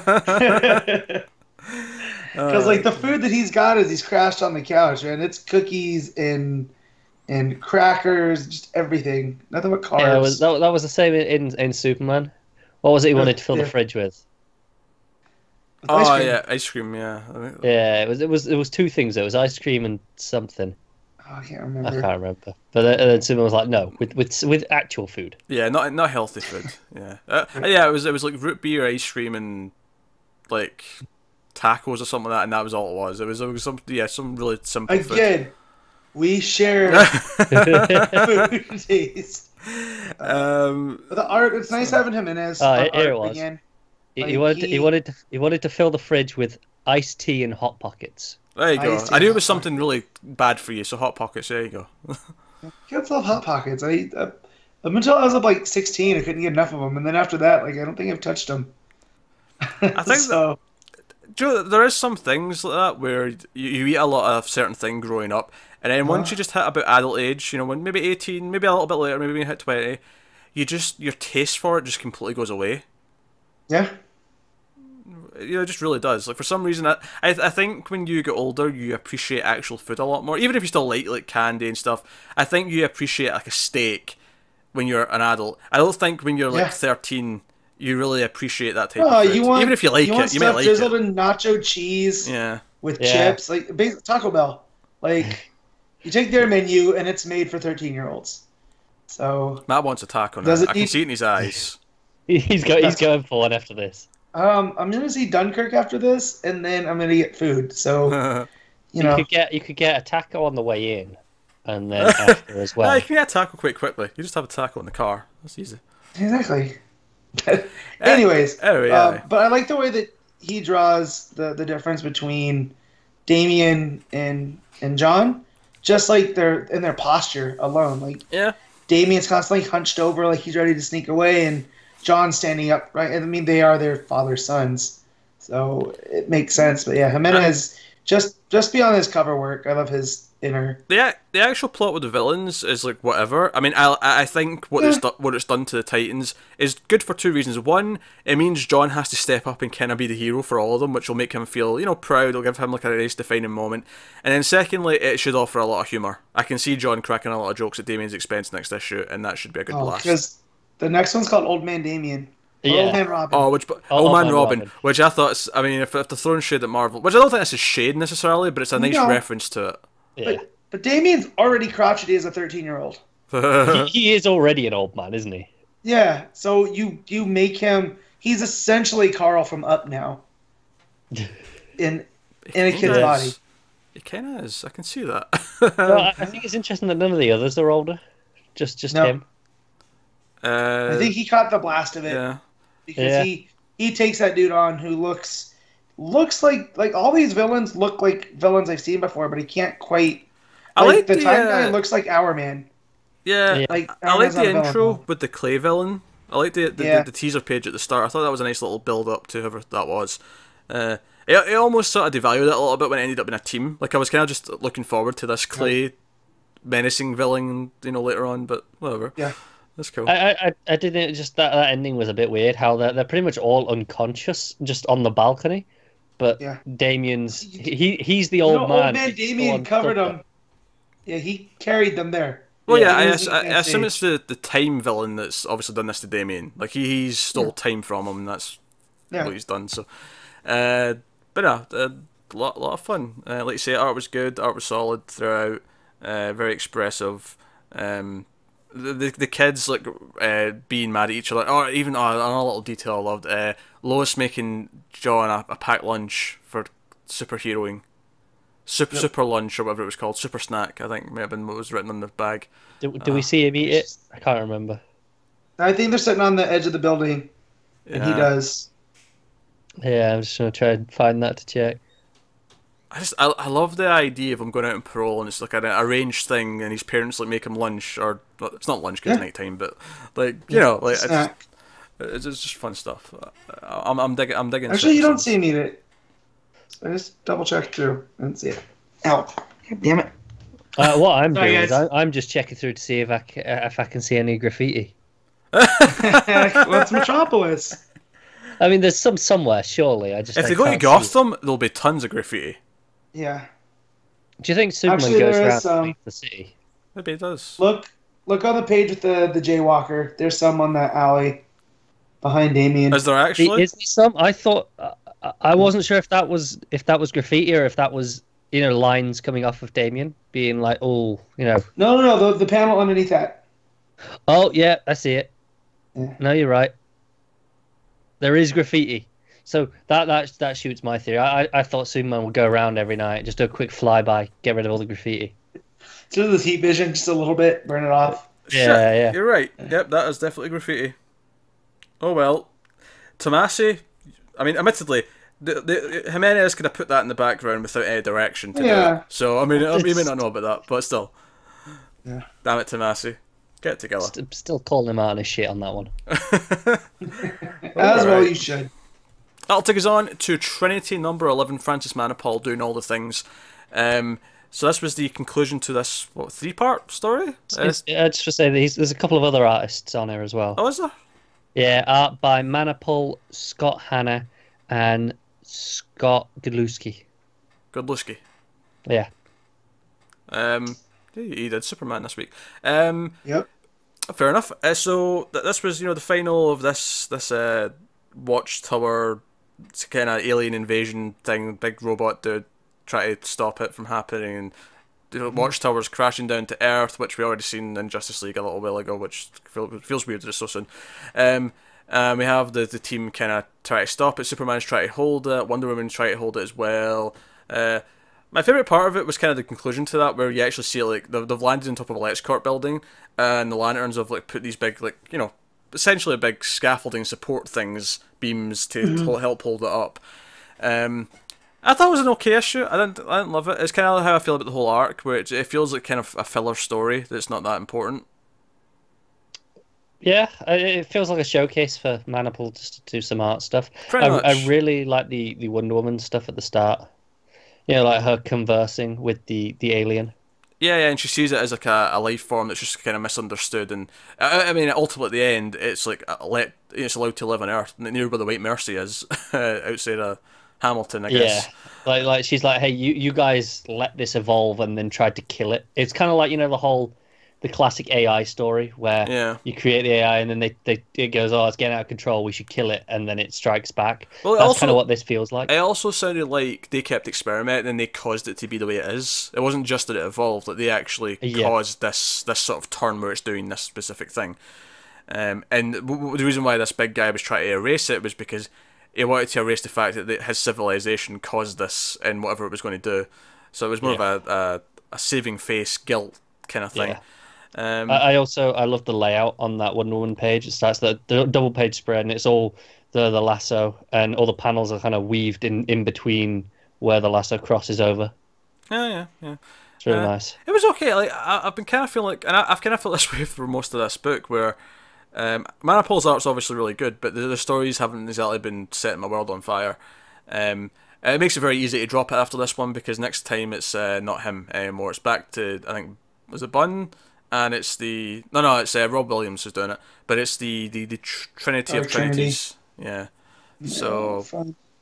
like the food that he's got is he's crashed on the couch, man. It's cookies and crackers, just everything. Nothing but carbs. Yeah, that was the same in Superman. What was it he wanted to fill the fridge with? Ice cream. Yeah. Yeah, it was two things. It was ice cream and something. Oh, I can't remember. I can't remember. But then Superman was like, no, with actual food. Yeah, not healthy food. Yeah. Yeah, it was like root beer, ice cream, and like tacos or something like that, and that was all it was. It was some really simple food. Again, we share food taste. But the art, it's nice having Jimenez. Here it was. Again. He wanted to fill the fridge with iced tea and Hot Pockets. There you go. I knew it was something really bad for you, so Hot Pockets. There you go. Kids love Hot Pockets. Up until I was like 16, I couldn't get enough of them, and then after that, like I don't think I've touched them. I think so. Joe, there is some things like that where you eat a lot of certain thing growing up, and then once you just hit about adult age, you know, when maybe 18, maybe a little bit later, maybe when you hit 20, your taste for it just completely goes away. Yeah. You know, it just really does. Like for some reason, I think when you get older, you appreciate actual food a lot more. Even if you still like candy and stuff, I think you appreciate like a steak when you're an adult. I don't think when you're like 13. You really appreciate that type of food. Even if you like it, you might like it. Drizzled in nacho cheese with chips, like Taco Bell. Like, you take their menu and it's made for 13-year-olds. So Matt wants a taco now. I can see it in his eyes. He's going for one after this. I'm gonna see Dunkirk after this, and then I'm gonna get food. So you know, you could get a taco on the way in, and then after as well. You can get a taco quite quickly. You just have a taco in the car. That's easy. Exactly. Anyways, but I like the way that he draws the difference between Damian and John, just like their posture alone. Like Damian's constantly hunched over, like he's ready to sneak away, and John's standing up. Right, I mean they are their father's sons, so it makes sense. But yeah, Jimenez just beyond his cover work, I love his inner. The actual plot with the villains is like whatever. I mean, I think what it's done to the Titans is good for two reasons. One, it means John has to step up and kind of be the hero for all of them, which will make him feel, you know, proud. It'll give him like a nice defining moment. And then secondly, it should offer a lot of humour. I can see John cracking a lot of jokes at Damien's expense next issue, and that should be a good blast. Because the next one's called Old Man Damien. Old Man Robin. Old Man Robin, which I thought, I mean, if they're throwing shade at Marvel, which I don't think that's a shade necessarily, but it's a nice reference to it. Yeah. But Damien's already crotchety as a 13-year-old. He is already an old man, isn't he? Yeah, so you make him... He's essentially Carl from Up now. In a kid's body. He kind of is. I can see that. Well, I think it's interesting that none of the others are older. Just him. I think he caught the blast of it. Yeah. Because he takes that dude on who looks like all these villains look like villains I've seen before, but he can't quite... I like the time guy looks like Our Man. Yeah, like I like the intro with the clay villain. I like the teaser page at the start. I thought that was a nice little build up to whoever that was. It almost sort of devalued it a little bit when it ended up in a team. Like I was kind of just looking forward to this clay menacing villain, you know, later on. But whatever. Yeah, that's cool. I didn't just that ending was a bit weird. How they're pretty much all unconscious, just on the balcony. But Damien's he's the old man. Old Man Damien covered them. Yeah, he carried them there. Well, yeah, I assume it's the time villain that's obviously done this to Damien. Like he's stole time from him, and that's what he's done. So, but yeah, a lot of fun. Like you say, art was good, art was solid throughout. Very expressive. The kids like being mad at each other. Or even another little detail I loved. Lois making John a packed lunch for superheroing. Super lunch or whatever it was called, super snack. I think may have been what was written on the bag. Do we see him eat it? I can't remember. I think they're sitting on the edge of the building, and he does. Yeah, I'm just gonna try and find that to check. I love the idea of him going out on parole and it's like an arranged thing, and his parents like make him lunch, or well, it's not lunch because it's night time, but like like it's just fun stuff. I'm digging. Actually, you don't see him eat it. So I just double checked through and see it. Ow! God damn it! What I'm doing is I'm just checking through to see if I can see any graffiti. What's Metropolis? I mean, there's some somewhere, surely. If they go to Gotham, there'll be tons of graffiti. Yeah. Do you think Superman goes around the city? Maybe it does. Look on the page with the Jaywalker. There's some on that alley behind Damien. Is there actually? Is there some? I thought I wasn't sure if that was graffiti or if that was lines coming off of Damien being like, No. The panel underneath that. Oh yeah, I see it. Yeah. No, you're right. There is graffiti. So that shoots my theory. I thought Superman would go around every night, just do a quick flyby, get rid of all the graffiti. Do the heat vision just a little bit, burn it off. Yeah. You're right. Yep, that is definitely graffiti. Oh well. Tomasi, I mean, admittedly, the Jimenez could have put that in the background without any direction to do it. So, I mean, you may not know about that, but still. Yeah. Damn it, Tomasi. Get it together. Still calling him out on his shit on that one. As well you should. That'll take us on to Trinity number 11, Francis Manapul doing all the things. So this was the conclusion to this, 3-part story? Just to say that there's a couple of other artists on here as well. Oh, is there? Yeah, art by Manapul, Scott Hanna, and Scott Godlewski. Godlewski. Yeah. He did Superman this week. Yep. Fair enough. So this was, the final of this Watchtower kind of alien invasion thing. Big robot dude try to stop it from happening, and Watchtower's crashing down to Earth, which we already seen in Justice League a little while ago, which feels weird just so soon. We have the team kind of try to stop it. Superman's trying to hold it. Wonder Woman's trying to hold it as well. My favourite part of it was kind of the conclusion to that, where you actually see they've landed on top of a LexCorp building, and the lanterns have put these big essentially big scaffolding support things, beams to help hold it up. I thought it was an okay issue. I didn't love it. It's kind of how I feel about the whole arc, where it feels like kind of a filler story that's not that important. Yeah, it feels like a showcase for Manapul just to do some art stuff. I really like the Wonder Woman stuff at the start. Like her conversing with the alien. Yeah, and she sees it as a life form that's just kind of misunderstood. And I mean, ultimately at the end, it's it's allowed to live on Earth, near where the White Mercy is, outside of Hamilton, I guess. Yeah, like she's like, hey, you guys let this evolve and then tried to kill it. It's kind of like the classic AI story where you create the AI and then it goes, oh, it's getting out of control, we should kill it, and then it strikes back. Well, that's kind of what this feels like. It also sounded like they kept experimenting and they caused it to be the way it is. It wasn't just that it evolved, that they actually caused this sort of turn where it's doing this specific thing. And the reason why this big guy was trying to erase it was because he wanted to erase the fact that his civilization caused this and whatever it was going to do. So it was more of a saving face guilt kind of thing. Yeah. I love the layout on that Wonder Woman page. It starts the double page spread, and it's all the lasso, and all the panels are kind of weaved in between where the lasso crosses over. Yeah. It's really nice. It was okay. I've been kind of feeling and I've kind of felt this way for most of this book, where Manapul's art's obviously really good, but the stories haven't exactly been setting my world on fire. It makes it very easy to drop it after this one, because next time it's not him anymore. It's back to, I think, was it Bunn? And it's it's Rob Williams who's doing it, but it's the Trinity of Trinities. Yeah. So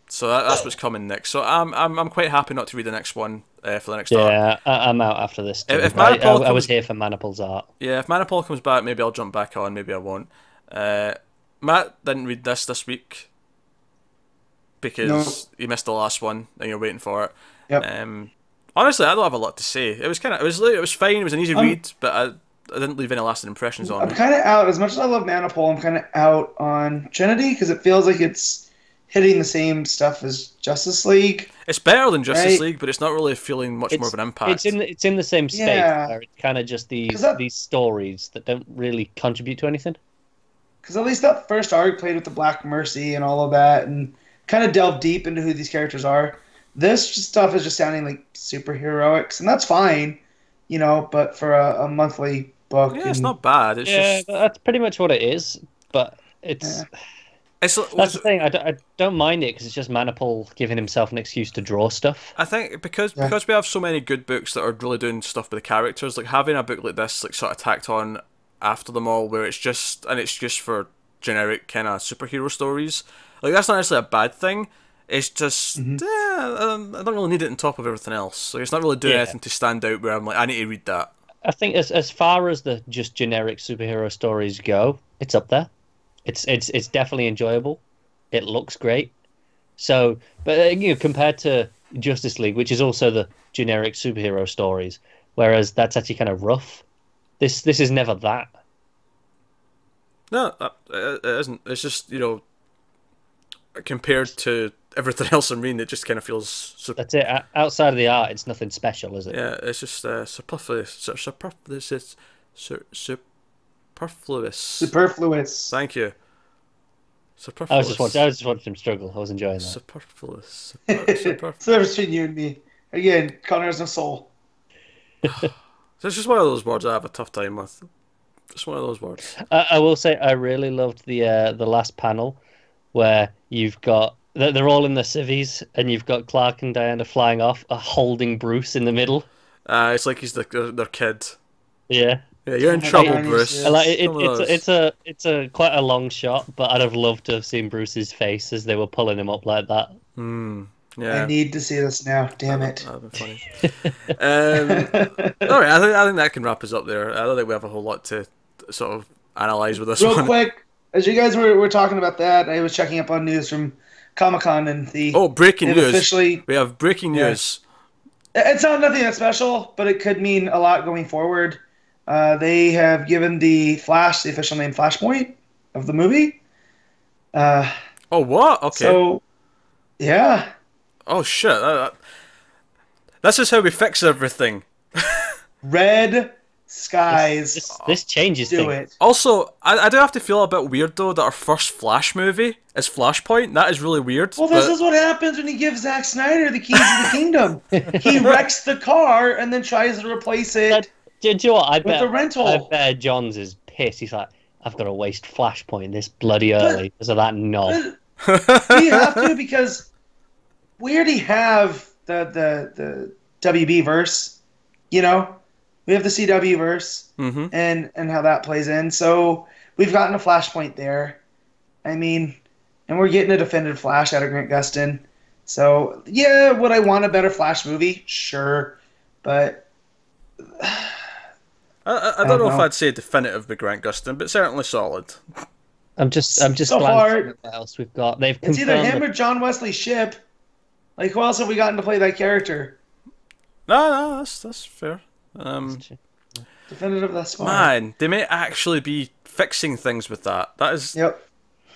that's what's coming next. So I'm quite happy not to read the next one for the next arc. Yeah, I'm out after this. If I was here for Manapul's art. Yeah, if Manapul comes back, maybe I'll jump back on. Maybe I won't. Matt didn't read this week because he missed the last one, and you're waiting for it. Yep. Honestly, I don't have a lot to say. It was fine. It was an easy read, but I didn't leave any lasting impressions on me. I'm kind of out. As much as I love Manapul, I'm kind of out on Trinity, because it feels like it's hitting the same stuff as Justice League. It's better than Justice Right. League, but it's not really feeling much more of an impact. It's in the same space Yeah. where it's kind of just these stories that don't really contribute to anything. Because at least that first arc played with the Black Mercy and all of that, and kind of delved deep into who these characters are. This stuff is just sounding like superheroics, and that's fine, you know. But for a monthly book, Yeah, it's not bad. It's just that's pretty much what it is. But it's that's the thing. I don't mind it because it's just Manapul giving himself an excuse to draw stuff. I think because we have so many good books that are really doing stuff with the characters, like having a book like this, like sort of tacked on after them all, where it's just for generic kind of superhero stories. Like that's not necessarily a bad thing. It's just I don't really need it on top of everything else. Like it's not really doing anything to stand out where I'm like I need to read that. I think as far as the just generic superhero stories go, it's up there. It's definitely enjoyable. It looks great. So, but you know, compared to Justice League, which is also the generic superhero stories, whereas that's actually kind of rough. This is never that. No, it isn't. It's just, you know, compared to everything else I'm reading, it just kind of feels... That's it. Outside of the art, it's nothing special, is it? Yeah, it's just superfluous. Superfluous. Thank you. Superfluous. I was just watching him struggle. I was enjoying that. Superfluous. So between you and me. Again, Connor has no soul. So it's just one of those words I have a tough time with. Just one of those words. I will say I really loved the last panel where you've got they're all in the civvies and you've got Clark and Diana flying off, holding Bruce in the middle. It's like he's their kid. Yeah. Yeah, you're in trouble, Bruce. It's a quite a long shot, but I'd have loved to have seen Bruce's face as they were pulling him up like that. Yeah. I need to see this now. Damn it. That'd be funny. All right, I think that can wrap us up there. I don't think we have a whole lot to sort of analyze with this one. Real quick, as you guys were talking about that, I was checking up on news from Comic-Con and the... Oh, breaking news. Officially, we have breaking news. It's not nothing that special, but it could mean a lot going forward. They have given the Flash the official name Flashpoint of the movie. Oh, what? Okay. So, yeah. Oh, shit. This is how we fix everything. Red skies. This changes things. It. Also, I do have to feel a bit weird, though, that our first Flash movie is Flashpoint. That is really weird. Well, this is what happens when you give Zack Snyder the keys to the kingdom. He wrecks the car and then tries to replace it do you know what? with the rental. I bet Johns is pissed. He's like, I've got to waste Flashpoint this bloody early because of that knob. We have to, because we already have the WB verse, you know? We have the CW verse and how that plays in. So we've gotten a Flashpoint there. I mean, and we're getting a definitive Flash out of Grant Gustin. So, yeah, would I want a better Flash movie? Sure. But I don't know if I'd say definitive with Grant Gustin, but certainly solid. I'm just so glancing far, at what else we've got. They've it's either him confirmed or John Wesley Shipp. Like, who else have we gotten to play that character? No, that's fair. Definitive thus far. Man, they may actually be fixing things with that. That is... Yep.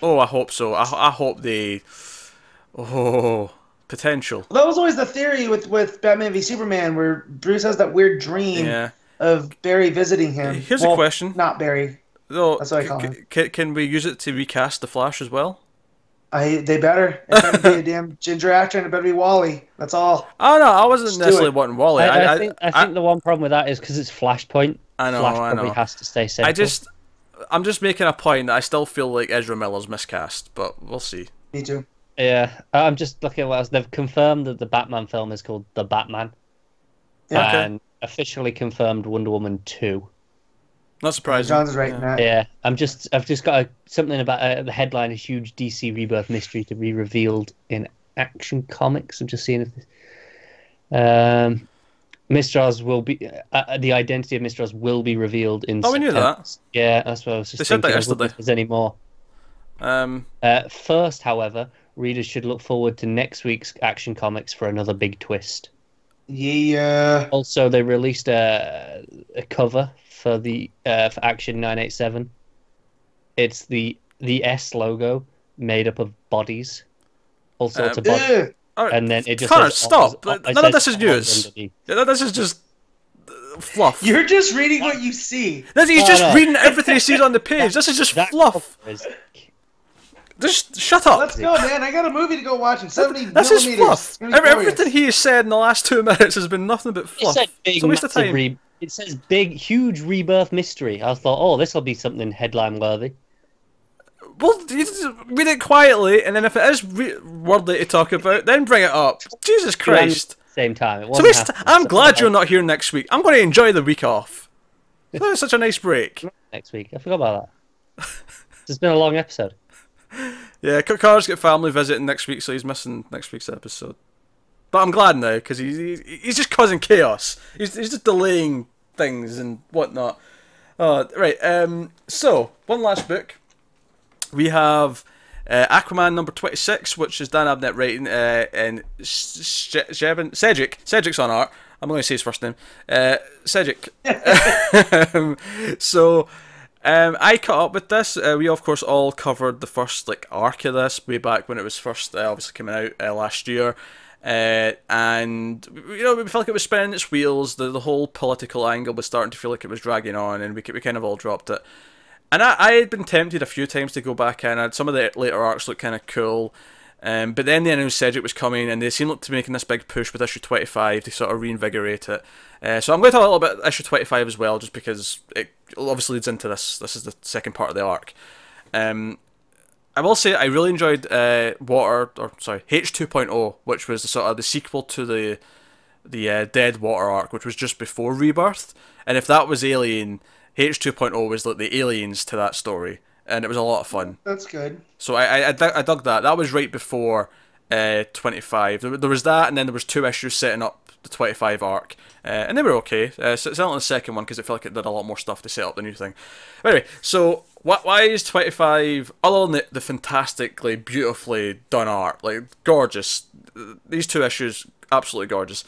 Oh, I hope so. I hope they... Oh, potential. Well, that was always the theory with Batman v Superman, where Bruce has that weird dream of Barry visiting him. Here's a question. Not Barry. No, that's what I call him. Can we use it to recast the Flash as well? They better. It better be a damn ginger actor, and it better be Wally. That's all. Oh no, I wasn't necessarily wanting Wally. I think the one problem with that is because it's Flashpoint. I know. Flash probably has to stay simple. I'm just making a point that I still feel like Ezra Miller's miscast, but we'll see. Me too. Yeah, I'm just looking at what else. They've confirmed that the Batman film is called The Batman. Yeah. And officially confirmed Wonder Woman 2. Not surprising. John's right in that. Yeah, I've just got something about the headline: a huge DC Rebirth mystery to be revealed in Action Comics. I'm just seeing if this, Mistras will be the identity of Mistras will be revealed in. Oh, we knew that. Yeah, that's what I was just thinking. They said that yesterday. If there's any more. First, however, readers should look forward to next week's Action Comics for another big twist. Yeah. Also, they released a cover for the for Action 987. It's the S logo made up of bodies. all sorts of bodies. And then it just Connor, says, stop! None of this is news. This is just fluff. You're just reading what you see. He's just reading everything he sees on the page. This is just fluff. Just shut up. Let's go, man. I got a movie to go watch in 70 This is millimeters. fluff. Everything he has said in the last 2 minutes has been nothing but fluff. It's a waste of time. It says big, huge rebirth mystery. I thought, oh, this will be something headline worthy. Well, you just read it quietly, and then if it is worthy to talk about, then bring it up. Jesus Christ. Same time. I'm glad you're not here next week. I'm going to enjoy the week off. That was such a nice break. Next week. I forgot about that. It's been a long episode. Yeah, Carr's got family visiting next week, so he's missing next week's episode. But I'm glad now, because he's just causing chaos. He's just delaying things and whatnot. Right, so, one last book. We have Aquaman number 26, which is Dan Abnett writing, and Cedric's on art. I'm going to say his first name. Cedric. I caught up with this. We, of course, all covered the first arc of this way back when it was first obviously coming out last year. And we felt like it was spinning its wheels. The whole political angle was starting to feel like it was dragging on, and we kind of all dropped it. And I had been tempted a few times to go back in. Some of the later arcs looked kind of cool. But then they announced Cedric was coming, and they seemed to be making this big push with issue 25 to sort of reinvigorate it. So I'm going to talk a little bit about issue 25 as well, just because it obviously leads into this. This is the second part of the arc. I will say I really enjoyed H2.0, which was the sequel to the Dead Water arc, which was just before Rebirth. And if that was Alien, H2.0 was like the aliens to that story, and it was a lot of fun. That's good. So I dug that. That was right before 25. There was that, and then there was 2 issues setting up the 25 arc, and they were okay. Certainly the second one, because it felt like it did a lot more stuff to set up the new thing. But anyway, so why is 25, other than the fantastically, beautifully done art, gorgeous, these 2 issues, absolutely gorgeous.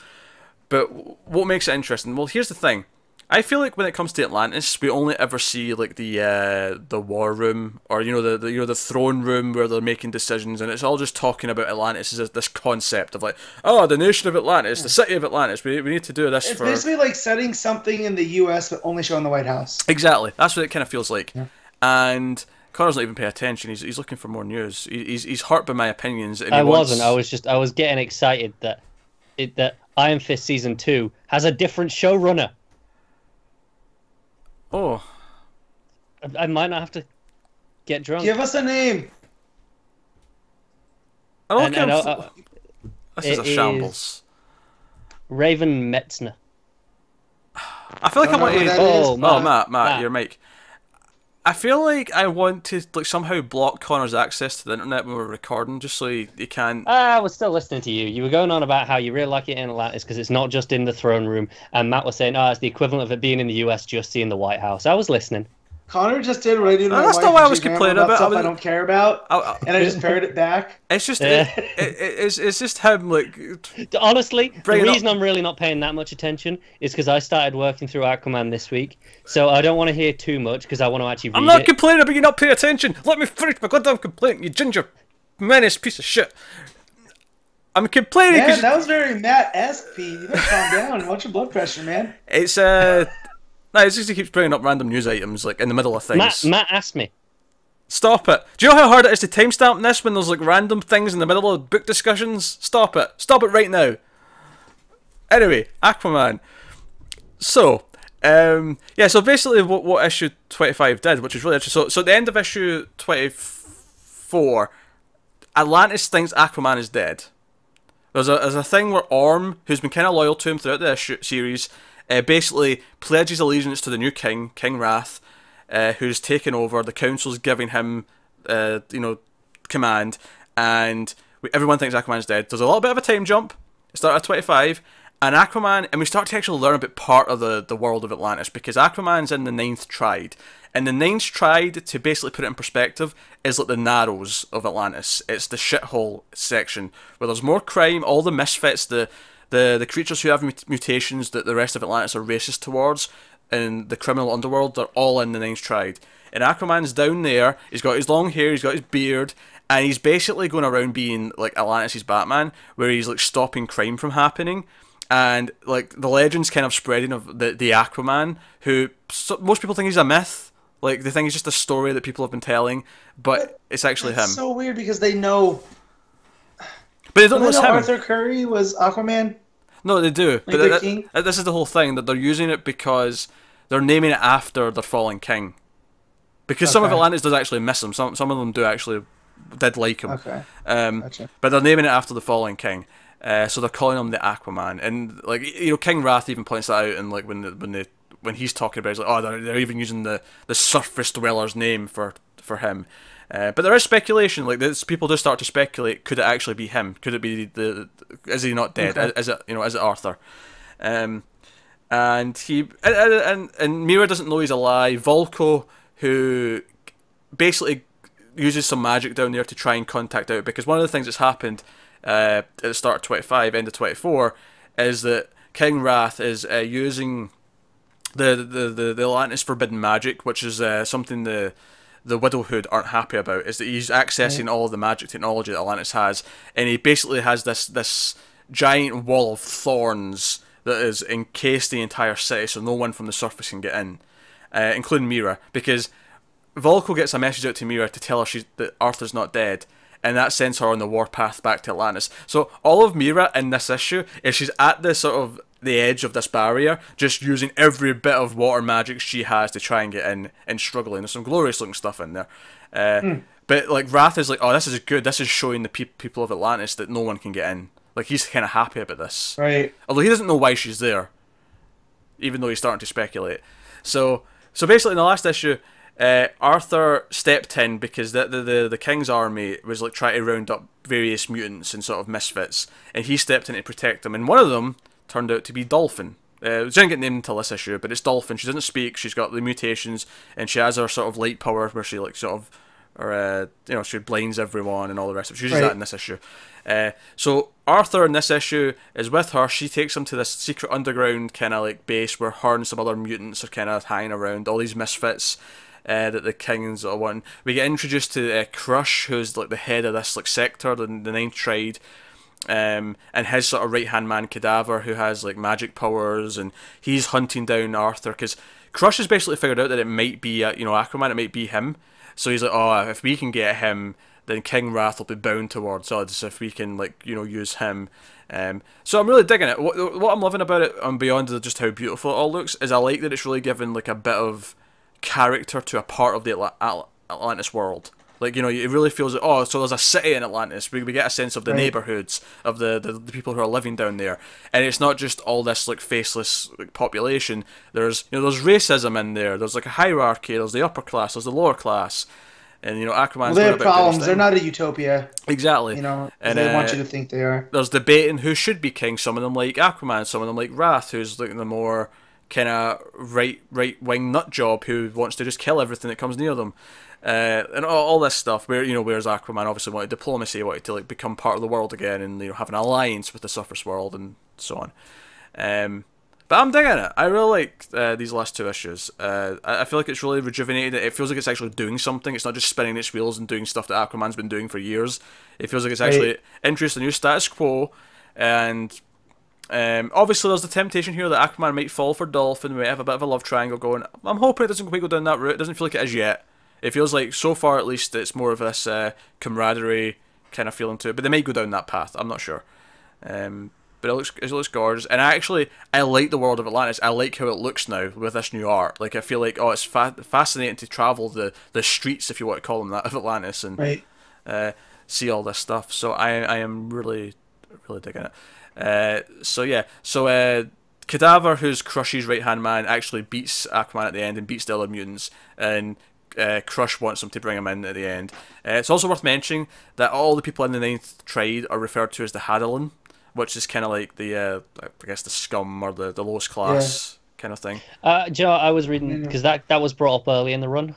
But what makes it interesting? Well, here's the thing. I feel like when it comes to Atlantis, we only ever see the war room, or the throne room where they're making decisions, and it's all just talking about Atlantis as this concept of the nation of Atlantis, the city of Atlantis. We need to do this. It's basically like setting something in the U.S. but only showing the White House. Exactly, that's what it kind of feels like. Yeah. And Connor's not even paying attention. He's looking for more news. He's hurt by my opinions. And I wasn't. I was getting excited that Iron Fist season 2 has a different showrunner. Oh. I might not have to get drunk. Give us a name. This is a shambles. Raven Metzner. I feel like I want to... Oh, Matt, your mic. I feel like I want to somehow block Connor's access to the internet when we're recording, just so he can't... I was still listening to you. You were going on about how you really like it in Atlantis because it's not just in the throne room, and Matt was saying, it's the equivalent of it being in the US just seeing the White House. I was listening. Connor just did radio. That's not what I was complaining about. Stuff I don't care about, and I just parrot it back. It's just it's just him Honestly, the reason I'm really not paying that much attention is because I started working through Aquaman this week, so I don't want to hear too much because I want to actually read I'm not complaining about you not paying attention. Let me finish my goddamn complaint, you ginger menace piece of shit. I'm complaining because that was very Matt-esque, Pete. You better calm down. Watch your blood pressure, man. It's No, it's just he keeps bringing up random news items in the middle of things. Matt asked me. Stop it. Do you know how hard it is to timestamp this when there's random things in the middle of book discussions? Stop it. Stop it right now. Anyway, Aquaman. So, so basically what issue 25 did, which is really interesting. So at the end of issue 24, Atlantis thinks Aquaman is dead. There's a thing where Orm, who's been kind of loyal to him throughout the series, basically pledges allegiance to the new king, King Wrath, who's taken over. The council's giving him, command, and everyone thinks Aquaman's dead. There's a little bit of a time jump. It started at 25, and Aquaman, and we start to actually learn about part of the world of Atlantis, because Aquaman's in the Ninth Tride. And the Ninth Tride, to basically put it in perspective, is like the Narrows of Atlantis. It's the shithole section, where there's more crime, all the misfits, the creatures who have mutations that the rest of Atlantis are racist towards, and the criminal underworld, they're all in the Ninth Tride. And Aquaman's down there, he's got his long hair, he's got his beard, and he's basically going around being like Atlantis' Batman, where he's like stopping crime from happening. And like the legends kind of spreading of the Aquaman, who most people think he's a myth. Like they think he's just a story that people have been telling, but it's actually him. It's so weird because they know. But they don't know it's him. Arthur Curry was Aquaman. No, they do. Like but this is the whole thing, that they're using it because they're naming it after their fallen king. Because some of Atlantis does actually miss him. Some of them did like him. Okay. Gotcha. But they're naming it after the fallen king. So they're calling him the Aquaman, and like King Wrath even points that out, and like when he's talking about it, he's like, oh, they're even using the surface dweller's name for him. But there is speculation, like this, people do start to speculate, could it actually be him? Could it be is he not dead? Okay. Is it Arthur? And Mira doesn't know he's alive. Volko, who basically uses some magic down there to try and contact out, because one of the things that's happened at the start of 25, end of 24, is that King Wrath is using the Atlantis forbidden magic, which is something the Widowhood aren't happy about, is that he's accessing all of the magic technology that Atlantis has, and he basically has this giant wall of thorns that is encased the entire city, so no one from the surface can get in, including Mira, because Volko gets a message out to Mira to tell her that Arthur's not dead, and that sends her on the warpath back to Atlantis. So all of Mira in this issue is she's at the sort of the edge of this barrier, just using every bit of water magic she has to try and get in, and struggling. There's some glorious looking stuff in there. But like Wrath is like, oh, this is good. This is showing the people of Atlantis that no one can get in. Like he's kind of happy about this. Right. Although he doesn't know why she's there, even though he's starting to speculate. So basically in the last issue, Arthur stepped in because the King's army was like trying to round up various mutants and sort of misfits, and he stepped in to protect them. And one of them turned out to be Dolphin. She didn't get named until this issue, but it's Dolphin. She doesn't speak. She's got the mutations, and she has her sort of light power where she like sort of, or she blinds everyone and all the rest of it. She uses that in this issue. So Arthur in this issue is with her. She takes him to this secret underground kind of like base where her and some other mutants are kind of hanging around. All these misfits that the Kings are wanting. We get introduced to Crush, who's like the head of this like sector, the Ninth Trade. And his sort of right-hand man Cadaver, who has like magic powers, and he's hunting down Arthur because Crush has basically figured out that it might be Aquaman, it might be him. So he's like, oh, if we can get him, then King Wrath will be bound towards us if we can use him. So I'm really digging it. What I'm loving about it, beyond just how beautiful it all looks, is I like that it's really given like a bit of character to a part of the Atlantis world. Like, it really feels like, oh, so there's a city in Atlantis. We get a sense of the neighborhoods, of the people who are living down there. And it's not just all this, like, faceless population. There's, there's racism in there. There's, like, a hierarchy. There's the upper class. There's the lower class. And, Aquaman's they have problems. They're not a utopia. Exactly. And they want you to think they are. There's debating who should be king. Some of them like Aquaman. Some of them like Wrath, who's, like, the more kind of right-wing nut job who wants to just kill everything that comes near them. And all this stuff, whereas Aquaman obviously wanted diplomacy, wanted to like become part of the world again, and have an alliance with the surface world and so on. But I'm digging it. I really like these last two issues. I feel like it's really rejuvenated. It feels like it's actually doing something. It's not just spinning its wheels and doing stuff that Aquaman's been doing for years. It feels like it's actually introduced a new status quo, and obviously there's the temptation here that Aquaman might fall for Dolphin. We might have a bit of a love triangle going. I'm hoping it doesn't quite go down that route. It doesn't feel like it is yet. It feels like, so far at least, it's more of this camaraderie kind of feeling to it. But they might go down that path. I'm not sure. But it looks gorgeous. And I like the world of Atlantis. I like how it looks now with this new art. Like, I feel like, it's fascinating to travel the streets, if you want to call them that, of Atlantis. And see all this stuff. So I am really, really digging it. So Cadaver, who's Crush's right-hand man, actually beats Aquaman at the end and beats the other mutants. And Crush wants them to bring him in at the end. It's also worth mentioning that all the people in the Ninth Trade are referred to as the Hadelin, which is kind of like the, I guess, the scum or the lowest class kind of thing. Joe, I was reading, because that was brought up early in the run,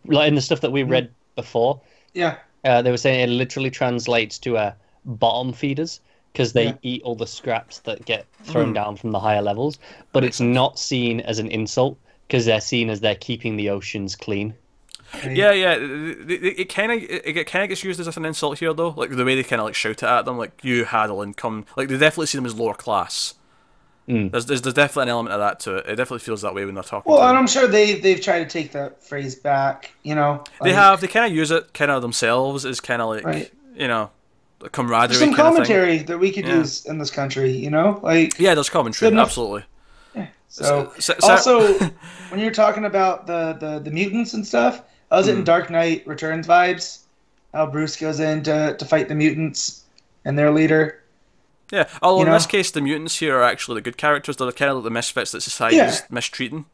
like in the stuff that we read before. Yeah. They were saying it literally translates to bottom feeders, because they eat all the scraps that get thrown down from the higher levels, but it's not seen as an insult, because they're seen as they're keeping the oceans clean. Yeah, yeah. It kind of gets used as an insult here, though. Like the way they kind of like shout it at them, like you Haddle and come. Like they definitely see them as lower class. There's definitely an element of that to it. It definitely feels that way when they're talking. Well, and I'm sure they've tried to take that phrase back. You know, like, they kind of use it kind of themselves as kind of like you know, camaraderie. There's some kind commentary of thing that we could use in this country. You know, like there's commentary, absolutely. Yeah. So also, when you're talking about the mutants and stuff, I was in Dark Knight Returns vibes. How Bruce goes in to fight the mutants and their leader. Yeah, although in this case, the mutants here are actually the good characters. They're kind of like the misfits that society's mistreating.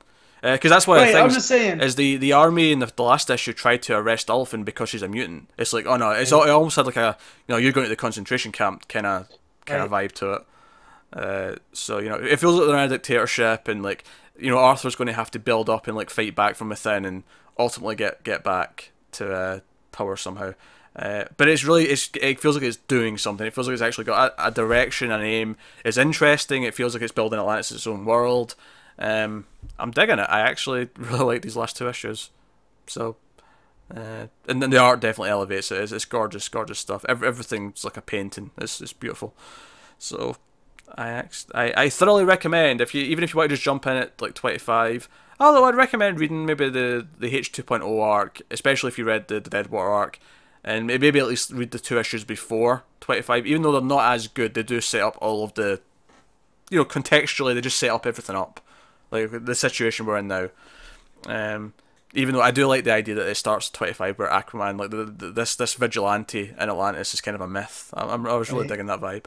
Because that's what I think. I'm just saying. Is the army in the last issue tried to arrest Dolphin because she's a mutant. It's like, oh no, it almost had like a, you're going to the concentration camp kind of vibe to it. So it feels like they're in a dictatorship, and like Arthur's going to have to build up and like fight back from within, and ultimately get back to power somehow. But it feels like it's doing something. It feels like it's actually got a direction, an aim. It's interesting. It feels like it's building Atlantis its own world. I'm digging it. I actually really like these last 2 issues. So, and then the art definitely elevates it. It's gorgeous, gorgeous stuff. Everything's like a painting. It's beautiful. So, I thoroughly recommend even if you want to just jump in at like 25. Although I'd recommend reading maybe the H2.0 arc, especially if you read the Deadwater arc. And maybe at least read the 2 issues before 25. Even though they're not as good, they do set up all of the... contextually, they just set up everything up. Like, the situation we're in now. Even though I do like the idea that it starts at 25, where Aquaman, like, this vigilante in Atlantis is kind of a myth. I was really digging that vibe.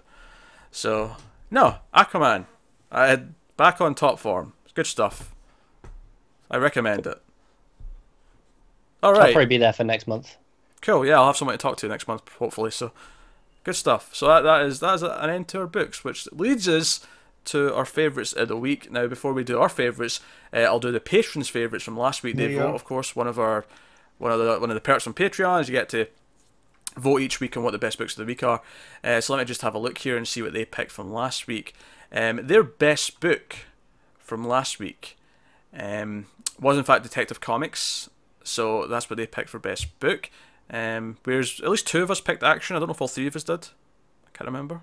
So, no, Aquaman. Back on top form. It's good stuff. I recommend it. Alright. I'll probably be there for next month. Cool, yeah, I'll have someone to talk to next month, hopefully. So, good stuff. So that is an end to our books, which leads us to our favourites of the week. Now, before we do our favourites, I'll do the patrons' favourites from last week. They vote, of course. One of the perks on Patreon is you get to vote each week on what the best books of the week are. So let me just have a look here and see what they picked from last week. Their best book from last week was in fact Detective Comics. So that's what they picked for best book. Whereas at least 2 of us picked action. I don't know if all 3 of us did. I can't remember.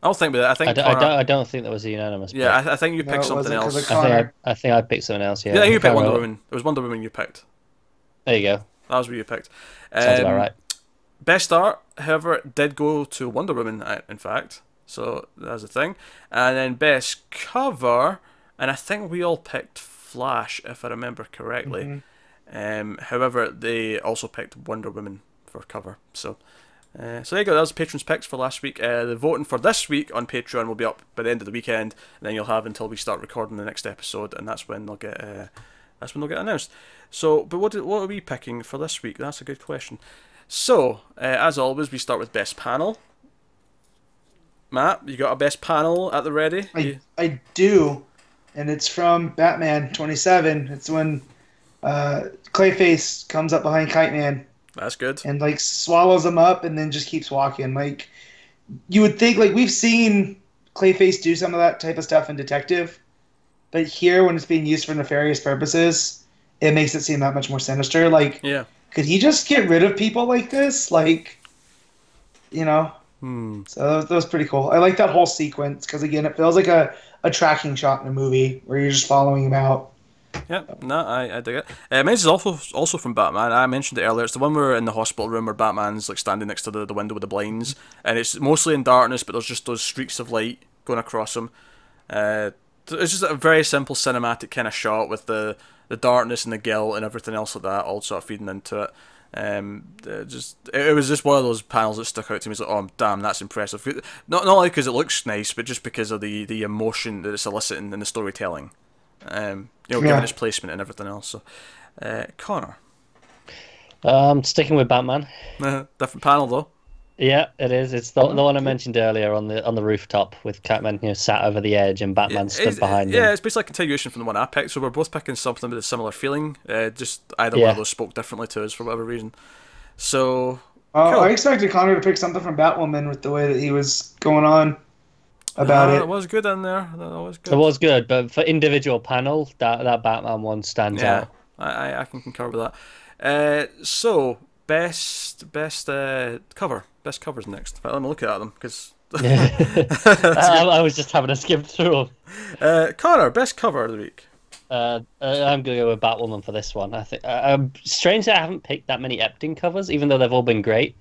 I don't think that was a unanimous pick. Yeah, I think you picked something else. I think I picked something else. Yeah, you picked Wonder Woman. It was Wonder Woman you picked. There you go. That was what you picked. Sounds about right. Best art, however, did go to Wonder Woman, in fact. So that's the thing. And then best cover, and I think we all picked Flash, if I remember correctly. However, they also picked Wonder Woman for cover. So there you go. That was patrons' picks for last week. The voting for this week on Patreon will be up by the end of the weekend, and then you'll have until we start recording the next episode, and that's when they'll get announced. So, but what are we picking for this week? That's a good question. So, as always, we start with best panel. Matt, you got a best panel at the ready? I do, and it's from Batman 27. It's when Clayface comes up behind Kite Man. That's good. And like swallows him up and then just keeps walking. Like you would think, like we've seen Clayface do some of that type of stuff in Detective, but here when it's being used for nefarious purposes, it makes it seem that much more sinister. Like, could he just get rid of people like this? Like, So that was pretty cool. I like that whole sequence because again, it feels like a tracking shot in a movie where you're just following him out. Yeah, no, I dig it. Mine's is also from Batman. I mentioned it earlier. It's the one where in the hospital room where Batman's like standing next to the window with the blinds, and it's mostly in darkness, but there's just those streaks of light going across him. It's just a very simple cinematic kind of shot with the darkness and the guilt and everything else like that all sort of feeding into it. It was just one of those panels that stuck out to me. It's like, oh damn, that's impressive. Not only because it looks nice, but just because of the emotion that it's eliciting in the storytelling. Given its placement and everything else. So, Connor. Sticking with Batman. Different panel though. Yeah, it is. It's the one I mentioned earlier on the rooftop with Catman, sat over the edge and Batman stood behind him. Yeah, it's basically a continuation from the one I picked. So we're both picking something with a similar feeling. Just either one of those spoke differently to us for whatever reason. So, cool. I expected Connor to pick something from Batwoman with the way that he was going on about it. It was good in there. That was good. It was good, but for individual panel, that Batman one stands out. I can concur with that. So best cover. Best covers next. Let me look at them because I was just having a skim through them. Connor, best cover of the week. I'm gonna go with Batwoman for this one. I think strangely I haven't picked that many Epting covers, even though they've all been great.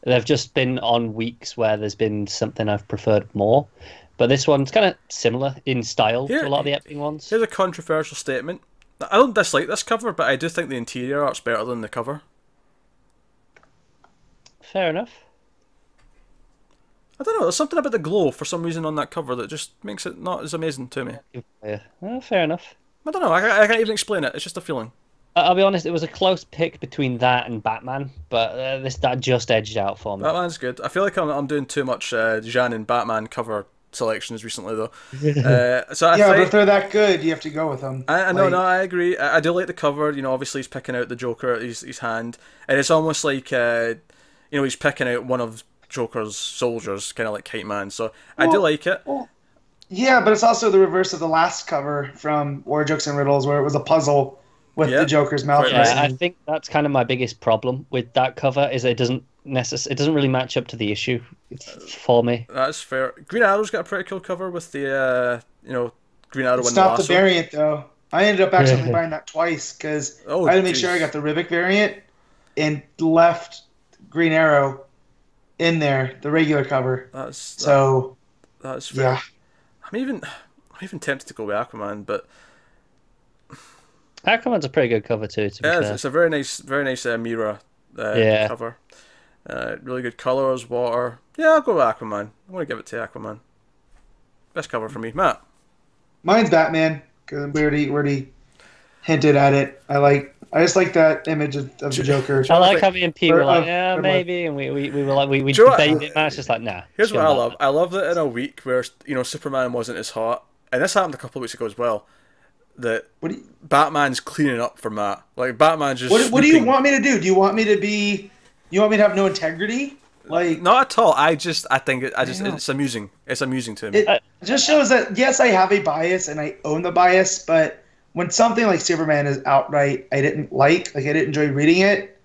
They've just been on weeks where there's been something I've preferred more. But this one's kind of similar in style to a lot of the Epting ones. Here's a controversial statement. I don't dislike this cover, but I do think the interior art's better than the cover. Fair enough. I don't know, there's something about the glow for some reason on that cover that just makes it not as amazing to me. Yeah, fair enough. I don't know, I can't even explain it, it's just a feeling. I'll be honest, it was a close pick between that and Batman, but that just edged out for me. Batman's good. I feel like I'm doing too much Jean and Batman cover selections recently, though. So but if they're that good, you have to go with them. I know, I agree. I do like the cover. You know, obviously he's picking out the Joker at his hand, and it's almost like he's picking out one of Joker's soldiers, kind of like Kite Man. So I do like it. Yeah, but it's also the reverse of the last cover from War Jokes and Riddles, where it was a puzzle with the Joker's mouth. Yeah, I think that's kind of my biggest problem with that cover is it doesn't really match up to the issue for me. That's fair. Green Arrow's got a pretty cool cover with the Green Arrow. It's not the variant though. I ended up accidentally buying that twice because I had to make sure I got the Ribic variant and left Green Arrow in there, the regular cover. That's fair. Yeah. I'm even tempted to go with Aquaman, but Aquaman's a pretty good cover too. To be fair. It's a very nice Mira cover. Really good colours, water. Yeah, I'll go with Aquaman. I'm going to give it to Aquaman. Best cover for me, Matt. Mine's Batman because we already hinted at it. I just like that image of the Joker. I like how me and Pete were like, yeah, maybe, and we were like, we debated it, and it's just like, nah. Here's what I love. I love that in a week where Superman wasn't as hot, and this happened a couple of weeks ago as well. That Batman's cleaning up for Matt. Like Batman's just. What do you want me to do? Do you want me to be? You want me to have no integrity? Like not at all. I think it's amusing. It's amusing to me. It just shows that yes, I have a bias and I own the bias, but when something like Superman is outright I didn't like I didn't enjoy reading it,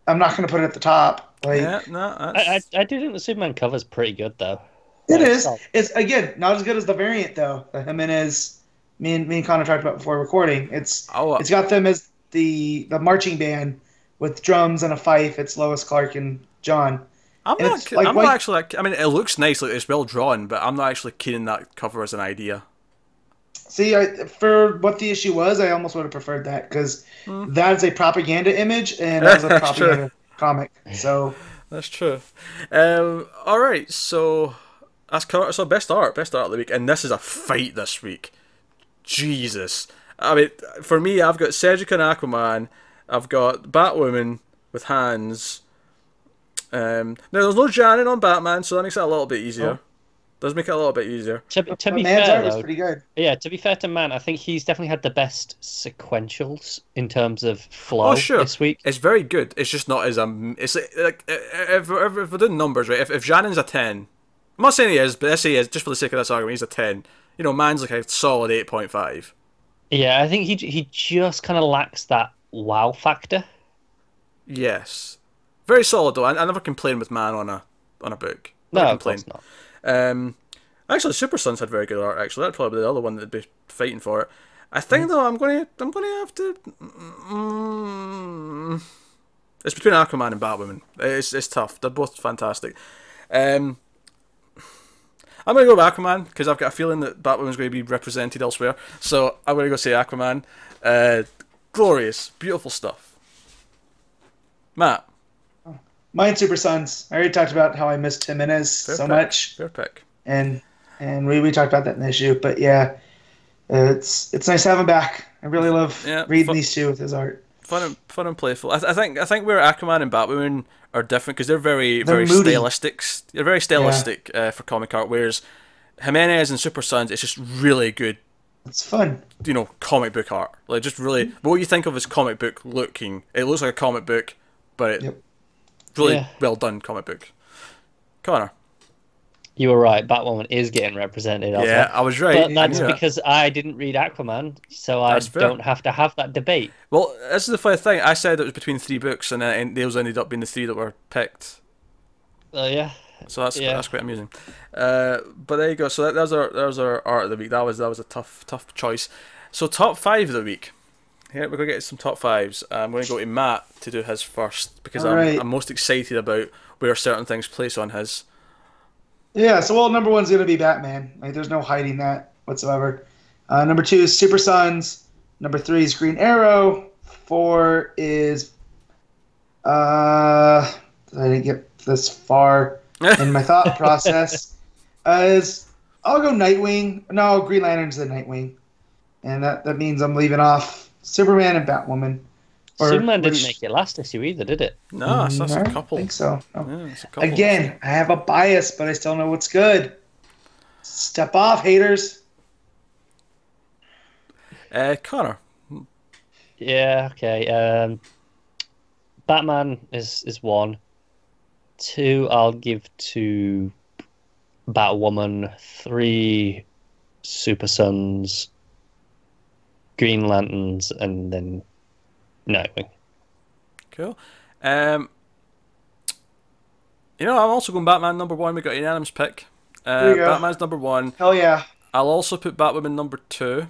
I'm not going to put it at the top. Like I do think the Superman cover's pretty good though. It is. It's again not as good as the variant though. The Jimenez. Me and Connor talked about before recording. It's got them as the marching band with drums and a fife. It's Lois, Clark, and John. I'm not actually. I mean, it looks nice, like it's well drawn, but I'm not actually keen on that cover as an idea. See, for what the issue was, I almost would have preferred that because that's a propaganda image and that was a propaganda comic. So that's true. All right, so that's best art of the week, and this is a fight this week. Jesus. I mean, for me, I've got Cedric and Aquaman. I've got Batwoman with hands. Now, there's no Janet on Batman, so that makes it a little bit easier. Does make it a little bit easier. To be Mann's fair, art was pretty good. Yeah, to be fair to Mann, I think he's definitely had the best sequentials in terms of flow this week. It's very good. It's just not as it's like if we're doing numbers, right? If Janen's a 10, I'm not saying he is, but let's say he is, just for the sake of this argument, he's a 10. Mann's like a solid 8.5. Yeah, I think he just kind of lacks that wow factor. Yes, very solid though. I never complain with Mann on a book. No, of course not. Actually, Super Sons had very good art. Actually, that'd probably be the other one that'd be fighting for it. I think though I'm going to have to. It's between Aquaman and Batwoman. It's tough. They're both fantastic. I'm going to go with Aquaman because I've got a feeling that Batwoman's going to be represented elsewhere. So I'm going to go say Aquaman. Glorious, beautiful stuff. Matt? Mine Super Sons. I already talked about how I missed Jimenez much. Fair pick. And we talked about that in the issue. But yeah, it's nice to have him back. I really love reading these two with his art. Fun and playful. I think where Aquaman and Batwoman are different because they're very stylistic. They're very stylistic for comic art, whereas Jimenez and Super Sons, it's just really good. It's fun. Comic book art. Like just really, what you think of as comic book looking. It looks like a comic book, but really well done comic book. Connor. You were right. Batwoman is getting represented. Yeah, I was right. But that's because I didn't read Aquaman, so I don't have to have that debate. Well, this is the funny thing. I said it was between 3 books, and those ended up being the 3 that were picked. Yeah. So that's quite amusing. But there you go. So there's our art of the week. That was a tough choice. So top 5 of the week. Here we're gonna get some top 5s. I'm gonna go to Matt to do his first because I'm most excited about where certain things place on his. Yeah, so number 1's gonna be Batman. Like, there's no hiding that whatsoever. Number 2 is Super Sons. Number 3 is Green Arrow. 4 is I didn't get this far in my thought process. I'll go Nightwing. No, Green Lantern's the Nightwing, and that means I'm leaving off Superman and Batwoman. Superman didn't make it last issue either, did it? No, that's a couple. I think so. No. Yeah, it's a couple. Again, I have a bias, but I still know what's good. Step off, haters. Connor. Yeah, okay. Batman is 1. 2, I'll give to Batwoman. 3, Super Sons, Green Lanterns, and then Nightwing. Cool. I'm also going Batman number 1. We got a unanimous pick. Batman's number 1. Hell yeah. I'll also put Batwoman number 2.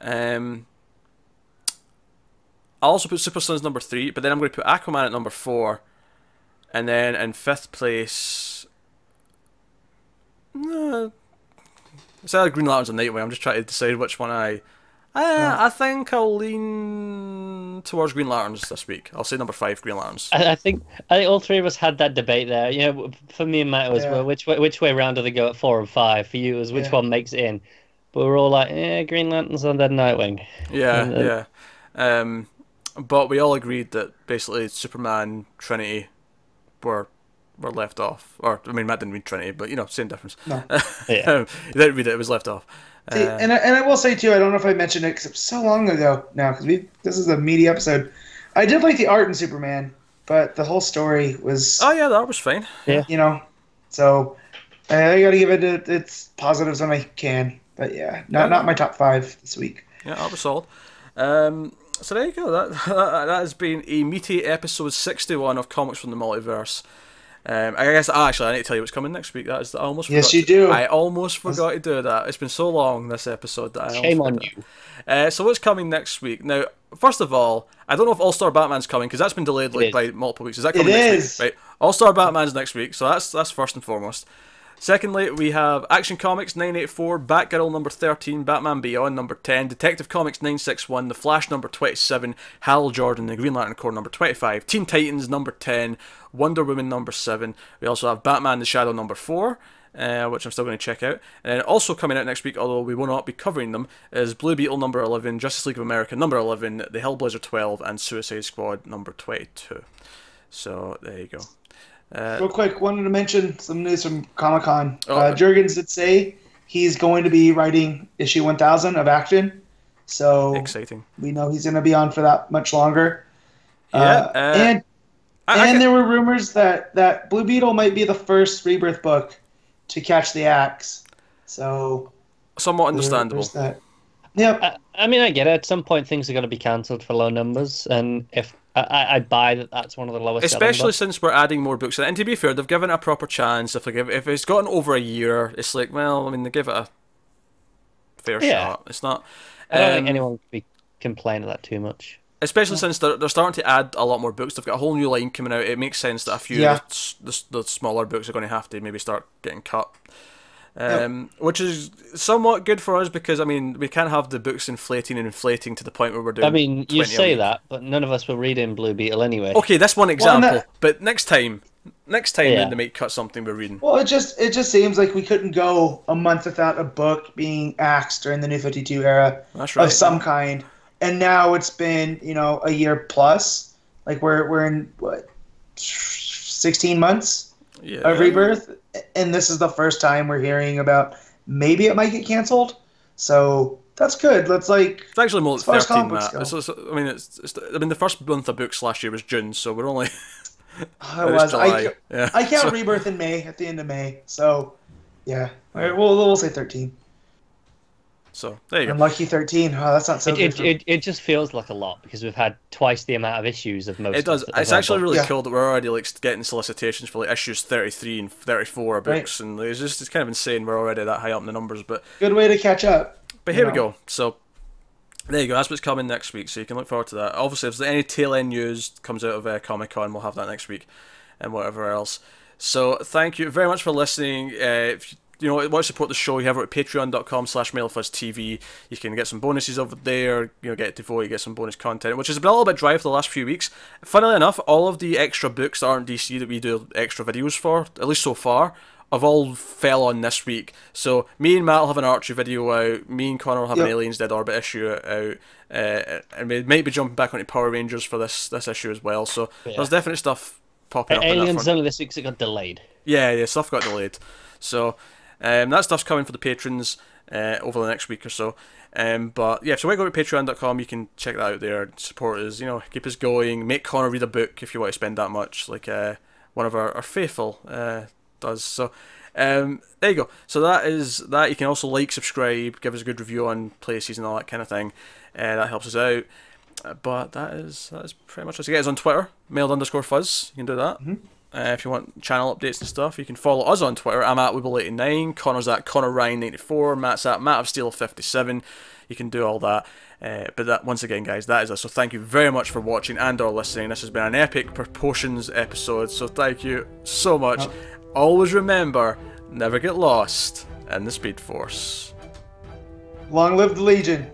I'll also put Super Sons number 3, but then I'm going to put Aquaman at number 4, and then in 5th place, it's either Green Lanterns or Nightwing. I'm just trying to decide which one I think I'll lean towards Green Lanterns this week. I'll say number 5, Green Lanterns. I think all 3 of us had that debate there. You know, for me and Matt, it was well, which way round do they go at 4 and 5? For you, it was which one makes it in. But we're all like, Green Lanterns and then Nightwing. Yeah. But we all agreed that basically Superman, Trinity were left off. Or, I mean, Matt didn't read Trinity, but, same difference. No. He didn't read it, it was left off. See, and I will say, too, I don't know if I mentioned it, because it was so long ago now, because this is a meaty episode. I did like the art in Superman, but the whole story was... Oh, yeah, the art was fine. Yeah. So I got to give it its positives when I can. But, yeah, not my top 5 this week. Yeah, art was solid. So there you go. That has been a meaty episode 61 of Comics from the Multiverse. I guess actually I need to tell you what's coming next week. I almost forgot. Yes, you do. I almost forgot to do that. It's been so long this episode that I shame on you. So what's coming next week? Now, first of all, I don't know if All Star Batman's coming because that's been delayed by multiple weeks. Is that coming next week? Right. All Star Batman's next week, so that's first and foremost. Secondly, we have Action Comics 984, Batgirl number 13, Batman Beyond number 10, Detective Comics 961, The Flash number 27, Hal Jordan, The Green Lantern Corps number 25, Teen Titans number 10, Wonder Woman number 7. We also have Batman the Shadow number 4, which I'm still going to check out. And also coming out next week, although we will not be covering them, is Blue Beetle number 11, Justice League of America number 11, The Hellblazer 12, and Suicide Squad number 22. So there you go. Real quick, wanted to mention some news from Comic-Con. Jurgens did say he's going to be writing issue 1000 of Action. So exciting. We know he's going to be on for that much longer. Yeah. And there were rumors that Blue Beetle might be the first Rebirth book to catch the axe. So somewhat understandable. Yep. I mean, I get it. At some point, things are going to be cancelled for low numbers, and if I buy that's one of the lowest. Especially since we're adding more books, and to be fair, they've given it a proper chance. If it's gotten over a year, it's like, well, I mean, they give it a fair shot. It's not. I don't think anyone could be complaining that too much. Especially since they're starting to add a lot more books. They've got a whole new line coming out. It makes sense that a few of the smaller books are going to have to maybe start getting cut. Which is somewhat good for us because, I mean, we can't have the books inflating to the point where we're doing. I mean, you say that, but none of us were reading Blue Beetle anyway. Okay, that's one example. But next time they might cut something we're reading. Well, it just seems like we couldn't go a month without a book being axed during the New 52 era of some kind. And now it's been, a year plus. Like we're in what 16 months of Rebirth, and this is the first time we're hearing about maybe it might get canceled. So that's good. It's actually more than 13. The first month of books last year was June, so we're only I was. I count So, Rebirth in May, at the end of May. So, yeah. All right, we'll say 13. so there you go. Unlucky 13. Oh, that's not so good. It just feels like a lot because we've had twice the amount of issues of most. It does. Of It's actually really Yeah. cool that we're already like getting solicitations for like issues 33 and 34 books, and it's kind of insane. We're already that high up in the numbers, but Good way to catch up. But here we go. So there you go. That's what's coming next week. So you can look forward to that. Obviously, if there's any tail end news comes out of Comic Con, we'll have that next week, and whatever else. So thank you very much for listening. If you want to support the show, you have it at patreon.com/MailFuzzTV. You can get some bonuses over there. Get to vote, you get some bonus content, which has been a little bit dry for the last few weeks. Funnily enough, all of the extra books that aren't DC that we do extra videos for, at least so far, have all fell on this week. So me and Matt will have an Archie video out. Me and Connor will have an Aliens Dead Orbit issue out. And we might be jumping back onto Power Rangers for this issue as well. So there's definitely stuff popping up. Aliens only this week, so it got delayed. Yeah, stuff got delayed. So that stuff's coming for the patrons over the next week or so. But yeah, so when you go to patreon.com, you can check that out there. Support us, keep us going. Make Connor read a book if you want to spend that much, like one of our faithful does. So there you go. So that is that. You can also like, subscribe, give us a good review on places and all that kind of thing. That helps us out. But that is pretty much us. You guys on Twitter, mailed_fuzz. You can do that. If you want channel updates and stuff, you can follow us on Twitter. I'm at Weeble89, Connor's at ConnorRyan94, Matt's at MattofSteel57. You can do all that. But that, once again, guys, that is us. So thank you very much for watching and or listening. This has been an epic proportions episode. So thank you so much. Always remember, never get lost in the Speed Force. Long live the Legion.